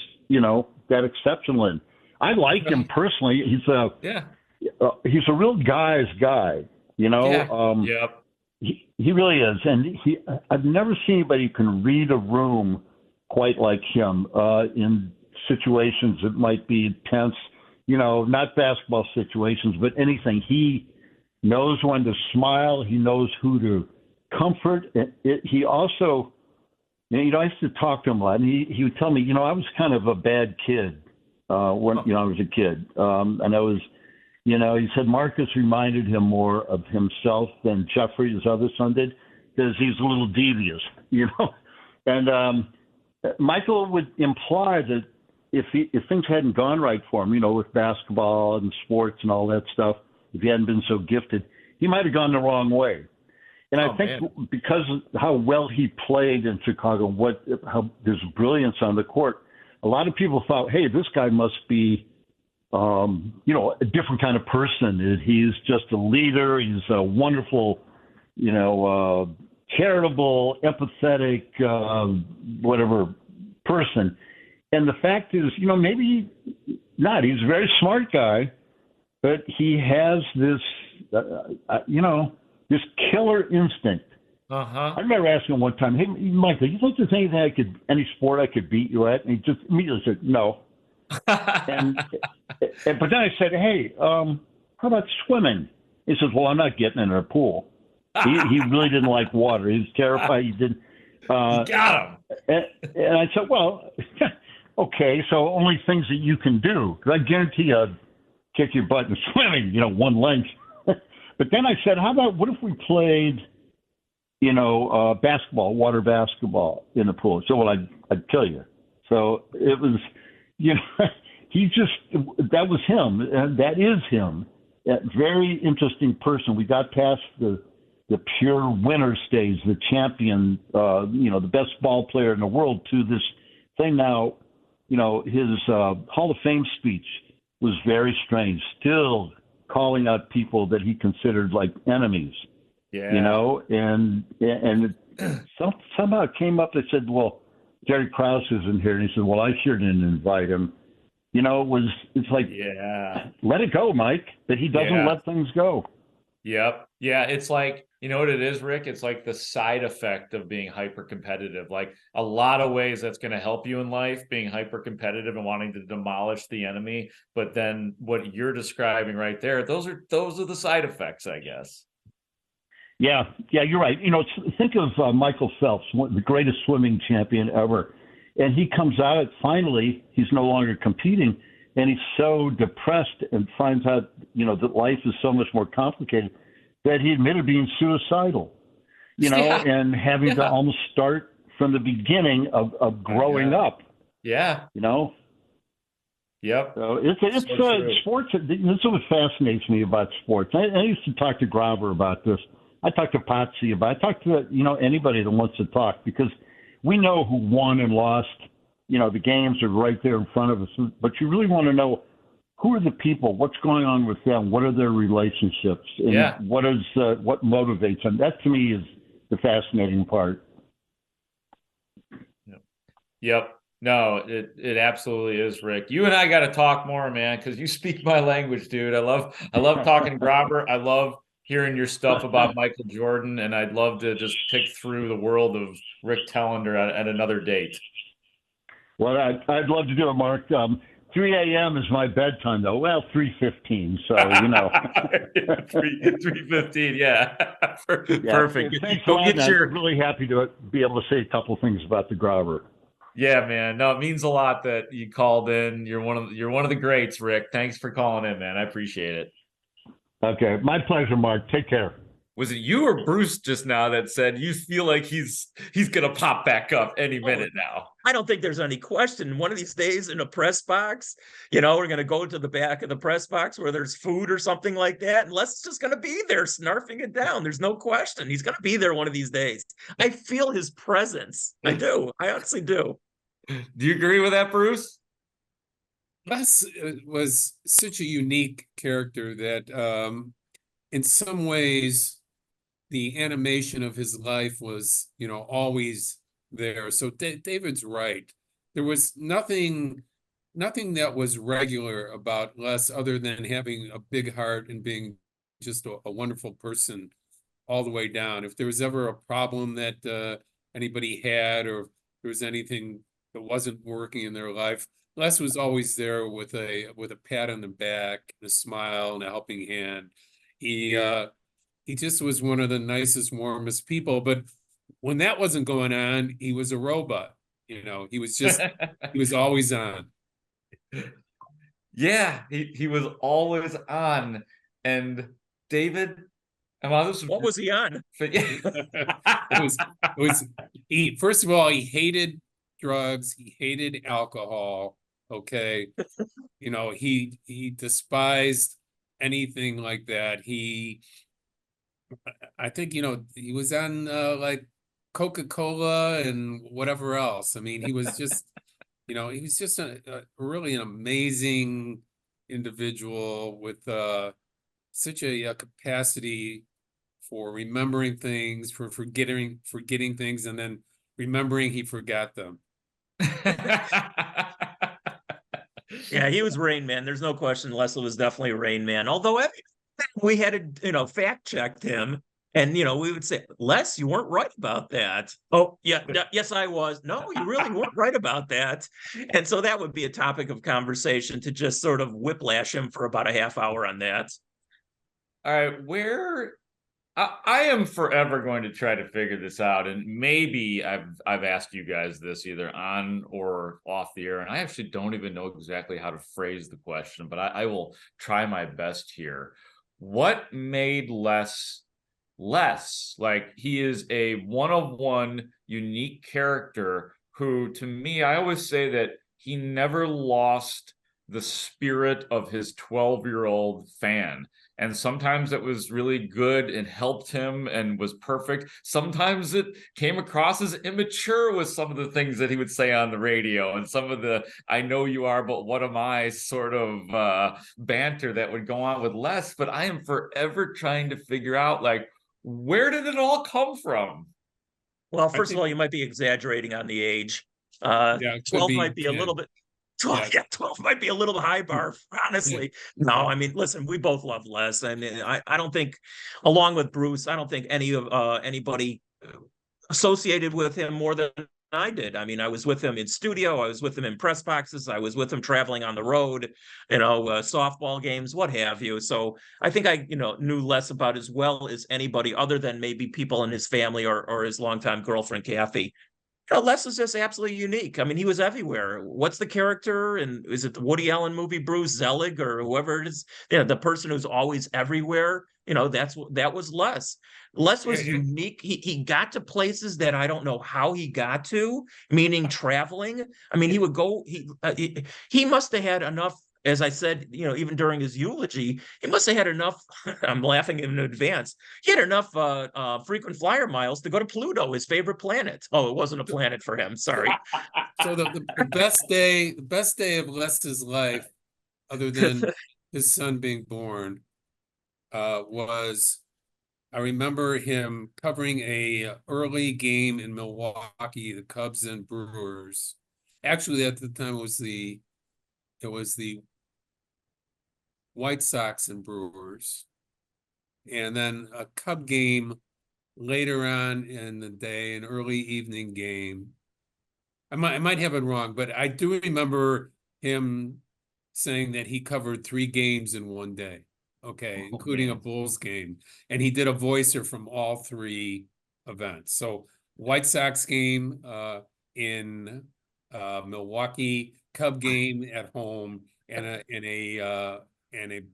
that exceptional in. I like him personally. He's a real guy's guy, He really is. And I've never seen anybody who can read a room quite like him in situations that might be tense, not basketball situations, but anything. He knows when to smile. He knows who to comfort. He also, I used to talk to him a lot, and he would tell me, I was kind of a bad kid when I was a kid, and I was, he said Marcus reminded him more of himself than Jeffrey, his other son, did, because he's a little devious, and Michael would imply that if things hadn't gone right for him, with basketball and sports and all that stuff, if he hadn't been so gifted, he might have gone the wrong way. And I think because of how well he played in Chicago, how there's brilliance on the court, a lot of people thought, hey, this guy must be, a different kind of person. He's just a leader. He's a wonderful, charitable, empathetic, whatever person. And the fact is, maybe not. He's a very smart guy, but he has this, this killer instinct. Uh-huh. I remember asking him one time, hey, Michael, you think there's anything any sport I could beat you at? And he just immediately said, no. But then I said, hey, how about swimming? He says, well, I'm not getting in a pool. He really didn't like water. He was terrified. He didn't. You got him. And I said, well, okay, so only things that you can do. Because I guarantee I'd kick your butt in swimming, one length. But then I said, how about what if we played, basketball, water basketball in the pool? So, well, I'd kill you. So it was, that was him. And that is him. A very interesting person. We got past the pure winner stage, the champion, the best ball player in the world, to this thing now. His Hall of Fame speech was very strange. Still calling out people that he considered like enemies. Yeah. And somehow it came up. They said, well, Jerry Krause isn't here. And he said, well, I sure didn't invite him. It's like, let it go, Mike, but he doesn't let things go. Yep. Yeah. It's like, you know what it is, Rick? It's like the side effect of being hyper competitive. Like a lot of ways that's going to help you in life, being hyper competitive and wanting to demolish the enemy. But then what you're describing right there, those are the side effects, I guess. Yeah, you're right. Think of Michael Phelps, the greatest swimming champion ever. And he comes out, finally, he's no longer competing, and he's so depressed and finds out, that life is so much more complicated that he admitted being suicidal, and having to almost start from the beginning of growing up. Yeah. Yep. So it's sports. This is what fascinates me about sports. I used to talk to Grover about this. I talked to Potsy about it. I talked to, anybody that wants to talk, because we know who won and lost. The games are right there in front of us. But you really want to know, who are the people? What's going on with them? What are their relationships? And what motivates them? That to me is the fascinating part. Yep. No, it absolutely is, Rick. You and I got to talk more, man, because you speak my language, dude. I love talking Grover. I love hearing your stuff about Michael Jordan, and I'd love to just pick through the world of Rick Telander at another date. Well, I'd love to do it, Mark. 3 a.m. is my bedtime, though. Well, 3:15, so 3:15, yeah. Perfect. Thanks Go get your. I'm really happy to be able to say a couple things about the Grover. Yeah, man. No, it means a lot that you called in. You're one of the greats, Rick. Thanks for calling in, man. I appreciate it. Okay, my pleasure, Mark. Take care. Was it you or Bruce just now that said you feel like he's gonna pop back up any minute now? I don't think there's any question. One of these days in a press box, we're going to go to the back of the press box where there's food or something like that. And Les is just going to be there snarfing it down. There's no question. He's going to be there one of these days. I feel his presence. I do. I honestly do. Do you agree with that, Bruce? Les was such a unique character that in some ways the animation of his life was, always there. So David's right. There was nothing that was regular about Les other than having a big heart and being just a wonderful person all the way down. If there was ever a problem that anybody had, or if there was anything that wasn't working in their life, Les was always there with a pat on the back, and a smile, and a helping hand. He just was one of the nicest, warmest people. But when that wasn't going on, he was a robot. He was always on. Yeah, he was always on. And David, what was he on? First of all, he hated drugs. He hated alcohol. Okay. He despised anything like that. I think, he was on like Coca-Cola and whatever else. I mean, he was just, he was just really an amazing individual with such a capacity for remembering things, for forgetting things, and then remembering he forgot them. Yeah, he was Rain Man. There's no question. Leslie was definitely Rain Man. Although we had to, fact checked him, and we would say, Les, you weren't right about that. Oh, yeah, yes, I was. No, you really weren't right about that. And so that would be a topic of conversation to just sort of whiplash him for about a half hour on that. All right, I am forever going to try to figure this out, and maybe I've asked you guys this either on or off the air, and I actually don't even know exactly how to phrase the question, but I will try my best here. What made Les? Like, he is a one-of-one unique character who, to me, I always say that he never lost the spirit of his 12-year-old fan. And sometimes it was really good and helped him and was perfect. Sometimes it came across as immature with some of the things that he would say on the radio and some of the "I know you are, but what am I" sort of banter that would go on with Les. But I am forever trying to figure out, like, where did it all come from? Well, first of all, you might be exaggerating on the age. 12 might be a little bit. 12 might be a little high bar, honestly. No, I mean, listen, we both love Les. I mean, I don't think, along with Bruce, I don't think anybody associated with him more than I did. I mean, I was with him in studio, I was with him in press boxes, I was with him traveling on the road, softball games, what have you. So I think I, knew Les about as well as anybody other than maybe people in his family or his longtime girlfriend, Kathy. Les is just absolutely unique. I mean, he was everywhere. What's the character? And is it the Woody Allen movie, Bruce Zelig or whoever it is? The person who's always everywhere. That was Les. Les was unique. He got to places that I don't know how he got to, meaning traveling. I mean, he would go. He must have had enough. As I said, even during his eulogy, he must have had enough. I'm laughing in advance. He had enough frequent flyer miles to go to Pluto, his favorite planet. Oh, it wasn't a planet for him. Sorry. So the best day of Les's life, other than his son being born, was, I remember him covering a early game in Milwaukee, the Cubs and Brewers. Actually, at the time, it was the White Sox and Brewers, and then a Cub game later on in the day, an early evening game. I might have it wrong, but I do remember him saying that he covered 3 games in one day, including a Bulls game, and he did a voicer from all 3 events. So White Sox game in Milwaukee, Cub game at home, and a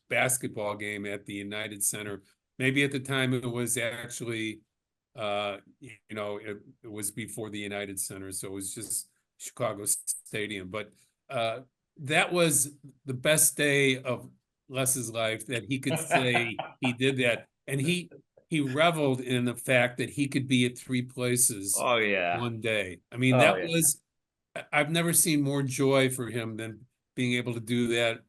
basketball game at the United Center. Maybe at the time it was actually, it was before the United Center, so it was just Chicago Stadium. But that was the best day of Les's life, that he could say he did that, and he reveled in the fact that he could be at 3 places. Oh yeah, one day. I mean, was. I've never seen more joy for him than being able to do that.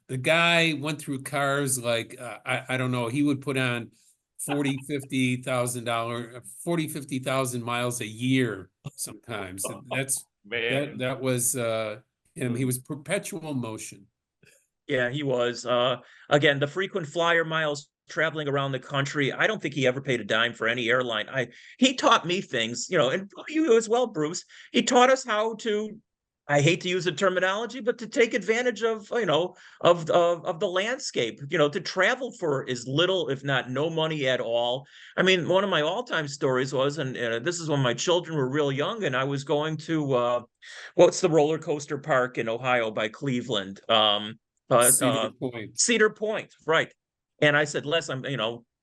The guy went through cars like, I don't know, he would put on $50,000 miles a year sometimes. That was him. He was perpetual motion. Yeah, he was. Again, the frequent flyer miles traveling around the country. I don't think he ever paid a dime for any airline. He taught me things, and you as well, Bruce. He taught us how to, I hate to use the terminology, but to take advantage of, of the landscape, to travel for as little, if not no money at all. I mean, one of my all-time stories was, and this is when my children were real young, and I was going to, what's the roller coaster park in Ohio by Cleveland? Cedar Point. Cedar Point, right. And I said, Les, I'm,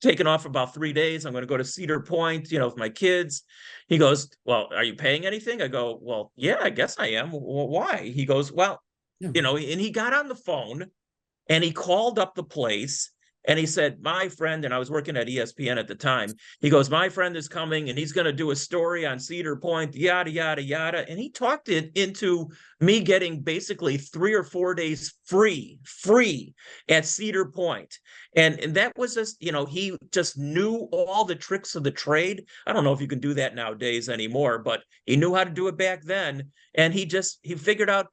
taking off for about 3 days. I'm going to go to Cedar Point, with my kids. He goes, well, are you paying anything? I go, well, yeah, I guess I am. Well, why? He goes, well, and he got on the phone and he called up the place and he said, my friend, and I was working at ESPN at the time, he goes, my friend is coming and he's going to do a story on Cedar Point, yada, yada, yada. And he talked it into me getting basically 3 or 4 days free at Cedar Point. And that was just, he just knew all the tricks of the trade. I don't know if you can do that nowadays anymore, but he knew how to do it back then. And he figured out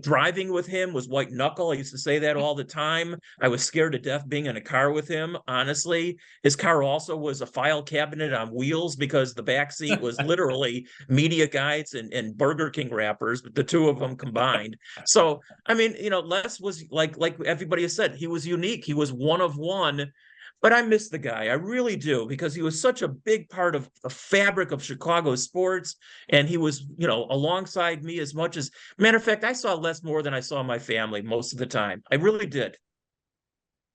driving with him was white knuckle. I used to say that all the time. I was scared to death being in a car with him. Honestly, his car also was a file cabinet on wheels because the back seat was literally media guides and Burger King wrappers, but the two of them combined. So, I mean, Les was like everybody has said, he was unique. He was one of one. But I miss the guy. I really do, because he was such a big part of the fabric of Chicago sports. And he was, alongside me as much as, matter of fact, I saw Les more than I saw my family most of the time. I really did.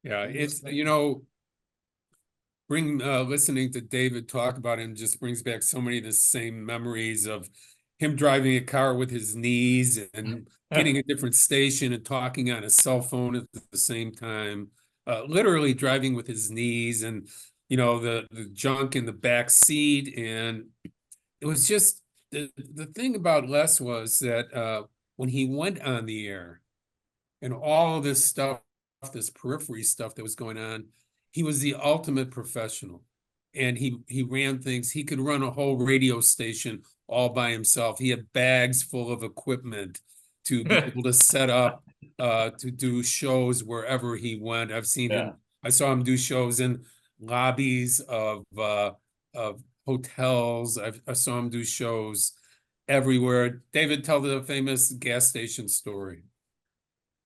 Yeah, it's, listening to David talk about him just brings back so many of the same memories of him driving a car with his knees and getting a different station and talking on a cell phone at the same time. Literally driving with his knees and, the junk in the back seat. And it was just, the thing about Les was that when he went on the air and all this stuff, this periphery stuff that was going on, he was the ultimate professional. And he ran things. He could run a whole radio station all by himself. He had bags full of equipment to be able to set up to do shows wherever he went. I've seen him. I saw him do shows in lobbies of hotels. I saw him do shows everywhere. David, tell the famous gas station story.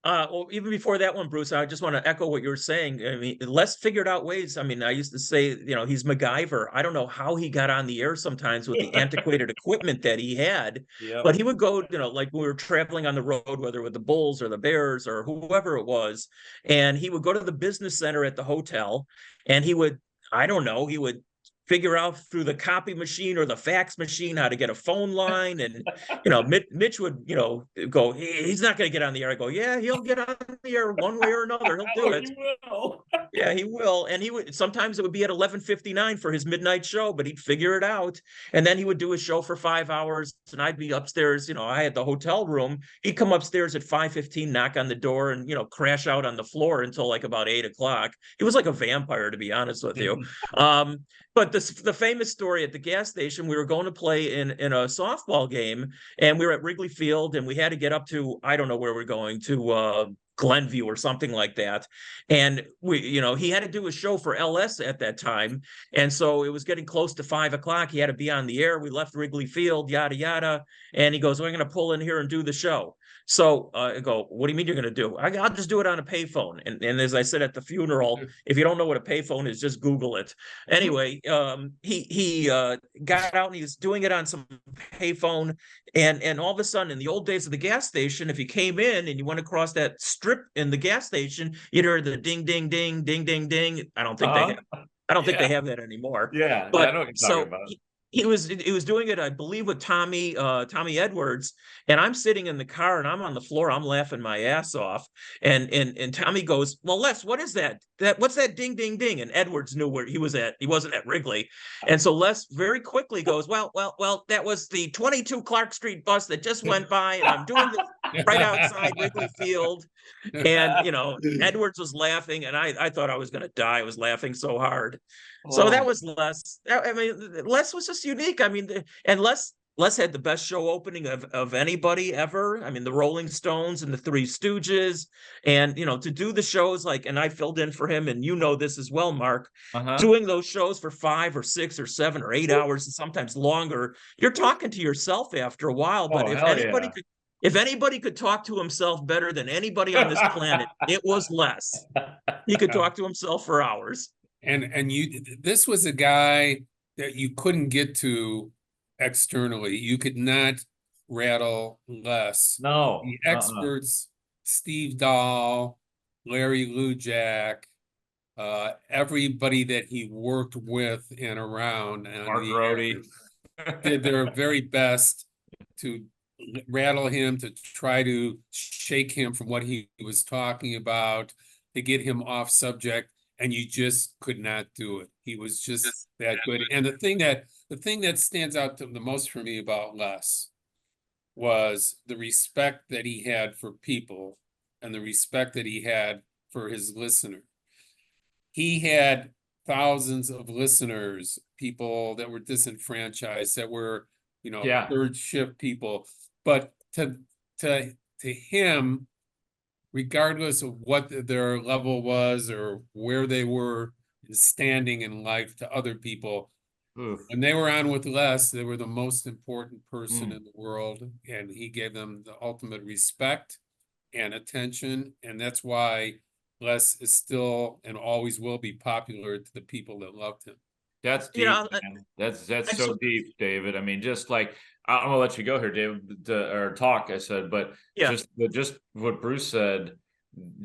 Well, even before that one, Bruce, I just want to echo what you were saying. I mean, Les figured out ways. I mean, I used to say, he's MacGyver. I don't know how he got on the air sometimes with the antiquated equipment that he had, but he would go, like we were traveling on the road, whether with the Bulls or the Bears or whoever it was, and he would go to the business center at the hotel, and he would figure out through the copy machine or the fax machine how to get a phone line. And, Mitch would, go, he's not going to get on the air. I go, yeah, he'll get on the air one way or another. He'll do it. He will. Yeah, he will. And sometimes it would be at 11:59 for his midnight show, but he'd figure it out. And then he would do a show for 5 hours and I'd be upstairs. I had the hotel room. He'd come upstairs at 5:15, knock on the door and, crash out on the floor until like about 8 o'clock. He was like a vampire, to be honest with you. But the famous story at the gas station, we were going to play in a softball game and we were at Wrigley Field and we had to get up to, I don't know where we're going to, Glenview or something like that. And he had to do a show for LS at that time. And so it was getting close to 5 o'clock. He had to be on the air. We left Wrigley Field, yada, yada. And he goes, we're going to pull in here and do the show. So I go, what do you mean you're going to do? I'll just do it on a payphone. And as I said at the funeral, if you don't know what a payphone is, just Google it. Anyway, he got out and he was doing it on some payphone. And all of a sudden, in the old days of the gas station, if you came in and you went across that strip in the gas station, you'd hear the ding, ding, ding, ding, ding, ding. I don't think they have that anymore. Yeah, but I know what you're talking about. He was doing it, I believe, with Tommy Edwards, and I'm sitting in the car and I'm on the floor. I'm laughing my ass off, and Tommy goes, "Well, Les, what is that? What's that ding ding ding?" And Edwards knew where he was at. He wasn't at Wrigley, and so Les very quickly goes, "Well, that was the 22 Clark Street bus that just went by, and I'm doing this right outside Wrigley Field." And Edwards was laughing, and I thought I was going to die. I was laughing so hard. So that was Les. I mean, Les was just unique. I mean, and Les had the best show opening of anybody ever. I mean, the Rolling Stones and the Three Stooges, and to do the shows and I filled in for him, and this as well, Mark. Doing those shows for 5 or 6 or 7 or 8 hours, and sometimes longer. You're talking to yourself after a while. But if anybody could talk to himself better than anybody on this planet, it was Les. He could talk to himself for hours. And this was a guy that you couldn't get to externally. You could not rattle Les. No. The experts, Steve Dahl, Larry Lujak, everybody that he worked with and around on Mark the Grote. air did their very best to rattle him, to try to shake him from what he was talking about, to get him off subject, and you just could not do it. He was just that good. And the thing that stands out the most for me about Les was the respect that he had for people and the respect that he had for his listener. He had thousands of listeners, people that were disenfranchised, that were, Yeah. third shift people. But to him, regardless of what their level was or where they were standing in life to other people, when they were on with Les, they were the most important person in the world, and he gave them the ultimate respect and attention, and that's why Les is still and always will be popular to the people that loved him. That's deep, man. That's so deep, David. I mean, just like I'm gonna let you go here, David, or talk. I said, but just what Bruce said.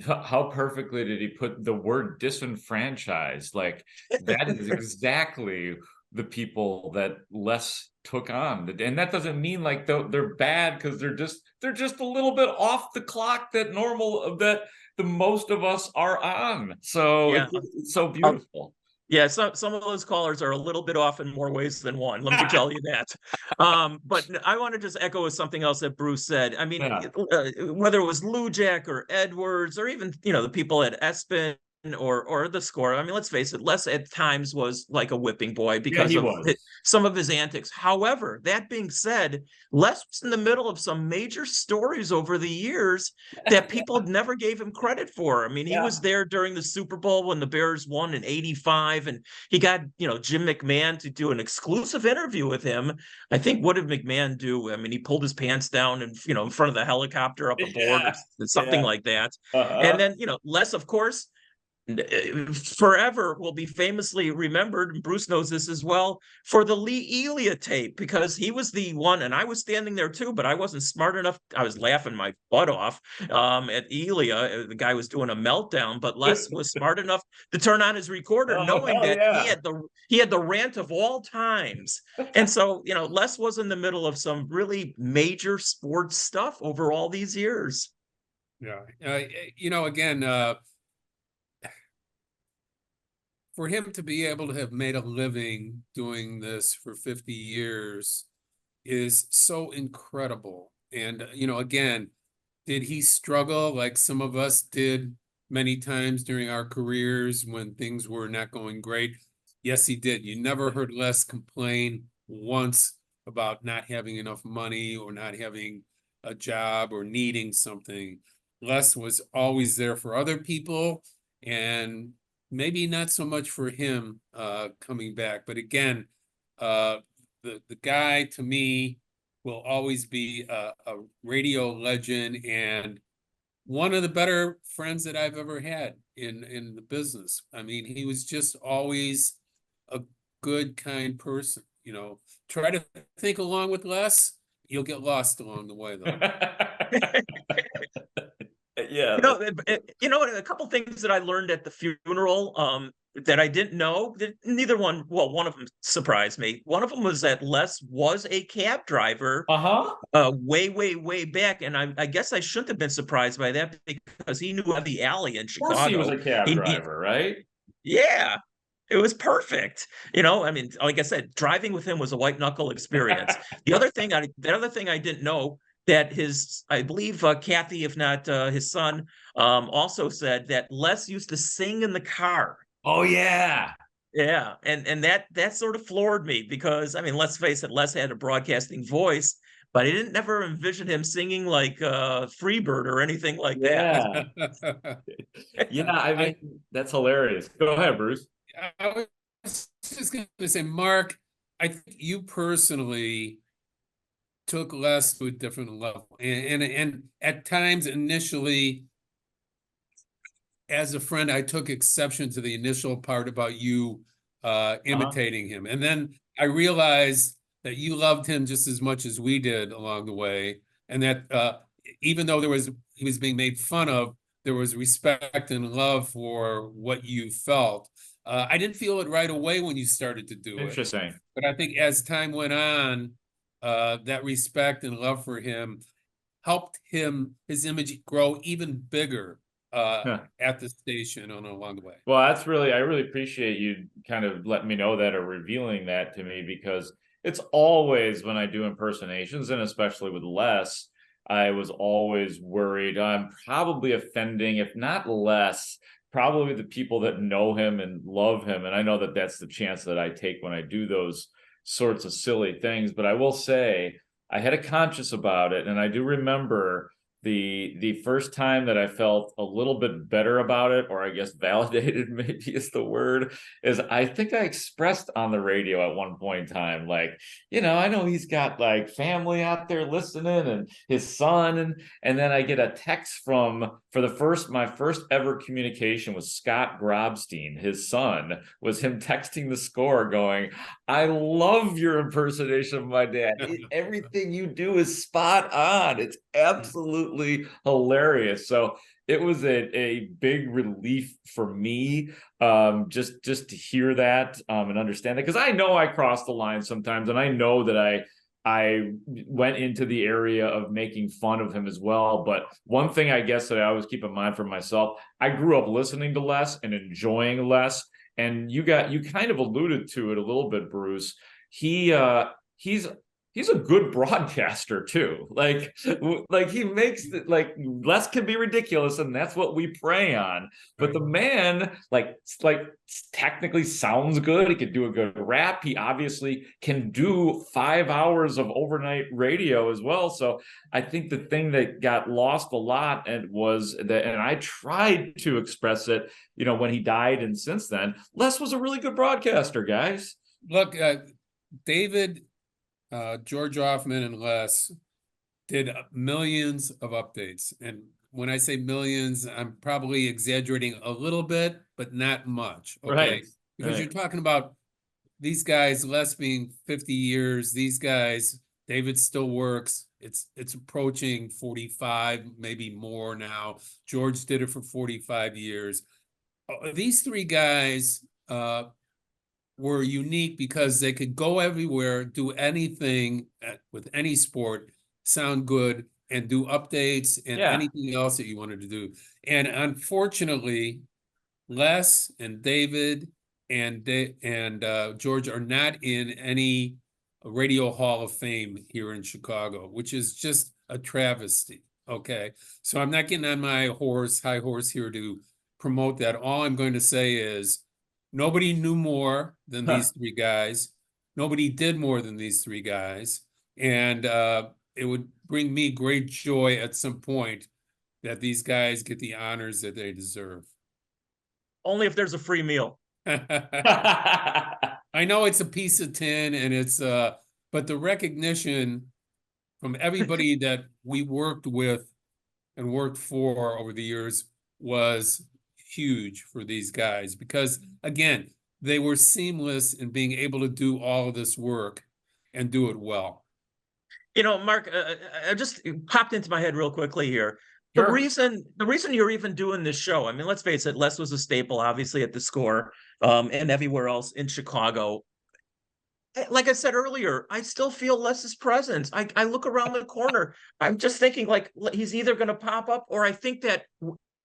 How perfectly did he put the word disenfranchised? Like that is exactly the people that Les took on, and that doesn't mean like they're bad because they're just a little bit off the clock that the most of us are on. So it's so beautiful. Yeah, some of those callers are a little bit off in more ways than one. Let me tell you that. But I want to just echo something else that Bruce said. I mean, whether it was Lou Jack or Edwards or even the people at Espen or the Score. I mean, let's face it, Les at times was like a whipping boy because of some of his antics. However, that being said, Les was in the middle of some major stories over the years that people never gave him credit for. I mean, he was there during the Super Bowl when the Bears won in '85, and he got Jim McMahon to do an exclusive interview with him. I think, what did McMahon do? I mean, he pulled his pants down and in front of the helicopter up aboard or something like that. And then Les, of course, forever will be famously remembered, and Bruce knows this as well, for the Lee Elia tape, because he was the one, and I was standing there too, but I wasn't smart enough. I was laughing my butt off at Elia. The guy was doing a meltdown, but Les was smart enough to turn on his recorder, knowing that he had the rant of all times. And so, Les was in the middle of some really major sports stuff over all these years. Yeah. Again, for him to be able to have made a living doing this for 50 years is so incredible. And, again, did he struggle like some of us did many times during our careers when things were not going great? Yes, he did. You never heard Les complain once about not having enough money or not having a job or needing something. Les was always there for other people, and maybe not so much for him coming back. But again, the guy to me will always be a radio legend and one of the better friends that I've ever had in the business. I mean, he was just always a good, kind person. Try to think along with Les, you'll get lost along the way, though. Yeah. A couple things that I learned at the funeral that I didn't know. One of them surprised me. One of them was that Les was a cab driver way, way, way back. And I guess I shouldn't have been surprised by that because he knew the alley in Chicago. Of course he was a cab driver, right? Yeah. It was perfect. I mean, like I said, driving with him was a white knuckle experience. The other thing I didn't know, that I believe Kathy, if not his son, also said that Les used to sing in the car. Oh yeah. Yeah. And that sort of floored me because, I mean, let's face it, Les had a broadcasting voice, but I didn't never envision him singing like Freebird or anything like that. Yeah. I mean, that's hilarious. Go ahead, Bruce. I was just going to say, Mark, I think you personally took Les to a different level. And at times initially, as a friend, I took exception to the initial part about you imitating him. And then I realized that you loved him just as much as we did along the way. And that even though he was being made fun of, there was respect and love for what you felt. I didn't feel it right away when you started to do it. Interesting. But I think as time went on, that respect and love for him helped his image grow even bigger at the station and along the way. Well, I really appreciate you kind of letting me know that or revealing that to me, because it's always when I do impersonations, and especially with Les, I was always worried I'm probably offending, if not less, probably the people that know him and love him. And I know that that's the chance that I take when I do those sorts of silly things. But I will say I had a conscience about it. And I do remember the first time that I felt a little bit better about it, or I guess validated maybe is the word, is I think I expressed on the radio at one point in time, like, I know he's got like family out there listening and his son, and then I get a text my first ever communication with Scott Grobstein, his son, was him texting the score going, I love your impersonation of my dad. Everything you do is spot on. It's absolutely hilarious. So it was a big relief for me, just to hear that and understand that, because I know I crossed the line sometimes, and I know that I went into the area of making fun of him as well. But one thing I guess that I always keep in mind for myself, I grew up listening to Les and enjoying Les, and you kind of alluded to it a little bit, Bruce. He's a good broadcaster too. Like he makes it, like, Les can be ridiculous, and that's what we prey on. But the man, like technically sounds good. He could do a good rap. He obviously can do 5 hours of overnight radio as well. So I think the thing that got lost a lot was that, and I tried to express it, when he died and since then, Les was a really good broadcaster, guys. Look, David, George Ofman and Les did millions of updates. And when I say millions, I'm probably exaggerating a little bit, but not much. Okay. Right. Because you're talking about these guys, Les being 50 years, these guys, David still works. It's approaching 45, maybe more now. George did it for 45 years. These three guys, were unique because they could go everywhere, do anything with any sport, sound good, and do updates and anything else that you wanted to do. And unfortunately, Les and David and George are not in any Radio Hall of Fame here in Chicago, which is just a travesty. Okay, so I'm not getting on my high horse here to promote that. All I'm going to say is, nobody knew more than these three guys. Nobody did more than these three guys. And it would bring me great joy at some point that these guys get the honors that they deserve. Only if there's a free meal. I know it's a piece of tin, and it's but the recognition from everybody that we worked with and worked for over the years was huge for these guys, because again, they were seamless in being able to do all of this work and do it well. Mark, I just popped into my head real quickly here. Sure. The reason you're even doing this show, I mean, let's face it, Les was a staple, obviously, at the Score, and everywhere else in Chicago. Like I said earlier, I still feel Les's presence. I look around the corner, I'm just thinking, like, he's either going to pop up, or I think that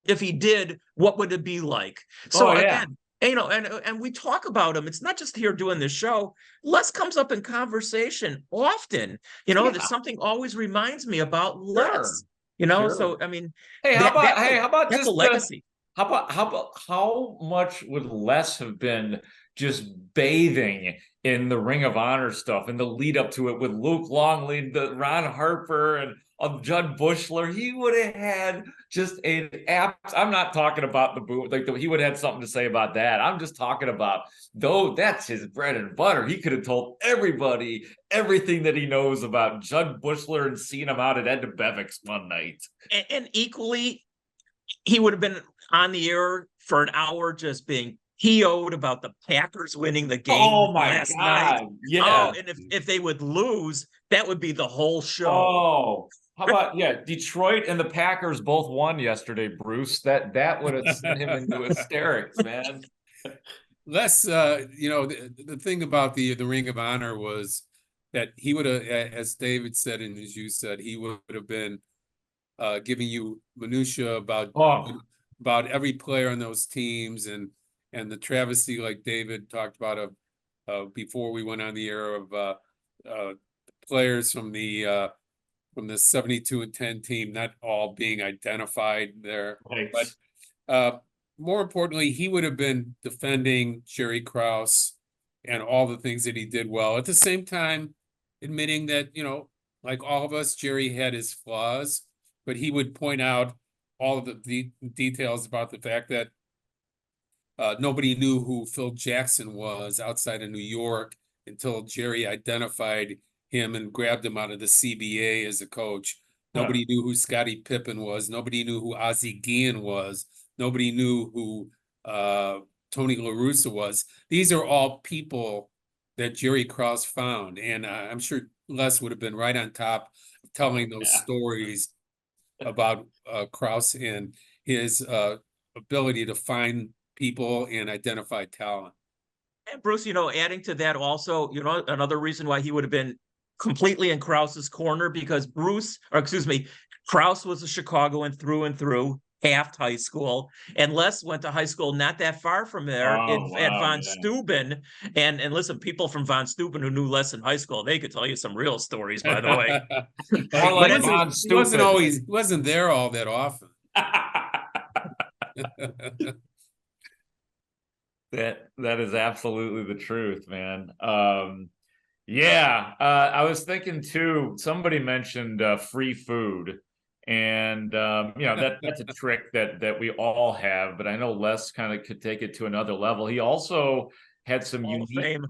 if he did, what would it be like? So again, and we talk about him. It's not just here doing this show. Les comes up in conversation often. That something always reminds me about Les. So I mean, how about that's just a legacy? How much would Les have been just bathing in the Ring of Honor stuff and the lead up to it with Luke Longley, the Ron Harper, and Judd Bushler? He would have had just I'm not talking about the boot, he would have had something to say about that. I'm just talking about, though, that's his bread and butter. He could have told everybody everything that he knows about Judd Bushler and seeing him out at Ed Bevick's one night. And equally, he would have been on the air for an hour just being He owed about the Packers winning the game Oh my last night. God. Yeah. Oh, and if they would lose, that would be the whole show. Oh, how about Detroit and the Packers both won yesterday, Bruce. That would have sent him into hysterics, man. Les, the thing about the Ring of Honor was that he would have, as David said and as you said, he would have been giving you minutia about every player on those teams and the travesty, like David talked about, of before we went on the air, of players from the 72-10 team not all being identified there. Right. But more importantly, he would have been defending Jerry Krause and all the things that he did well. At the same time, admitting that, like all of us, Jerry had his flaws, but he would point out all of the details about the fact that nobody knew who Phil Jackson was outside of New York until Jerry identified him and grabbed him out of the CBA as a coach. Nobody knew who Scottie Pippen was. Nobody knew who Ozzie Guillen was. Nobody knew who Tony La Russa was. These are all people that Jerry Krause found. And I'm sure Les would have been right on top of telling those stories about Krause and his ability to find people and identify talent. And Bruce, adding to that also, another reason why he would have been completely in Krause's corner, because Krause was a Chicagoan through and through, half high school, and Les went to high school not that far from there at Von Steuben. And listen, people from Von Steuben who knew Les in high school, they could tell you some real stories, by the way. He wasn't there all that often. That is absolutely the truth, man. I was thinking too, somebody mentioned free food, and that's a trick that we all have, but I know Les kind of could take it to another level. He also had some unique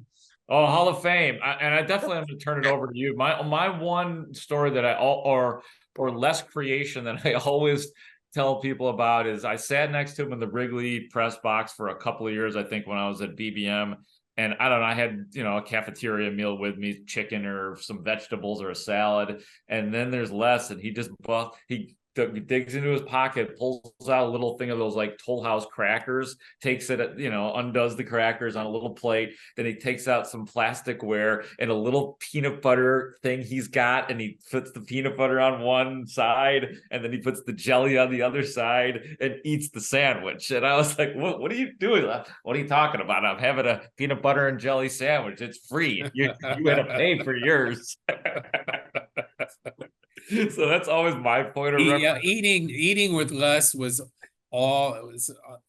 Hall of Fame. I definitely am going to turn it over to you. My one story that or Les creation that I always tell people about is I sat next to him in the Wrigley press box for a couple of years, I think, when I was at BBM. And I don't know, I had, a cafeteria meal with me, chicken or some vegetables or a salad. And then there's Les, and he digs into his pocket, pulls out a little thing of those like Toll House crackers, takes it, undoes the crackers on a little plate. Then he takes out some plasticware and a little peanut butter thing he's got, and he puts the peanut butter on one side, and then he puts the jelly on the other side and eats the sandwich. And I was like, what are you doing? What are you talking about? I'm having a peanut butter and jelly sandwich. It's free. You had to pay for yours. So that's always my point of reference. Eating with Les was a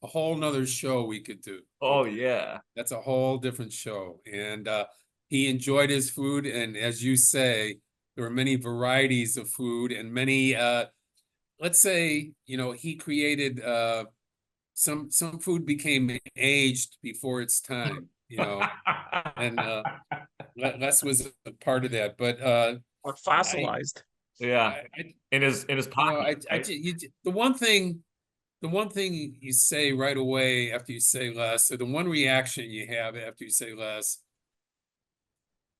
whole nother show we could do. Oh yeah, that's a whole different show. And he enjoyed his food, and as you say, there were many varieties of food and many. Let's say he created some food became aged before its time. And Les was a part of that, but or fossilized. In his pocket. The one thing you say right away after you say Les, or the one reaction you have after you say Les,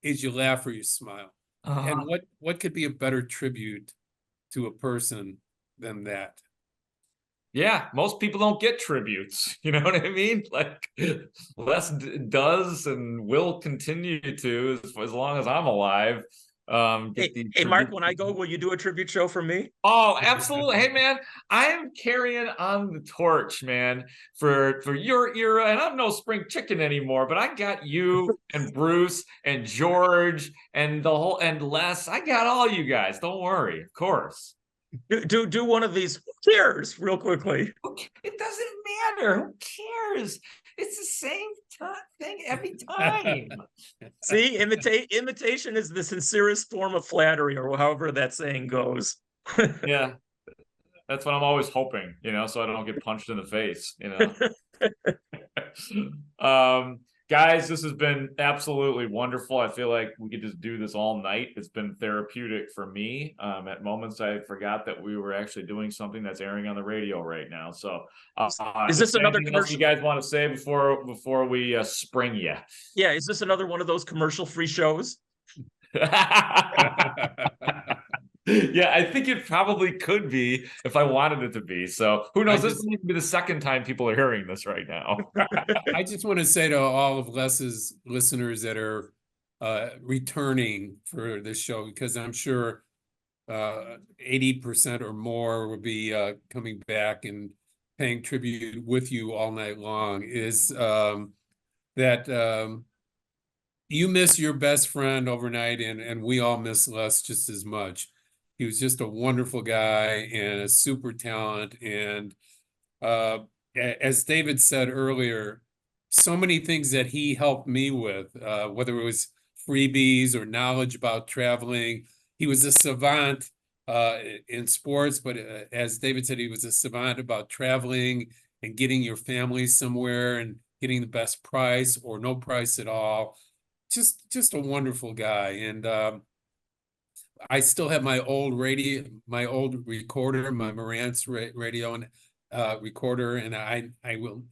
is you laugh or you smile. And what could be a better tribute to a person than that? Yeah, most people don't get tributes. You know what I mean? Like Les does and will continue to as long as I'm alive. Hey Mark, when I go, will you do a tribute show for me? Oh, absolutely. Hey man, I am carrying on the torch, man, for your era, and I'm no spring chicken anymore, but I got you and Bruce and George and Les. I got all you guys. Don't worry, of course. Do one of these. Who cares? Real quickly. It doesn't matter. Who cares? It's the same thing every time. See, imitation is the sincerest form of flattery, or however that saying goes. Yeah, that's what I'm always hoping, so I don't get punched in the face. Guys, this has been absolutely wonderful. I feel like we could just do this all night. It's been therapeutic for me. At moments, I forgot that we were actually doing something that's airing on the radio right now. So, Is this another anything else you commercial? guys want to say before we spring you? Yeah, is this another one of those commercial-free shows? Yeah, I think it probably could be if I wanted it to be. So who knows? This might be the second time people are hearing this right now. I just want to say to all of Les's listeners that are returning for this show, because I'm sure 80% or more will be coming back and paying tribute with you all night long, is that you miss your best friend overnight, and we all miss Les just as much. He was just a wonderful guy and a super talent. And as David said earlier, so many things that he helped me with, whether it was freebies or knowledge about traveling. He was a savant in sports, but as David said, he was a savant about traveling and getting your family somewhere and getting the best price or no price at all. Just a wonderful guy. And I still have my old radio, my old recorder, my Marantz radio and recorder, and I will,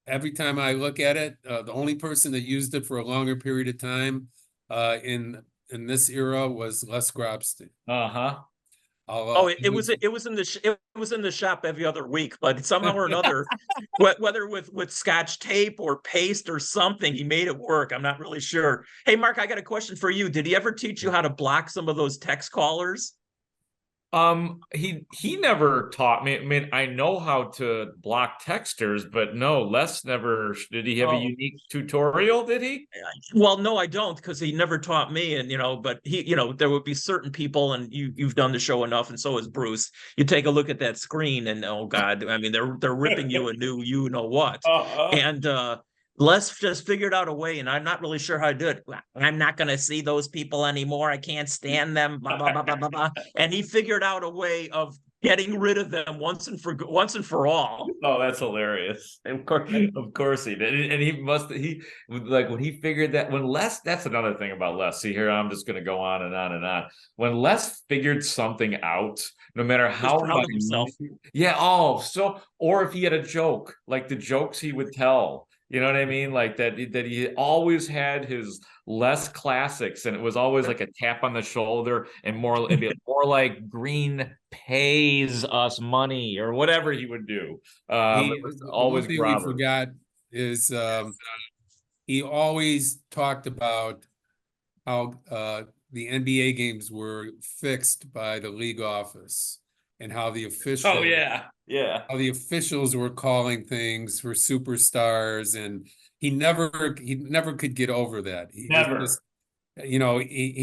every time I look at it, the only person that used it for a longer period of time in this era was Les Grobstein. Uh-huh. It was in the shop every other week, but somehow or another, whether with Scotch tape or paste or something, he made it work. I'm not really sure. Hey, Mark, I got a question for you. Did he ever teach you how to block some of those text callers? He never taught me. I mean, I know how to block texters, but no, Les never. Did he have a unique tutorial? Did he? Well, no, I don't, because he never taught me. And but he, there would be certain people, and you've done the show enough, and so has Bruce. You take a look at that screen, and oh God, I mean, they're ripping you a new, you know what, and Les just figured out a way, and I'm not really sure how to do it. I'm not going to see those people anymore. I can't stand them. Blah, blah, blah, blah, blah, blah. And he figured out a way of getting rid of them once and for all. Oh, that's hilarious. Of course he did. And he like when he figured that, when Les, that's another thing about Les. See here, I'm just going to go on and on and on. When Les figured something out, no matter how proud of himself. Yeah. Or if he had a joke, like the jokes he would tell. You know what I mean? Like that he always had his Les classics, and it was always like a tap on the shoulder and it'd be more like Green pays us money or whatever he would do. It was always one thing we forgot is he always talked about how the NBA games were fixed by the league office, and how the officials how the officials were calling things for superstars, and he never could get over that. He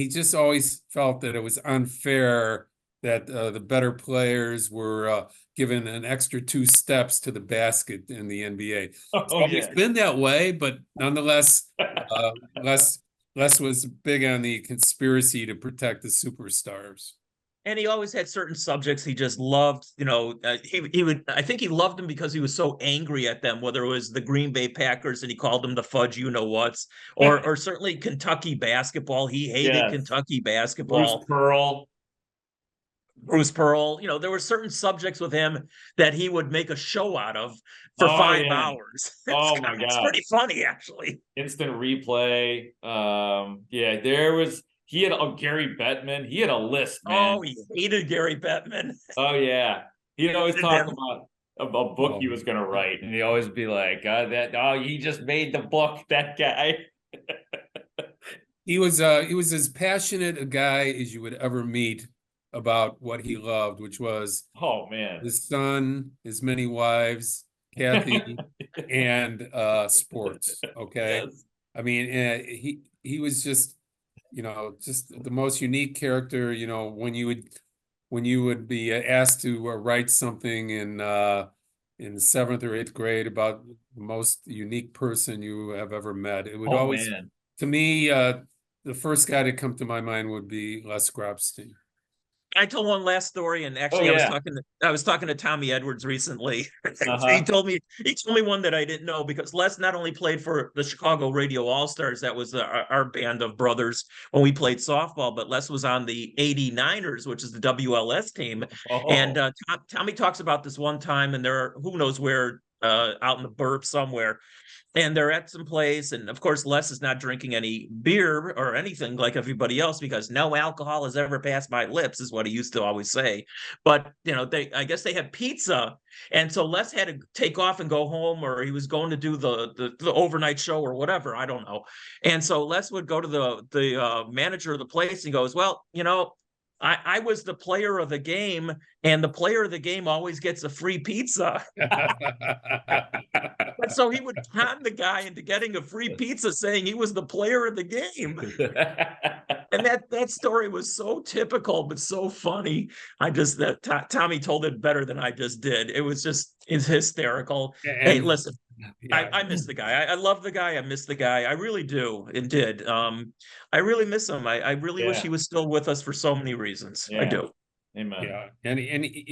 just always felt that it was unfair that the better players were given an extra 2 steps to the basket in the NBA. It's been that way, but nonetheless, Les was big on the conspiracy to protect the superstars. And he always had certain subjects he just loved. He would. I think he loved them because he was so angry at them. Whether it was the Green Bay Packers and he called them the fudge, or certainly Kentucky basketball. He hated Kentucky basketball. Bruce Pearl. There were certain subjects with him that he would make a show out of for 5 hours. Oh my God, it's pretty funny actually. Instant replay. He had Gary Bettman. He had a list, man. Oh, he hated Gary Bettman. Oh, yeah. He'd always talk about a book he was going to write. And he'd always be like, he just made the book, that guy. He was as passionate a guy as you would ever meet about what he loved, which was his son, his many wives, Kathy, and sports. Okay. Yes. I mean, he was just just the most unique character. When you would be asked to write something in 7th or 8th grade about the most unique person you have ever met, it would to me, the first guy to come to my mind would be Les Grobstein. I told one last story, and actually, I was talking to Tommy Edwards recently. He told me one that I didn't know, because Les not only played for the Chicago Radio All-Stars, that was our band of brothers when we played softball, but Les was on the 89ers, which is the WLS team. And Tommy talks about this one time, and they're who knows where, out in the burp somewhere. And they're at some place, and of course, Les is not drinking any beer or anything like everybody else, because no alcohol has ever passed my lips, is what he used to always say. But I guess they had pizza, and so Les had to take off and go home, or he was going to do the overnight show or whatever, I don't know. And so Les would go to the manager of the place and goes, "Well, I was the player of the game, and the player of the game always gets a free pizza." And so he would con the guy into getting a free pizza, saying he was the player of the game. And that story was so typical, but so funny. Tommy told it better than I just did. It's hysterical. Hey, listen, I miss the guy. I love the guy. I miss the guy. I really do. And did. I really miss him. I really wish he was still with us for so many reasons. I do. Amen. Yeah. And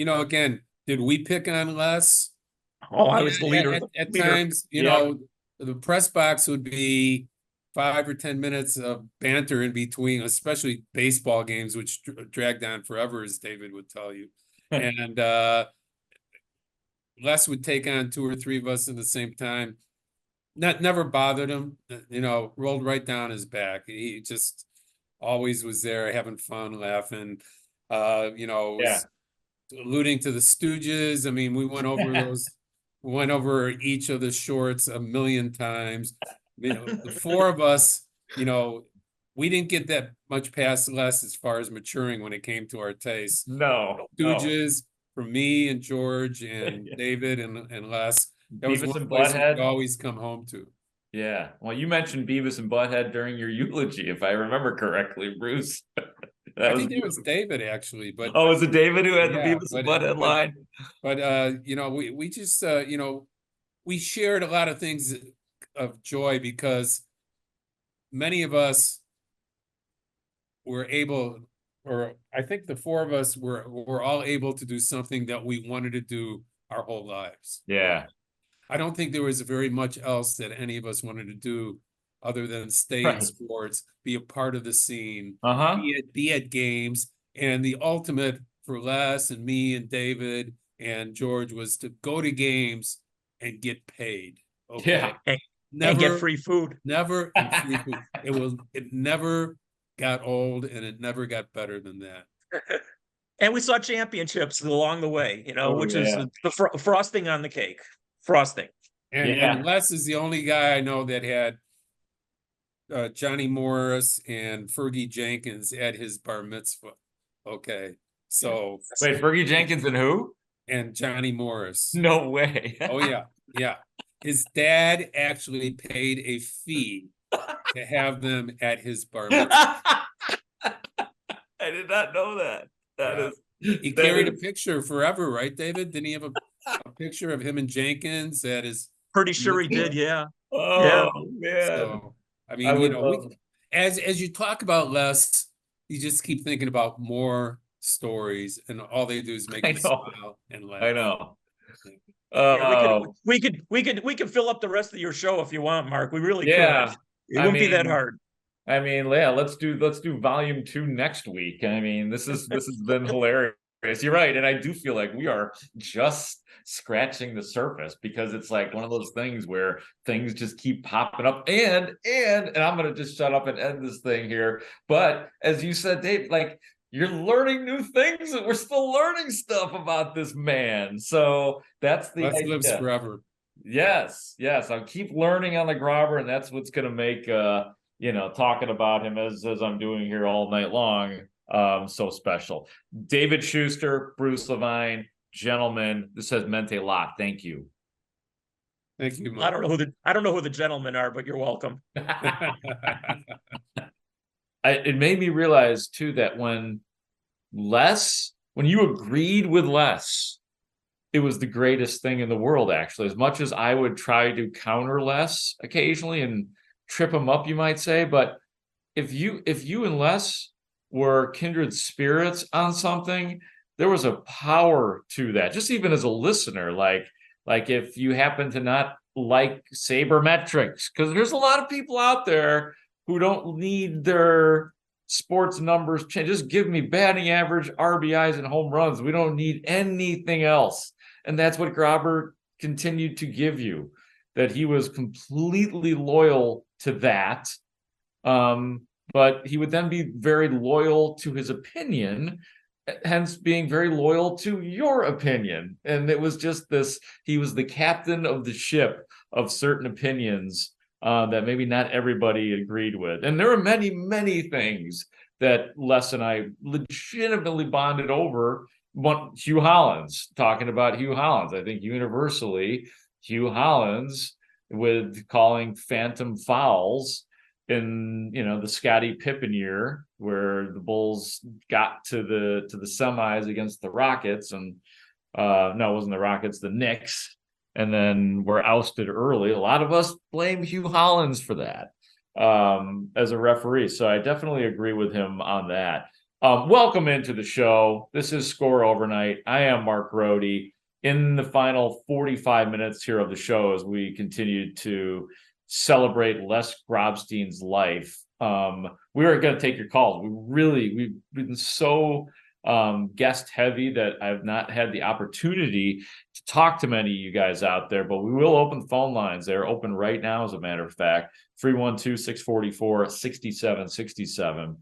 again, did we pick on Les? Oh, I was the leader. At times, the press box would be 5 or 10 minutes of banter in between, especially baseball games, which dragged on forever, as David would tell you. And Les would take on 2 or 3 of us at the same time. Never bothered him, rolled right down his back. He just always was there, having fun, laughing, alluding to the Stooges. I mean, we went over each of the shorts a million times. The 4 of us, we didn't get that much past Les as far as maturing when it came to our tastes. No. Stooges for me and George and David and Les. That was Beavis one and place Butthead. we'd always come home to. Yeah. Well, you mentioned Beavis and Butthead during your eulogy, if I remember correctly, Bruce. I think it was David, actually. But was it David who had the Beavis and Butthead line? But we just we shared a lot of things of joy, because many of us were able, or I think the 4 of us were all able to do something that we wanted to do our whole lives. Yeah. I don't think there was very much else that any of us wanted to do other than stay in sports, be a part of the scene, be at games. And the ultimate for Les and me and David and George was to go to games and get paid. Okay. Yeah. And get free food. Never free food. It never got old, and it never got better than that. And we saw championships along the way, which is the frosting on the cake. Frosting. And Les is the only guy I know that had Johnny Morris and Fergie Jenkins at his bar mitzvah. Okay. So wait, Fergie Jenkins and who? And Johnny Morris. No way. Oh, yeah. Yeah. His dad actually paid a fee to have them at his bar mitzvah. I did not know that. He carried a picture forever, right, David? Didn't he have a picture of him and Jenkins at his? Pretty sure he did, yeah. Oh, man. So, I mean, as you talk about Les, you just keep thinking about more stories, and all they do is make me smile and laugh. I know. We could fill up the rest of your show if you want, Mark. We really could. It wouldn't be that hard. I mean, let's do volume 2 next week. I mean, this has been hilarious. You're right, and I do feel like we are just scratching the surface, because it's like one of those things where things just keep popping up. And I'm gonna just shut up and end this thing here. But as you said, Dave, like, you're learning new things, and we're still learning stuff about this man. So that's the idea. Lives forever. Yes. I'll keep learning on the Grobber, and that's what's gonna make talking about him as I'm doing here all night long so special. David Schuster, Bruce Levine, gentlemen, this has meant a lot. Thank you. Thank you, Mark. I don't know who the gentlemen are, but you're welcome. It made me realize too that when you agreed with Les, it was the greatest thing in the world, actually. As much as I would try to counter Les occasionally and trip him up, you might say, but if you and Les were kindred spirits on something, there was a power to that. Just even as a listener, like if you happen to not like sabermetrics, because there's a lot of people out there who don't need their sports numbers change. Just give me batting average, RBIs, and home runs. We don't need anything else. And that's what Grobert continued to give you, that he was completely loyal to that. But he would then be very loyal to his opinion, hence being very loyal to your opinion. And it was just this, he was the captain of the ship of certain opinions that maybe not everybody agreed with. And there were many, many things that Les and I legitimately bonded over. Hugh Hollins, talking about Hugh Hollins, I think universally, Hugh Hollins with calling phantom fouls in, you know, the Scottie Pippen year where the Bulls got to the semis against the Rockets, and no, it wasn't the Rockets, the Knicks, and then were ousted early. A lot of us blame Hugh Hollins for that as a referee. So I definitely agree with him on that. Welcome into the show. This is Score Overnight. I am Mark Grote. In the final 45 minutes here of the show, as we continue to celebrate Les Grobstein's life, we are going to take your calls. We've been so guest heavy that I've not had the opportunity to talk to many of you guys out there, but we will open phone lines. They're open right now, as a matter of fact, 312-644-6767.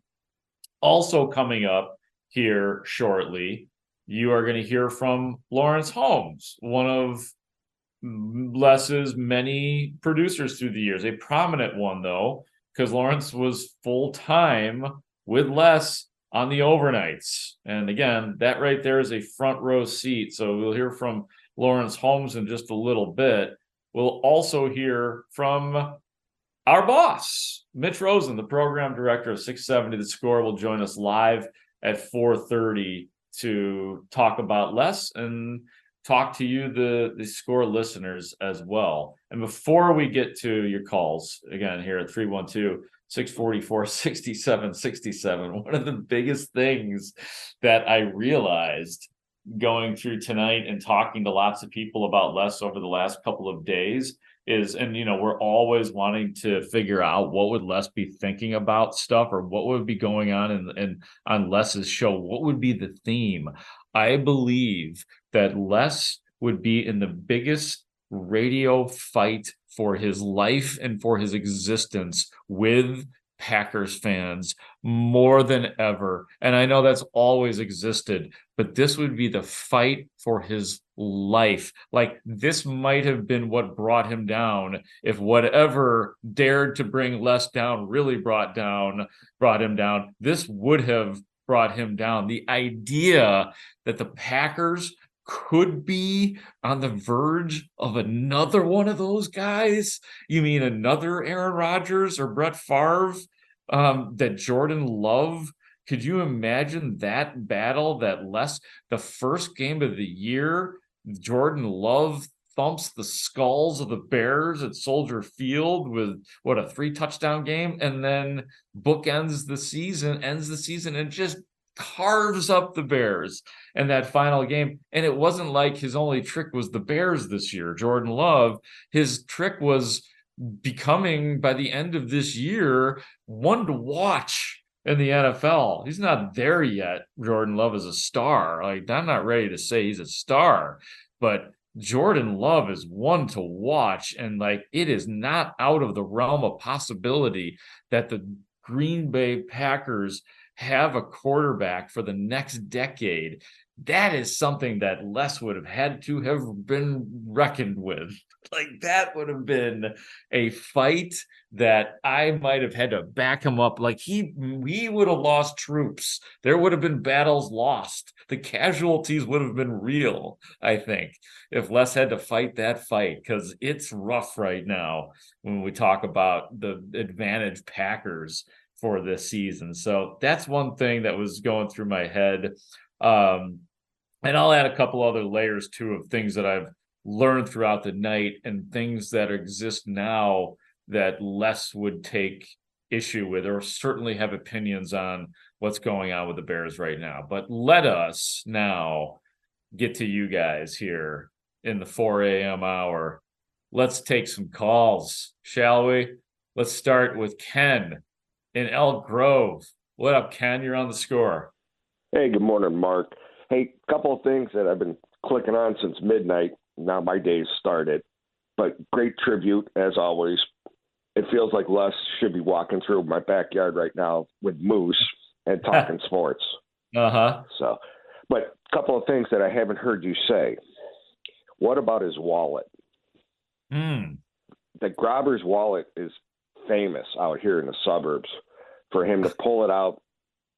Also coming up here shortly, you are going to hear from Lawrence Holmes, one of Les's many producers through the years, a prominent one though, because Lawrence was full-time with Les on the overnights. And again, that right there is a front row seat. So we'll hear from Lawrence Holmes in just a little bit. We'll also hear from our boss, Mitch Rosen, the program director of 670 The Score, will join us live at 4:30 to talk about Les and talk to you, the Score listeners, as well. And before we get to your calls, again, here at 312-644-6767, one of the biggest things that I realized going through tonight and talking to lots of people about Les over the last couple of days is, and you know, we're always wanting to figure out what would Les be thinking about stuff, or what would be going on in on Les's show, what would be the theme. I believe that Les would be in the biggest radio fight for his life and for his existence with Packers fans more than ever. And I know that's always existed, but this would be the fight for his life. Like, this might have been what brought him down, if whatever dared to bring Les down really brought him down. This would have brought him down. The idea that the Packers could be on the verge of another one of those guys. You mean another Aaron Rodgers or Brett Favre, that Jordan Love? Could you imagine that battle? That the first game of the year, Jordan Love thumps the skulls of the Bears at Soldier Field with a 3-touchdown game, and then ends the season and just carves up the Bears in that final game. And it wasn't like his only trick was the Bears this year. Jordan Love, his trick was becoming, by the end of this year, one to watch in the NFL. He's not there yet. Jordan Love is a star. Like, I'm not ready to say he's a star, but Jordan Love is one to watch. And like, it is not out of the realm of possibility that the Green Bay Packers have a quarterback for the next decade. That is something that Les would have had to have been reckoned with. Like, that would have been a fight that I might have had to back him up. Like, we would have lost troops. There would have been battles lost. The casualties would have been real, I think, if Les had to fight that fight, because it's rough right now when we talk about the advantage Packers for this season. So that's one thing that was going through my head. And I'll add a couple other layers too of things that I've learned throughout the night and things that exist now that Les would take issue with, or certainly have opinions on what's going on with the Bears right now. But let us now get to you guys here in the 4 a.m. hour. Let's take some calls, shall we? Let's start with Ken in Elk Grove. What up, Ken? You're on the score. Hey, good morning, Mark. Hey, couple of things that I've been clicking on since midnight. Now my day's started. But great tribute, as always. It feels like Les should be walking through my backyard right now with Moose and talking sports. Uh-huh. So, but a couple of things that I haven't heard you say. What about his wallet? The Grobber's wallet is famous out here in the suburbs for him to pull it out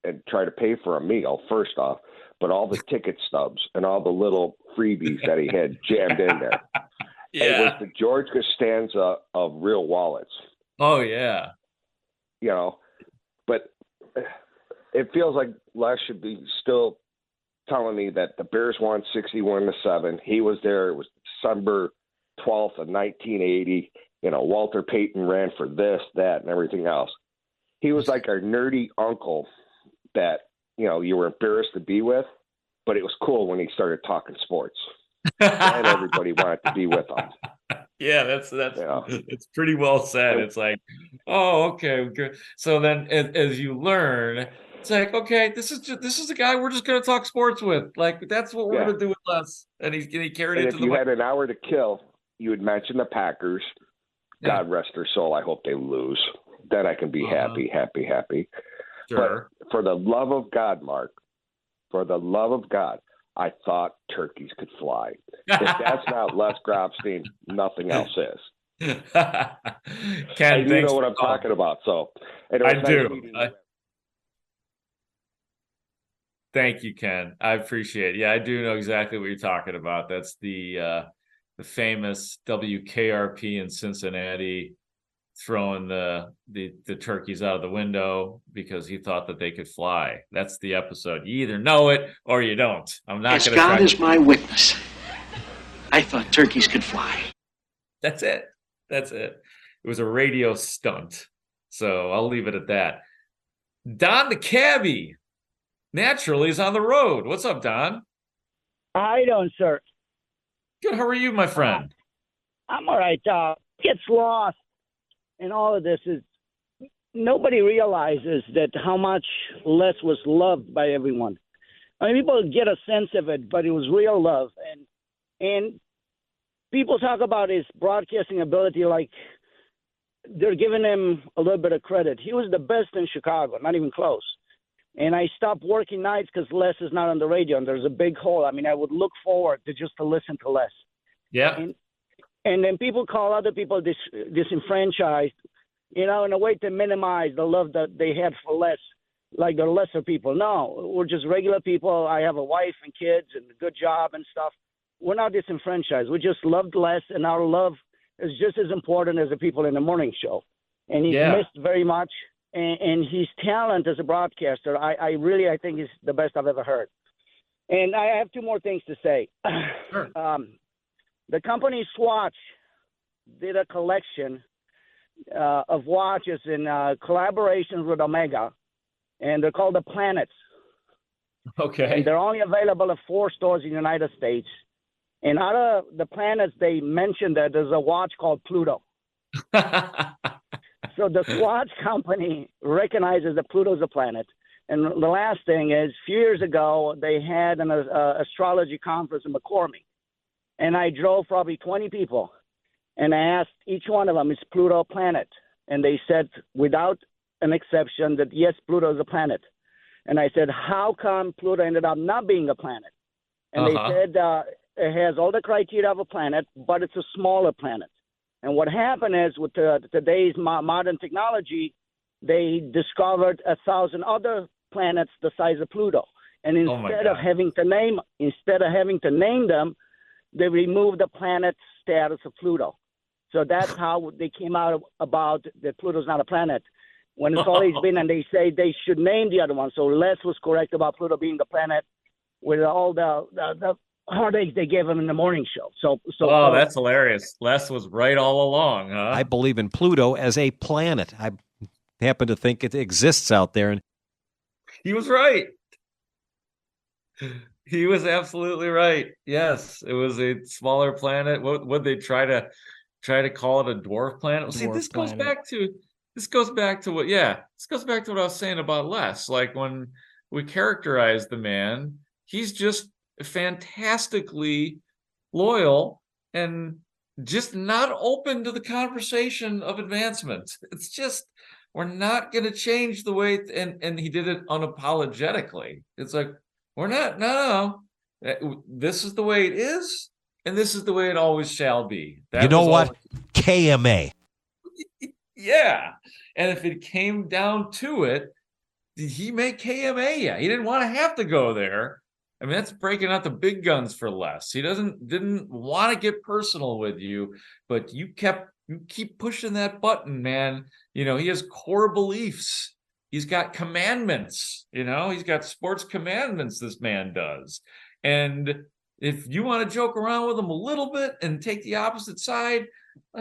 and try to pay for a meal, first off, but all the ticket stubs and all the little freebies that he had jammed in there. It was the George Costanza of real wallets. Oh, yeah. You know, but it feels like Les should be still telling me that the Bears won 61-7. He was there. It was December 12th of 1980. You know, Walter Payton ran for this, that, and everything else. He was like our nerdy uncle that, you know, you were embarrassed to be with, but it was cool when he started talking sports. And everybody wanted to be with him. Yeah, that's it's pretty well said. It's like, oh, okay, good. So then, as you learn, it's like, okay, this is the guy we're just gonna talk sports with. Like that's what we're gonna do with Les. And he carried it to if you had an hour to kill, you would mention the Packers. God rest their soul. I hope they lose. Then I can be happy. Sure. But for the love of God, Mark, for the love of God, I thought turkeys could fly. If that's not Les Grobstein, nothing else is. Ken, you know what I'm talking about. So I do. Thank you, Ken. I appreciate it. Yeah, I do know exactly what you're talking about. That's the famous WKRP in Cincinnati throwing the turkeys out of the window because he thought that they could fly. That's the episode. You either know it or you don't. I'm not going to. God is my witness. I thought turkeys could fly. That's it. It was a radio stunt. So I'll leave it at that. Don the cabbie naturally is on the road. What's up, Don? How you doing, sir? Good. How are you, my friend? I'm all right. Gets lost in all of this is nobody realizes that how much Les was loved by everyone. I mean, people get a sense of it, but it was real love. And people talk about his broadcasting ability like they're giving him a little bit of credit. He was the best in Chicago, not even close. And I stopped working nights because Les is not on the radio, and there's a big hole. I mean, I would look forward to just to listen to Les. Yeah. And then people call other people disenfranchised, you know, in a way to minimize the love that they had for Les, like they're lesser people. No, we're just regular people. I have a wife and kids and a good job and stuff. We're not disenfranchised. We just loved Les, and our love is just as important as the people in the morning show. And he's missed very much. And his talent as a broadcaster, I think is the best I've ever heard. And I have two more things to say. Sure. The company Swatch did a collection of watches in collaborations with Omega, and they're called the Planets. Okay. And they're only available at 4 stores in the United States. And out of the Planets, they mentioned that there's a watch called Pluto. So the Swatch company recognizes that Pluto's a planet. And the last thing is, a few years ago, they had an astrology conference in McCormick. And I drove probably 20 people. And I asked each one of them, is Pluto a planet? And they said, without an exception, that yes, Pluto is a planet. And I said, how come Pluto ended up not being a planet? And they said, it has all the criteria of a planet, but it's a smaller planet. And what happened is with today's modern technology, they discovered 1,000 other planets the size of Pluto. And instead of having to name them, they removed the planet status of Pluto. So that's how they came out about that Pluto's not a planet. When it's always been, and they say they should name the other one. So Les was correct about Pluto being the planet with all the heartaches they gave him in the morning show. So that's hilarious. Les was right all along, huh? I believe in Pluto as a planet. happen to think it exists out there. And He was right. He was absolutely right. Yes, it was a smaller planet. What would they try to call it, a dwarf planet? Well, see, Dwarf this goes planet. back to what I was saying about Les. Like when we characterize the man, he's just fantastically loyal and just not open to the conversation of advancement. It's just, we're not going to change the way, and he did it unapologetically. It's like, we're not, no. This is the way it is, and this is the way it always shall be. you know what? KMA. Yeah. And if it came down to it, did he make KMA? Yeah. He didn't want to have to go there. I mean, that's breaking out the big guns for Les. He didn't want to get personal with you, but you keep pushing that button, man. He has core beliefs. He's got commandments, he's got sports commandments, this man does. And if you want to joke around with him a little bit and take the opposite side,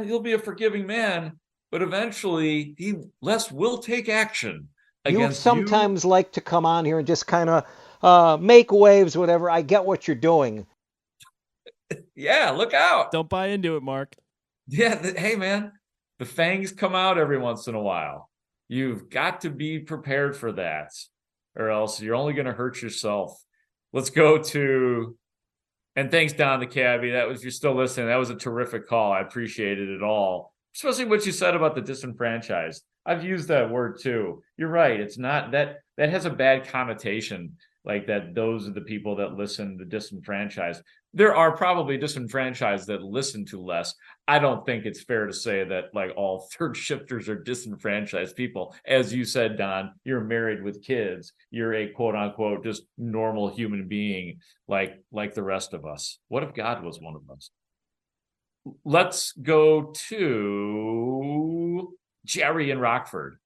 he'll be a forgiving man. But eventually, Les will take action against you. Sometimes like to come on here and just kind of make waves, whatever. I get what you're doing. Yeah, look out. Don't buy into it, Mark. Yeah, hey, man, the fangs come out every once in a while. You've got to be prepared for that, or else you're only going to hurt yourself. Let's go to, and thanks, Don the Cabbie. If you're still listening, that was a terrific call. I appreciated it all, especially what you said about the disenfranchised. I've used that word too. You're right. It's not that has a bad connotation, like that those are the people that listen to disenfranchised. There are probably disenfranchised that listen to Les. I don't think it's fair to say that like all third shifters are disenfranchised people. As you said, Don, you're married with kids. You're a quote unquote just normal human being like the rest of us. What if God was one of us? Let's go to Jerry in Rockford.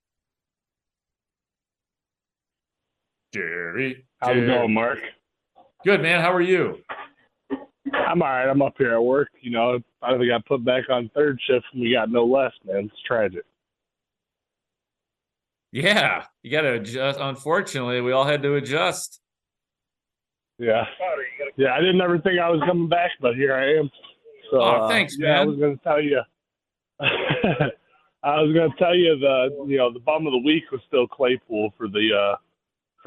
Jerry. How's it going, Mark? Good, man. How are you? I'm all right. I'm up here at work. I finally got put back on third shift and we got no less, man. It's tragic. Yeah, you got to adjust. Unfortunately, we all had to adjust. Yeah. Yeah, I didn't ever think I was coming back, but here I am. So, thanks, yeah, man. I was going to tell you. The bum of the week was still Claypool for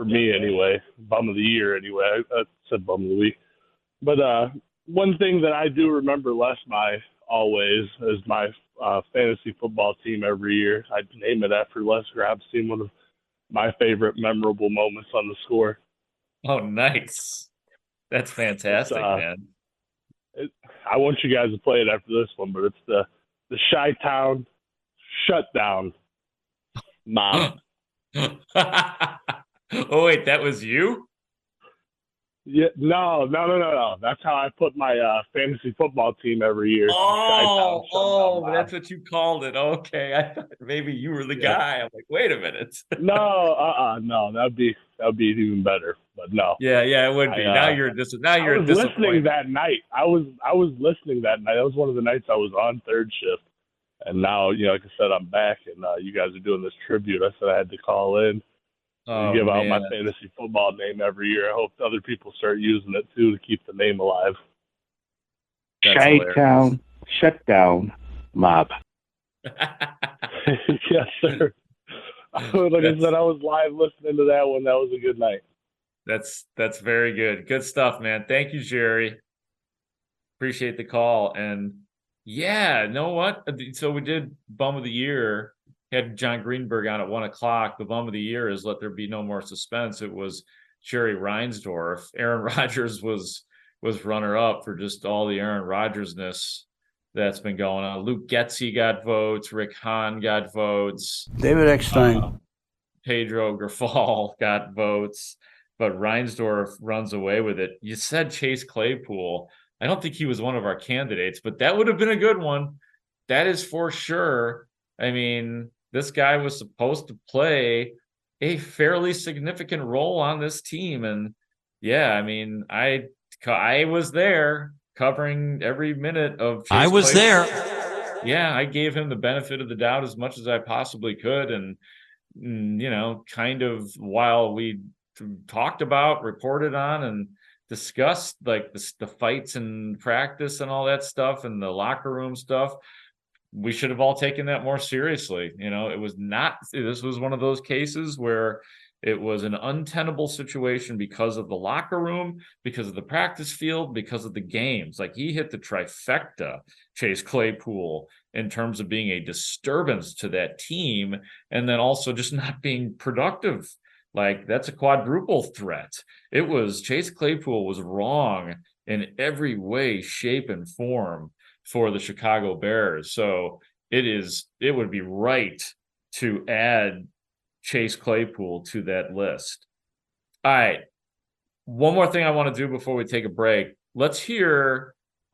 me anyway. Bum of the year anyway. I said bum of the week. But one thing that I do remember Les by always is my fantasy football team every year. I name it after Les Grobstein, one of my favorite memorable moments on the score. Oh, nice. That's fantastic, man. I want you guys to play it after this one, but it's the Chi-Town Shutdown Mob. Oh, wait, that was you? Yeah, no. That's how I put my fantasy football team every year. That's what you called it. Okay, I thought maybe you were the guy. I'm like, wait a minute. No. That'd be even better. But no. Yeah, it would be. Now you're listening that night. I was listening that night. That was one of the nights I was on third shift, and now like I said, I'm back, and you guys are doing this tribute. I said I had to call in. Give out my fantasy football name every year. I hope other people start using it too to keep the name alive. Chi-Town Shutdown Mob. Yes, sir. Like I said, I was live listening to that one. That was a good night. That's very good. Good stuff, man. Thank you, Jerry. Appreciate the call. And yeah, know what? So we did Bum of the Year. Had Jon Greenberg on at 1:00. The Bum of the Year is Let There Be No More Suspense. It was Jerry Reinsdorf. Aaron Rodgers was runner up for just all the Aaron Rodgers-ness that's been going on. Luke Getzey got votes. Rick Hahn got votes. David Eckstein. Pedro Grafal got votes. But Reinsdorf runs away with it. You said Chase Claypool. I don't think he was one of our candidates, but that would have been a good one. That is for sure. I mean, this guy was supposed to play a fairly significant role on this team. And yeah, I mean, I was there covering every minute of Chase I was Claypool. there. Yeah, I gave him the benefit of the doubt as much as I possibly could. And kind of while we talked about, reported on, and discussed like the fights and practice and all that stuff and the locker room stuff, we should have all taken that more seriously. This was one of those cases where it was an untenable situation because of the locker room, because of the practice field, because of the games. Like, he hit the trifecta, Chase Claypool, in terms of being a disturbance to that team, and then also just not being productive. Like, that's a quadruple threat. Chase Claypool was wrong in every way, shape, and form for the Chicago Bears. So it would be right to add Chase Claypool to that list. All right. One more thing I want to do before we take a break. I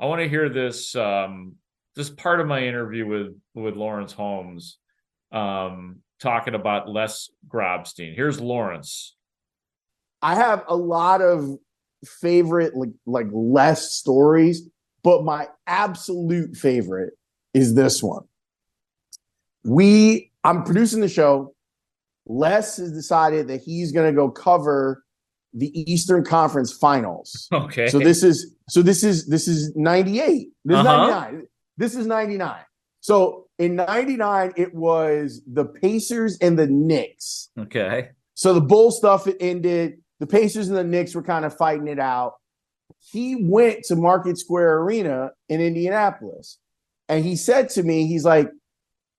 want to hear this part of my interview with Lawrence Holmes, talking about Les Grobstein. Here's Lawrence. I have a lot of favorite like Les stories, but my absolute favorite is this one. I'm producing the show. Les has decided that he's going to go cover the Eastern Conference Finals. Okay. So this is 98. This is 99. This is 99. So in 99, it was the Pacers and the Knicks. Okay. So the Bull stuff, it ended. The Pacers and the Knicks were kind of fighting it out. He went to Market Square Arena in Indianapolis. And he said to me, he's like,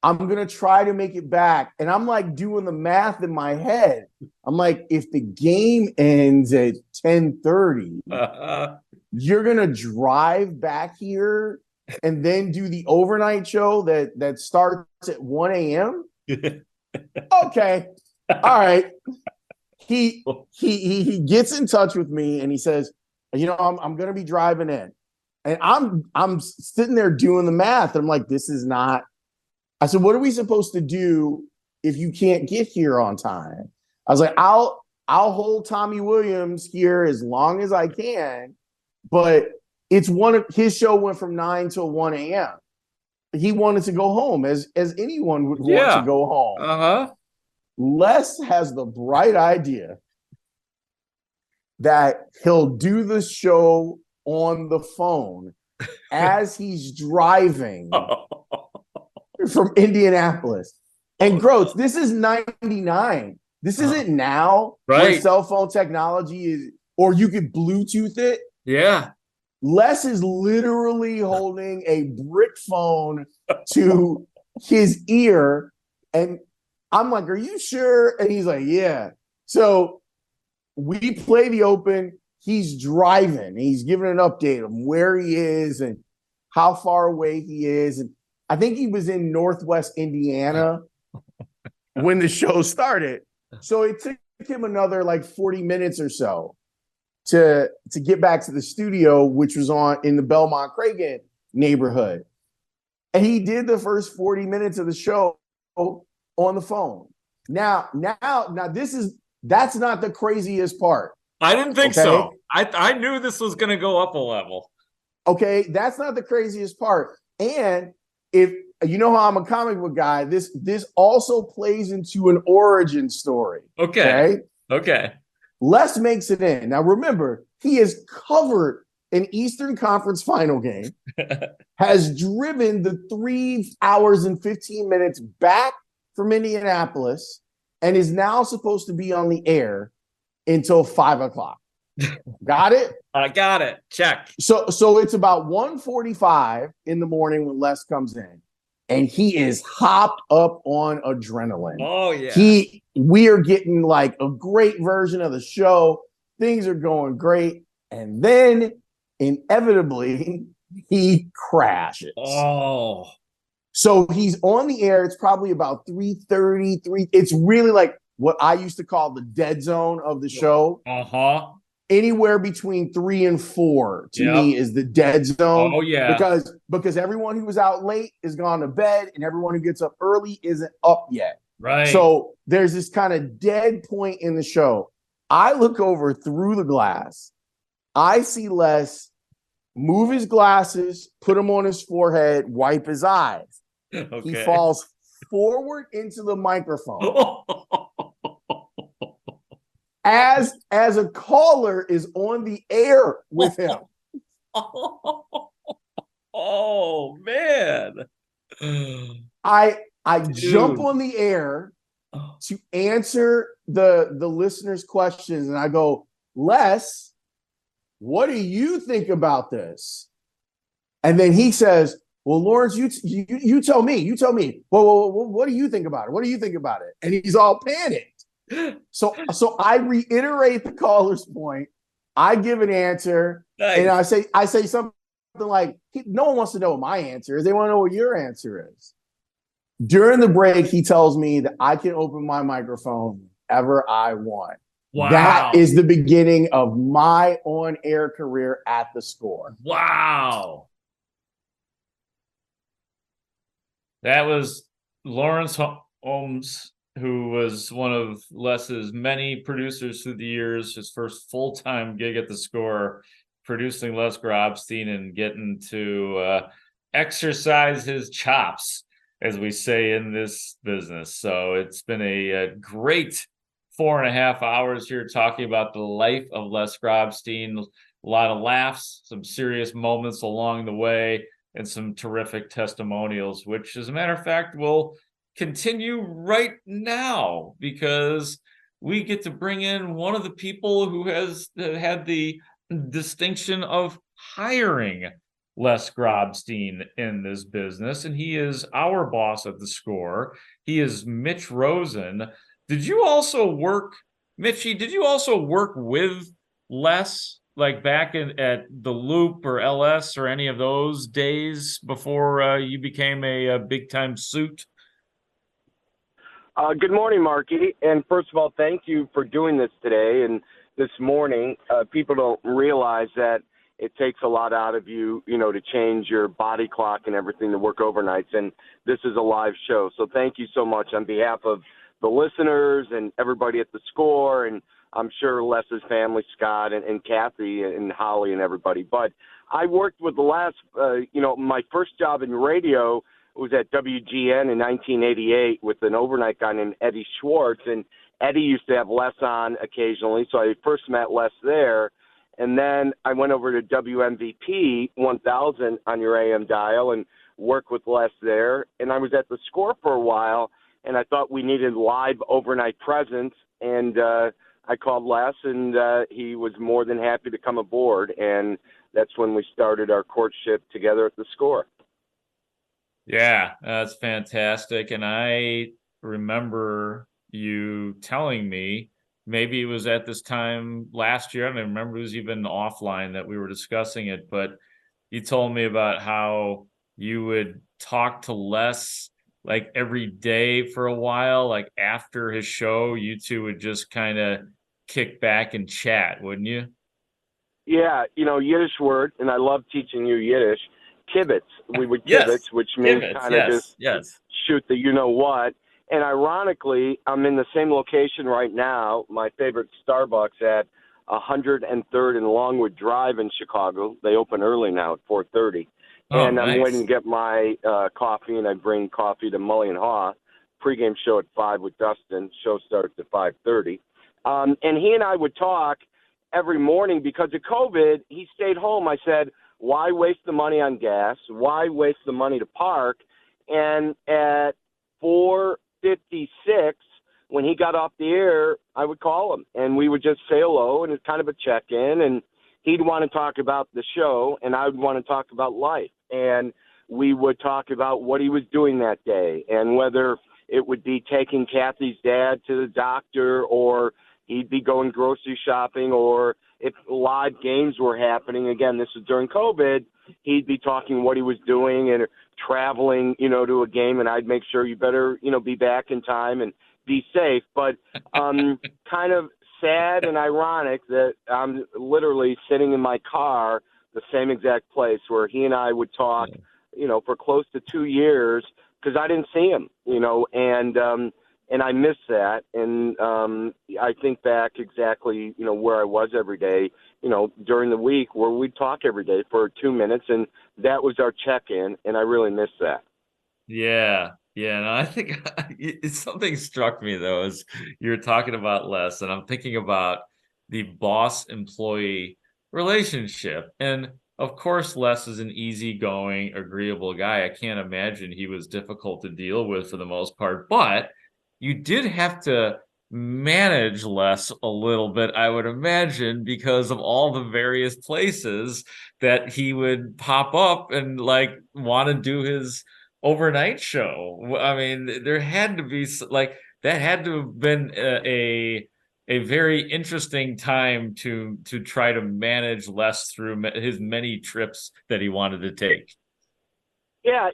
I'm going to try to make it back. And I'm like doing the math in my head. I'm like, if the game ends at 10:30, you're going to drive back here and then do the overnight show that starts at 1 a.m.? Okay. All right. He gets in touch with me and he says, I'm going to be driving in. And I'm sitting there doing the math. I'm like, this is not. I said, what are we supposed to do if you can't get here on time? I was like, I'll hold Tommy Williams here as long as I can, but his show went from 9 till 1 a.m. He wanted to go home as anyone would want to go home. Uh-huh. Les has the bright idea that he'll do the show on the phone as he's driving from Indianapolis. And Grote, this is 99. This isn't now where cell phone technology is, or you could Bluetooth it. Yeah. Les is literally holding a brick phone to his ear. And I'm like, are you sure? And he's like, yeah. So we play the open. He's driving. He's giving an update of where he is and how far away he is. And I think he was in Northwest Indiana when the show started. So it took him another like 40 minutes or so to get back to the studio, which was in the Belmont-Cragen neighborhood. And he did the first 40 minutes of the show on the phone. Now that's not the craziest part. I didn't think so. I knew this was going to go up a level. Okay, that's not the craziest part. And if you know how I'm a comic book guy, this also plays into an origin story. Okay. Les makes it in. Now remember, he has covered an Eastern Conference final game, has driven the 3 hours and 15 minutes back from Indianapolis, and is now supposed to be on the air until 5 o'clock. Got it? I got it. Check. So it's about 1:45 in the morning when Les comes in, and he is hopped up on adrenaline. Oh yeah. We are getting like a great version of the show. Things are going great, and then inevitably he crashes. Oh. So he's on the air. It's probably about 3:30. It's really like what I used to call the dead zone of the show. Uh-huh. Anywhere between 3 and 4 to me is the dead zone. Oh yeah. Because everyone who was out late is gone to bed, and everyone who gets up early isn't up yet. Right. So there's this kind of dead point in the show. I look over through the glass. I see Les move his glasses, put them on his forehead, wipe his eyes. Okay. He falls forward into the microphone as a caller is on the air with him. Oh man. I Dude. jump on the air to answer the listeners' questions, and I go, Les, what do you think about this? And then he says, well, Lawrence, you tell me. You tell me. Well, what do you think about it? What do you think about it? And he's all panicked. So I reiterate the caller's point. I give an answer, Nice. and I say something like, no one wants to know what my answer is. They want to know what your answer is. During the break, he tells me that I can open my microphone whenever I want. Wow. That is the beginning of my on-air career at the Score. Wow. That was Lawrence Holmes, who was one of Les's many producers through the years, his first full-time gig at the Score, producing Les Grobstein and getting to exercise his chops, as we say in this business. So it's been a great 4.5 hours here talking about the life of Les Grobstein. A lot of laughs, some serious moments along the way, and some terrific testimonials, which, as a matter of fact, will continue right now because we get to bring in one of the people who has had the distinction of hiring Les Grobstein in this business, and he is our boss at the Score. He is Mitch Rosen. Did you also work, Mitchie, did you also work with Les, like back at the Loop or LS or any of those days before you became a big-time suit? Good morning, Marky. And first of all, thank you for doing this today and this morning. People don't realize that it takes a lot out of you, to change your body clock and everything to work overnights. And this is a live show. So thank you so much on behalf of the listeners and everybody at the Score. And I'm sure Les's family, Scott and Kathy and Holly and everybody. But I worked with the last, my first job in radio was at WGN in 1988 with an overnight guy named Eddie Schwartz. And Eddie used to have Les on occasionally. So I first met Les there. And then I went over to WMVP 1000 on your AM dial and worked with Les there. And I was at the Score for a while, and I thought we needed live overnight presence. And I called Les, and he was more than happy to come aboard. And that's when we started our courtship together at the Score. Yeah, that's fantastic. And I remember you telling me, maybe it was at this time last year, I don't remember, it was even offline that we were discussing it, but you told me about how you would talk to Les like every day for a while, like after his show, you two would just kind of kick back and chat, wouldn't you? Yeah, Yiddish word, and I love teaching you Yiddish. Kibitz. We would kibitz, which means kind of just shoot the you-know-what. And ironically, I'm in the same location right now, my favorite Starbucks at 103rd and Longwood Drive in Chicago. They open early now at 4:30. And I'm waiting to get my coffee, and I bring coffee to Mully and Haugh. Pre-game show at 5 with Dustin. Show starts at 5:30. And he and I would talk every morning because of COVID. He stayed home. I said, why waste the money on gas? Why waste the money to park? And at 4:56, when he got off the air, I would call him, and we would just say hello, and it's kind of a check-in, and he'd want to talk about the show, and I would want to talk about life. And we would talk about what he was doing that day and whether it would be taking Kathy's dad to the doctor, or he'd be going grocery shopping, or if live games were happening. Again, this was during COVID. He'd be talking what he was doing and traveling, to a game, and I'd make sure you better, be back in time and be safe. But kind of sad and ironic that I'm literally sitting in my car, the same exact place where he and I would talk, for close to 2 years, because I didn't see him, and I miss that. And I think back exactly, where I was every day, during the week, where we'd talk every day for 2 minutes, and that was our check-in, and I really miss that. Yeah. Yeah. No, I think something struck me though as you're talking about Les, and I'm thinking about the boss employee relationship. And of course, Les is an easygoing, agreeable guy. I can't imagine he was difficult to deal with for the most part, but you did have to manage Les a little bit, I would imagine, because of all the various places that he would pop up and like want to do his overnight show. I mean, there had to be like that had to have been a very interesting time to try to manage Les through his many trips that he wanted to take. Yeah,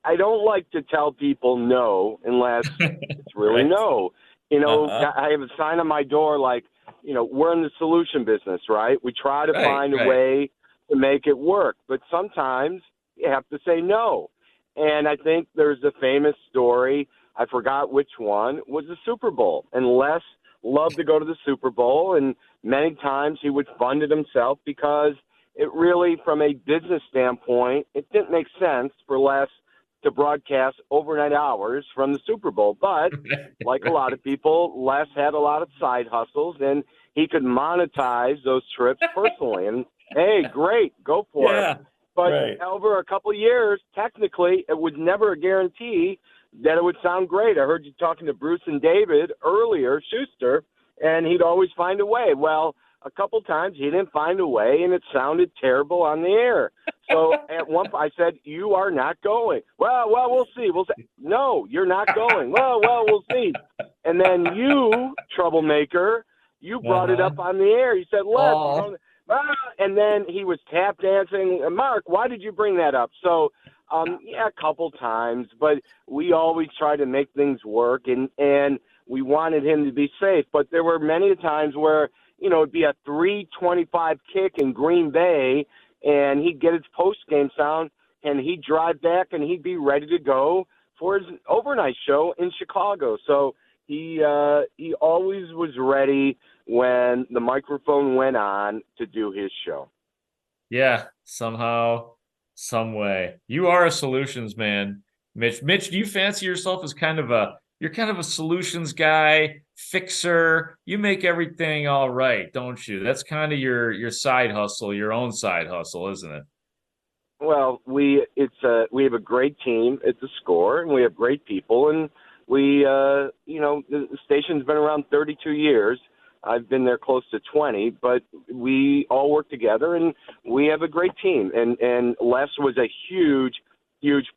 I don't like to tell people no unless it's really Right. no. I have a sign on my door like, we're in the solution business, right? We try to find a way to make it work, but sometimes you have to say no. And I think there's a famous story, I forgot which one, was the Super Bowl. And Les loved to go to the Super Bowl, and many times he would fund it himself because it really, from a business standpoint, it didn't make sense for Les to broadcast overnight hours from the Super Bowl. But like a lot of people, Les had a lot of side hustles, and he could monetize those trips personally. And hey, great, go for it. But over a couple of years, technically, it was never a guarantee that it would sound great. I heard you talking to Bruce and David earlier, Schuster, and he'd always find a way. Well, a couple times he didn't find a way, and it sounded terrible on the air. So at one point I said, "You are not going." Well, we'll see. We'll see. No, you're not going. Well, we'll see. And then you, troublemaker, you brought it up on the air. You said, "Les," and then he was tap dancing. Mark, why did you bring that up? So, a couple times, but we always try to make things work, and we wanted him to be safe. But there were many times where, it'd be a 3:25 kick in Green Bay, and he'd get his post-game sound, and he'd drive back, and he'd be ready to go for his overnight show in Chicago. So he always was ready when the microphone went on to do his show. Yeah, somehow, some way. You are a solutions man, Mitch. Mitch, do you fancy yourself as you're kind of a solutions guy, fixer? You make everything all right, don't you? That's kind of your side hustle, your own side hustle, isn't it? Well, we have a great team at the Score, and we have great people, and we the station's been around 32 years. I've been there close to 20, but we all work together, and we have a great team. And Les was a huge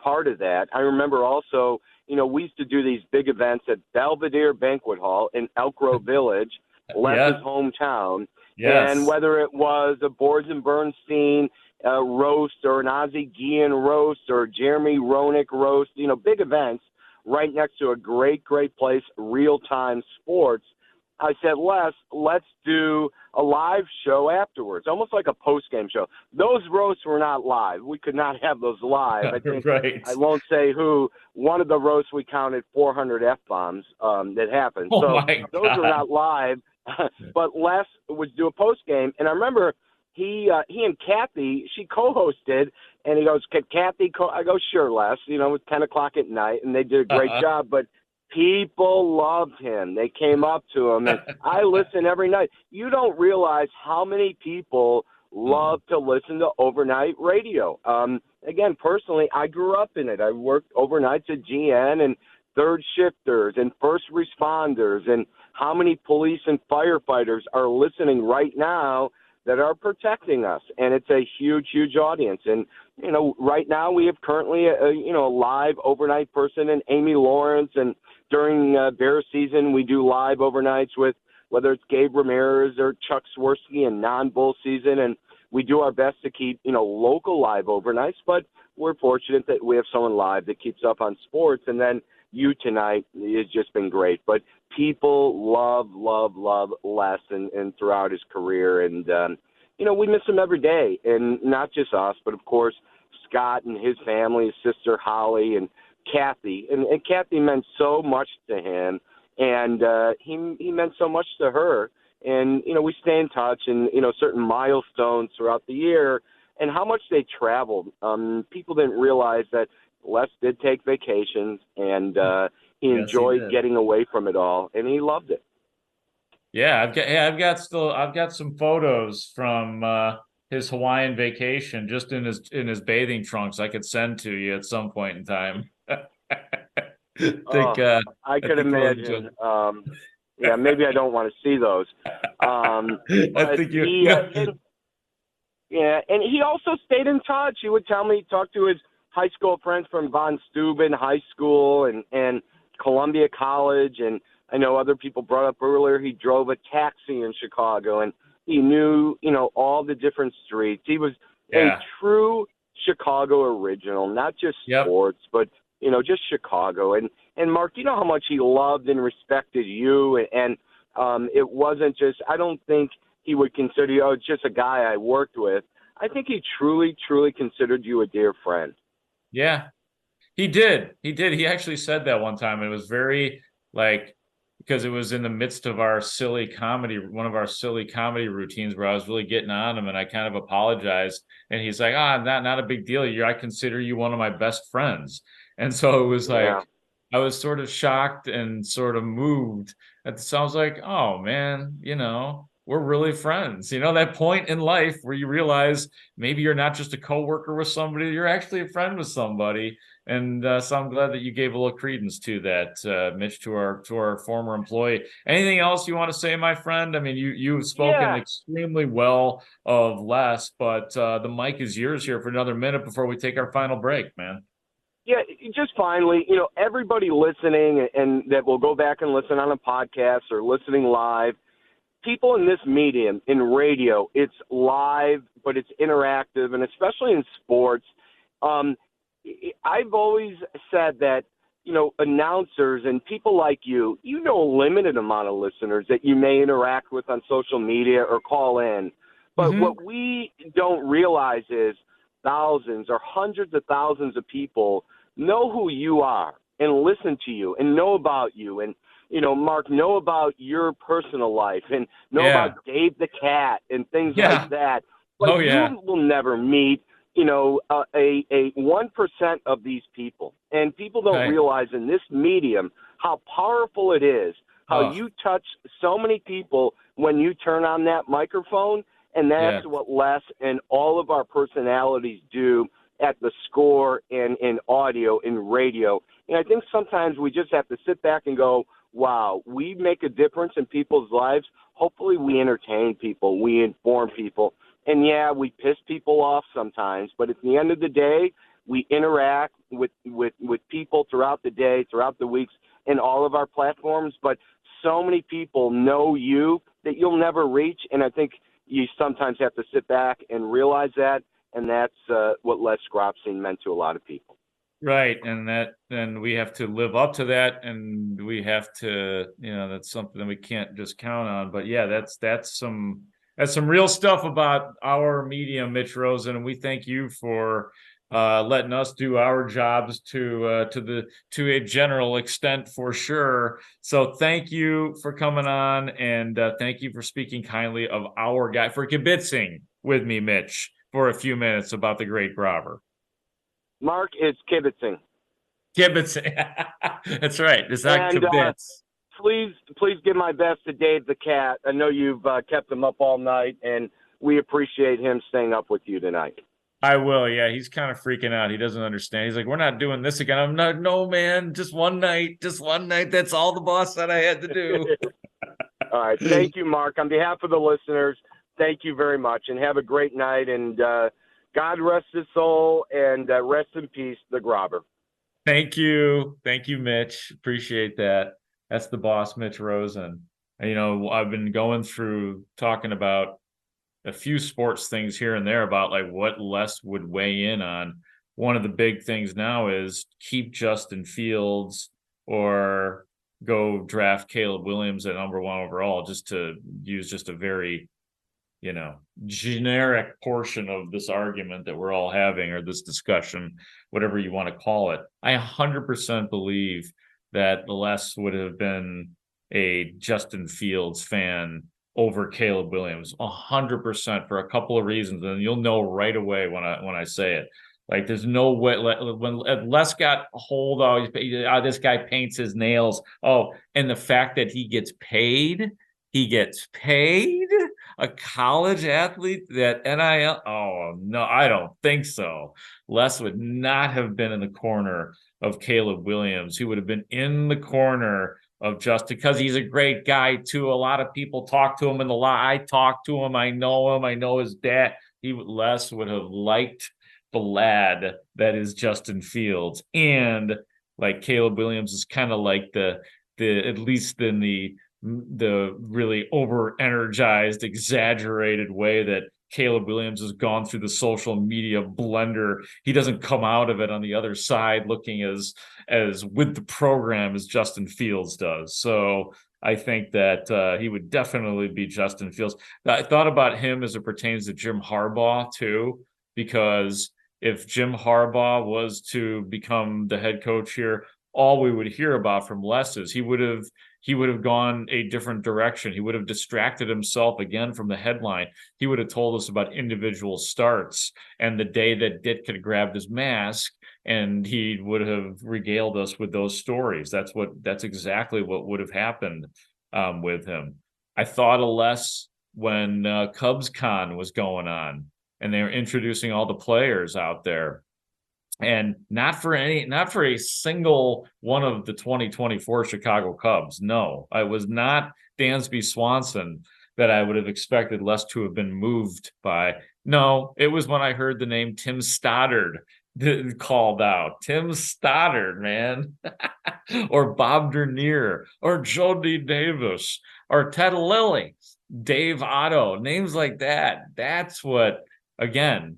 part of that. I remember also, we used to do these big events at Belvedere Banquet Hall in Elk Grove Village, Les's hometown. Yes. And whether it was a Boards and Bernstein roast or an Ozzie Guillen roast or Jeremy Roenick roast, big events right next to a great place, real-time sports. I said, Les, let's do a live show afterwards, almost like a post-game show. Those roasts were not live. We could not have those live. I think I won't say who. One of the roasts we counted 400 F-bombs that happened. So those were not live. But Les would do a post-game. And I remember he and Kathy, she co-hosted, and he goes, "Can Kathy I go, "Sure, Les." It was 10 o'clock at night, and they did a great job. But people loved him. They came up to him, and I listen every night. You don't realize how many people love to listen to overnight radio. Again, personally, I grew up in it. I worked overnights at GN and third shifters and first responders, and how many police and firefighters are listening right now that are protecting us. And it's a huge audience. And, right now we have currently a live overnight person in Amy Lawrence, and during Bears season, we do live overnights with whether it's Gabe Ramirez or Chuck Swirsky in non-bull season. And we do our best to keep, local live overnights, but we're fortunate that we have someone live that keeps up on sports. And then you tonight has just been great. But people love Les and throughout his career. And, we miss him every day. And not just us, but of course, Scott and his family, his sister Holly and Kathy. And Kathy meant so much to him. And he meant so much to her. And, we stay in touch and, certain milestones throughout the year and how much they traveled. People didn't realize that Les did take vacations, and he Yes, he enjoyed did. getting away from it all, and he loved it. Yeah, I've got some photos from his Hawaiian vacation just in his bathing trunks I could send to you at some point in time. I could imagine. Yeah, maybe I don't want to see those. I think you. And he also stayed in touch. He would tell me he talked to his high school friends from Von Steuben High School and Columbia College. And I know other people brought up earlier, he drove a taxi in Chicago, and he knew, all the different streets. He was a true Chicago original, not just sports, but, just Chicago. And Mark, you know how much he loved and respected you. And it wasn't just, I don't think he would consider you, it's just a guy I worked with. I think he truly, truly considered you a dear friend. Yeah, he did. He actually said that one time. It was very because it was in the midst of our silly comedy, one of our silly comedy routines where I was really getting on him, and I kind of apologized. And he's like, not a big deal. I consider you one of my best friends. And so it was I was sort of shocked and sort of moved. It sounds like, oh man, we're really friends. That point in life where you realize maybe you're not just a coworker with somebody, you're actually a friend with somebody. And so I'm glad that you gave a little credence to that, Mitch, to our former employee. Anything else you want to say, my friend? I mean, you've spoken extremely well of Les, but the mic is yours here for another minute before we take our final break, man. Yeah, just finally, everybody listening and that will go back and listen on a podcast or listening live, people in this medium, in radio, it's live, but it's interactive, and especially in sports. I've always said that, announcers and people like you, a limited amount of listeners that you may interact with on social media or call in. But what we don't realize is thousands or hundreds of thousands of people know who you are and listen to you and know about you. And, Mark, know about your personal life and know about Dave the Cat and things like that. But you will never meet, a 1% of these people. And people don't realize in this medium how powerful it is, how you touch so many people when you turn on that microphone. And that's what Les and all of our personalities do at the Score and in audio, in radio. And I think sometimes we just have to sit back and go, wow, we make a difference in people's lives. Hopefully we entertain people, we inform people. And we piss people off sometimes, but at the end of the day, we interact with people throughout the day, throughout the weeks, in all of our platforms. But so many people know you that you'll never reach. And I think you sometimes have to sit back and realize that. And that's what Les Grobstein meant to a lot of people. Right. And we have to live up to that. And we have to, that's something that we can't just count on. But that's some real stuff about our medium, Mitch Rosen. And we thank you for letting us do our jobs to a general extent, for sure. So thank you for coming on, and thank you for speaking kindly of our guy, for kibitzing with me, Mitch, for a few minutes about the great Grobber. Mark, it's kibitzing. Kibitzing. That's right. It's not kibitz. Please give my best to Dave the Cat. I know you've kept him up all night, and we appreciate him staying up with you tonight. I will. Yeah, he's kind of freaking out. He doesn't understand. He's like, we're not doing this again. I'm not. No, man. Just one night. That's all the boss said I had to do. All right. Thank you, Mark. On behalf of the listeners, thank you very much, and have a great night. And God rest his soul, and rest in peace, the Grobber. Thank you, Mitch. Appreciate that. That's the boss, Mitch Rosen. I've been going through talking about a few sports things here and there about what Les would weigh in on. One of the big things now is keep Justin Fields or go draft Caleb Williams at number 1 overall, just to use just a very, generic portion of this argument that we're all having, or this discussion, whatever you want to call it. I 100% believe that Les would have been a Justin Fields fan over Caleb Williams, 100%, for a couple of reasons, and you'll know right away when I say it. Like, there's no way when Les got a hold of, this guy paints his nails. Oh, and the fact that he gets paid a college athlete, that NIL. Oh, no, I don't think so. Les would not have been in the corner of Caleb Williams. He would have been in the corner of Justin, because he's a great guy too. A lot of people talk to him in the lot. I talk to him. I know his dad. Les would have liked the lad that is Justin Fields. And like, Caleb Williams is kind of like the at least in the really over energized, exaggerated way that Caleb Williams has gone through the social media blender. He doesn't come out of it on the other side looking as with the program as Justin Fields does. So I think that he would definitely be Justin Fields. I thought about him as it pertains to Jim Harbaugh too, because if Jim Harbaugh was to become the head coach here, all we would hear about from Les is he would have gone a different direction. He would have distracted himself again from the headline. He would have told us about individual starts and the day that Ditka grabbed his mask, and he would have regaled us with those stories. That's exactly what would have happened with him. I thought of Les when CubsCon was going on, and they were introducing all the players out there. And not for a single one of the 2024 Chicago Cubs. No, I was not Dansby Swanson that I would have expected Les to have been moved by. No, it was when I heard the name Tim Stoddard called out. Tim Stoddard, man. Or Bob Dernier, or Jody Davis, or Ted Lilly, Dave Otto, names like that. That's what, again,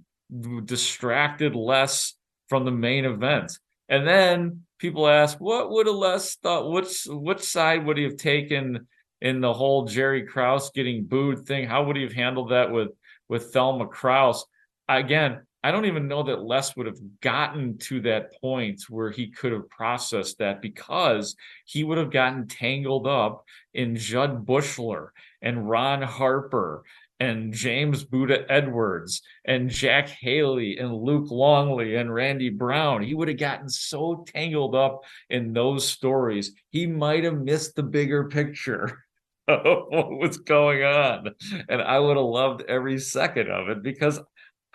distracted Les from the main event. And then people ask, what would have Les thought? Which side would he have taken in the whole Jerry Krause getting booed thing? How would he have handled that with Thelma Krause? Again, I don't even know that Les would have gotten to that point where he could have processed that, because he would have gotten tangled up in Judd Bushler and Ron Harper and James Buddha Edwards and Jack Haley and Luke Longley and Randy Brown. He would have gotten so tangled up in those stories, he might have missed the bigger picture of what was going on. And I would have loved every second of it, because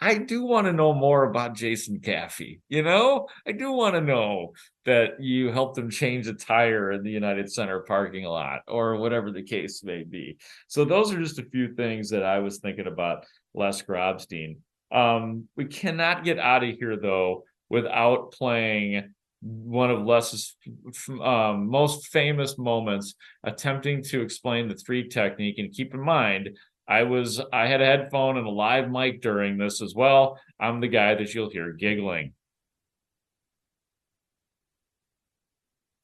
I do want to know more about Jason Caffey. I do want to know that you helped him change a tire in the United Center parking lot, or whatever the case may be. So those are just a few things that I was thinking about Les Grobstein. We cannot get out of here, though, without playing one of Les's most famous moments, attempting to explain the 3 technique. And keep in mind, I had a headphone and a live mic during this as well. I'm the guy that you'll hear giggling.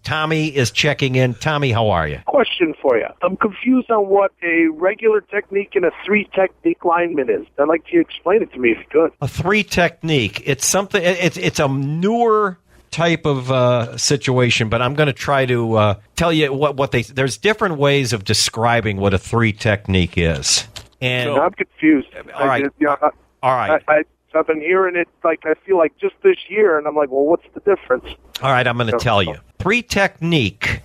Tommy is checking in. Tommy, how are you? Question for you. I'm confused on what a regular technique and a 3 technique lineman is. I'd like you to explain it to me if you could. A 3 technique. It's something. It's a newer type of situation, but I'm going to try to tell you what they. There's different ways of describing what a 3 technique is. And I'm confused. All right. All right. I've been hearing it, I feel like just this year, and I'm like, well, what's the difference? All right, I'm going to tell you. 3 technique,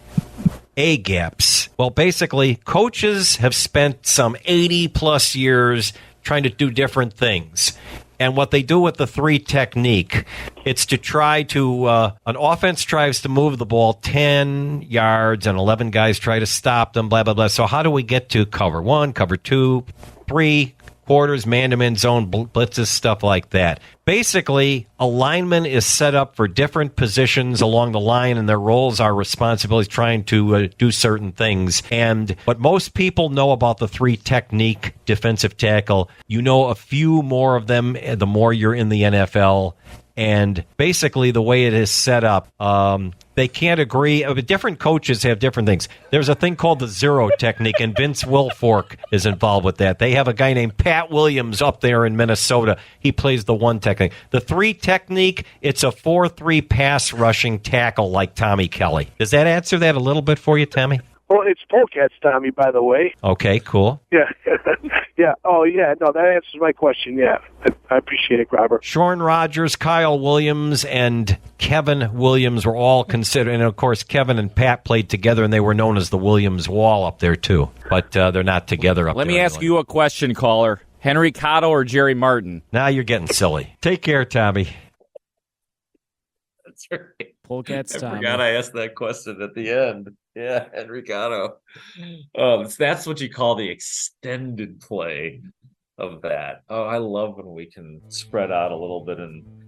A-gaps. Well, basically, coaches have spent some 80-plus years trying to do different things. And what they do with the 3 technique, it's to try to, an offense tries to move the ball 10 yards, and 11 guys try to stop them, blah, blah, blah. So how do we get to cover 1, cover 2, 3, quarters, man-to-man zone, blitzes, stuff like that? Basically, a lineman is set up for different positions along the line, and their roles are responsibilities trying to do certain things. And what most people know about the 3 technique defensive tackle, you know a few more of them the more you're in the NFL. And basically, the way it is set up, they can't agree. Different coaches have different things. There's a thing called the 0 technique, and Vince Wilfork is involved with that. They have a guy named Pat Williams up there in Minnesota. He plays the 1 technique. The 3 technique, it's a 4-3 pass rushing tackle like Tommy Kelly. Does that answer that a little bit for you, Tommy? Oh, it's Polecats, Tommy, by the way. Okay, cool. Yeah. Yeah. Oh, yeah. No, that answers my question. Yeah. I appreciate it, Robert. Shorn Rogers, Kyle Williams, and Kevin Williams were all considered. And, of course, Kevin and Pat played together, and they were known as the Williams Wall up there, too. But they're not together up there. Let me ask you a question, caller. Henry Cotto or Jerry Martin? Now you're getting silly. Take care, Tommy. That's right. Polecats, I Tommy. forgot I asked that question at the end. Yeah, Enricato. That's what you call the extended play of that. Oh, I love when we can spread out a little bit and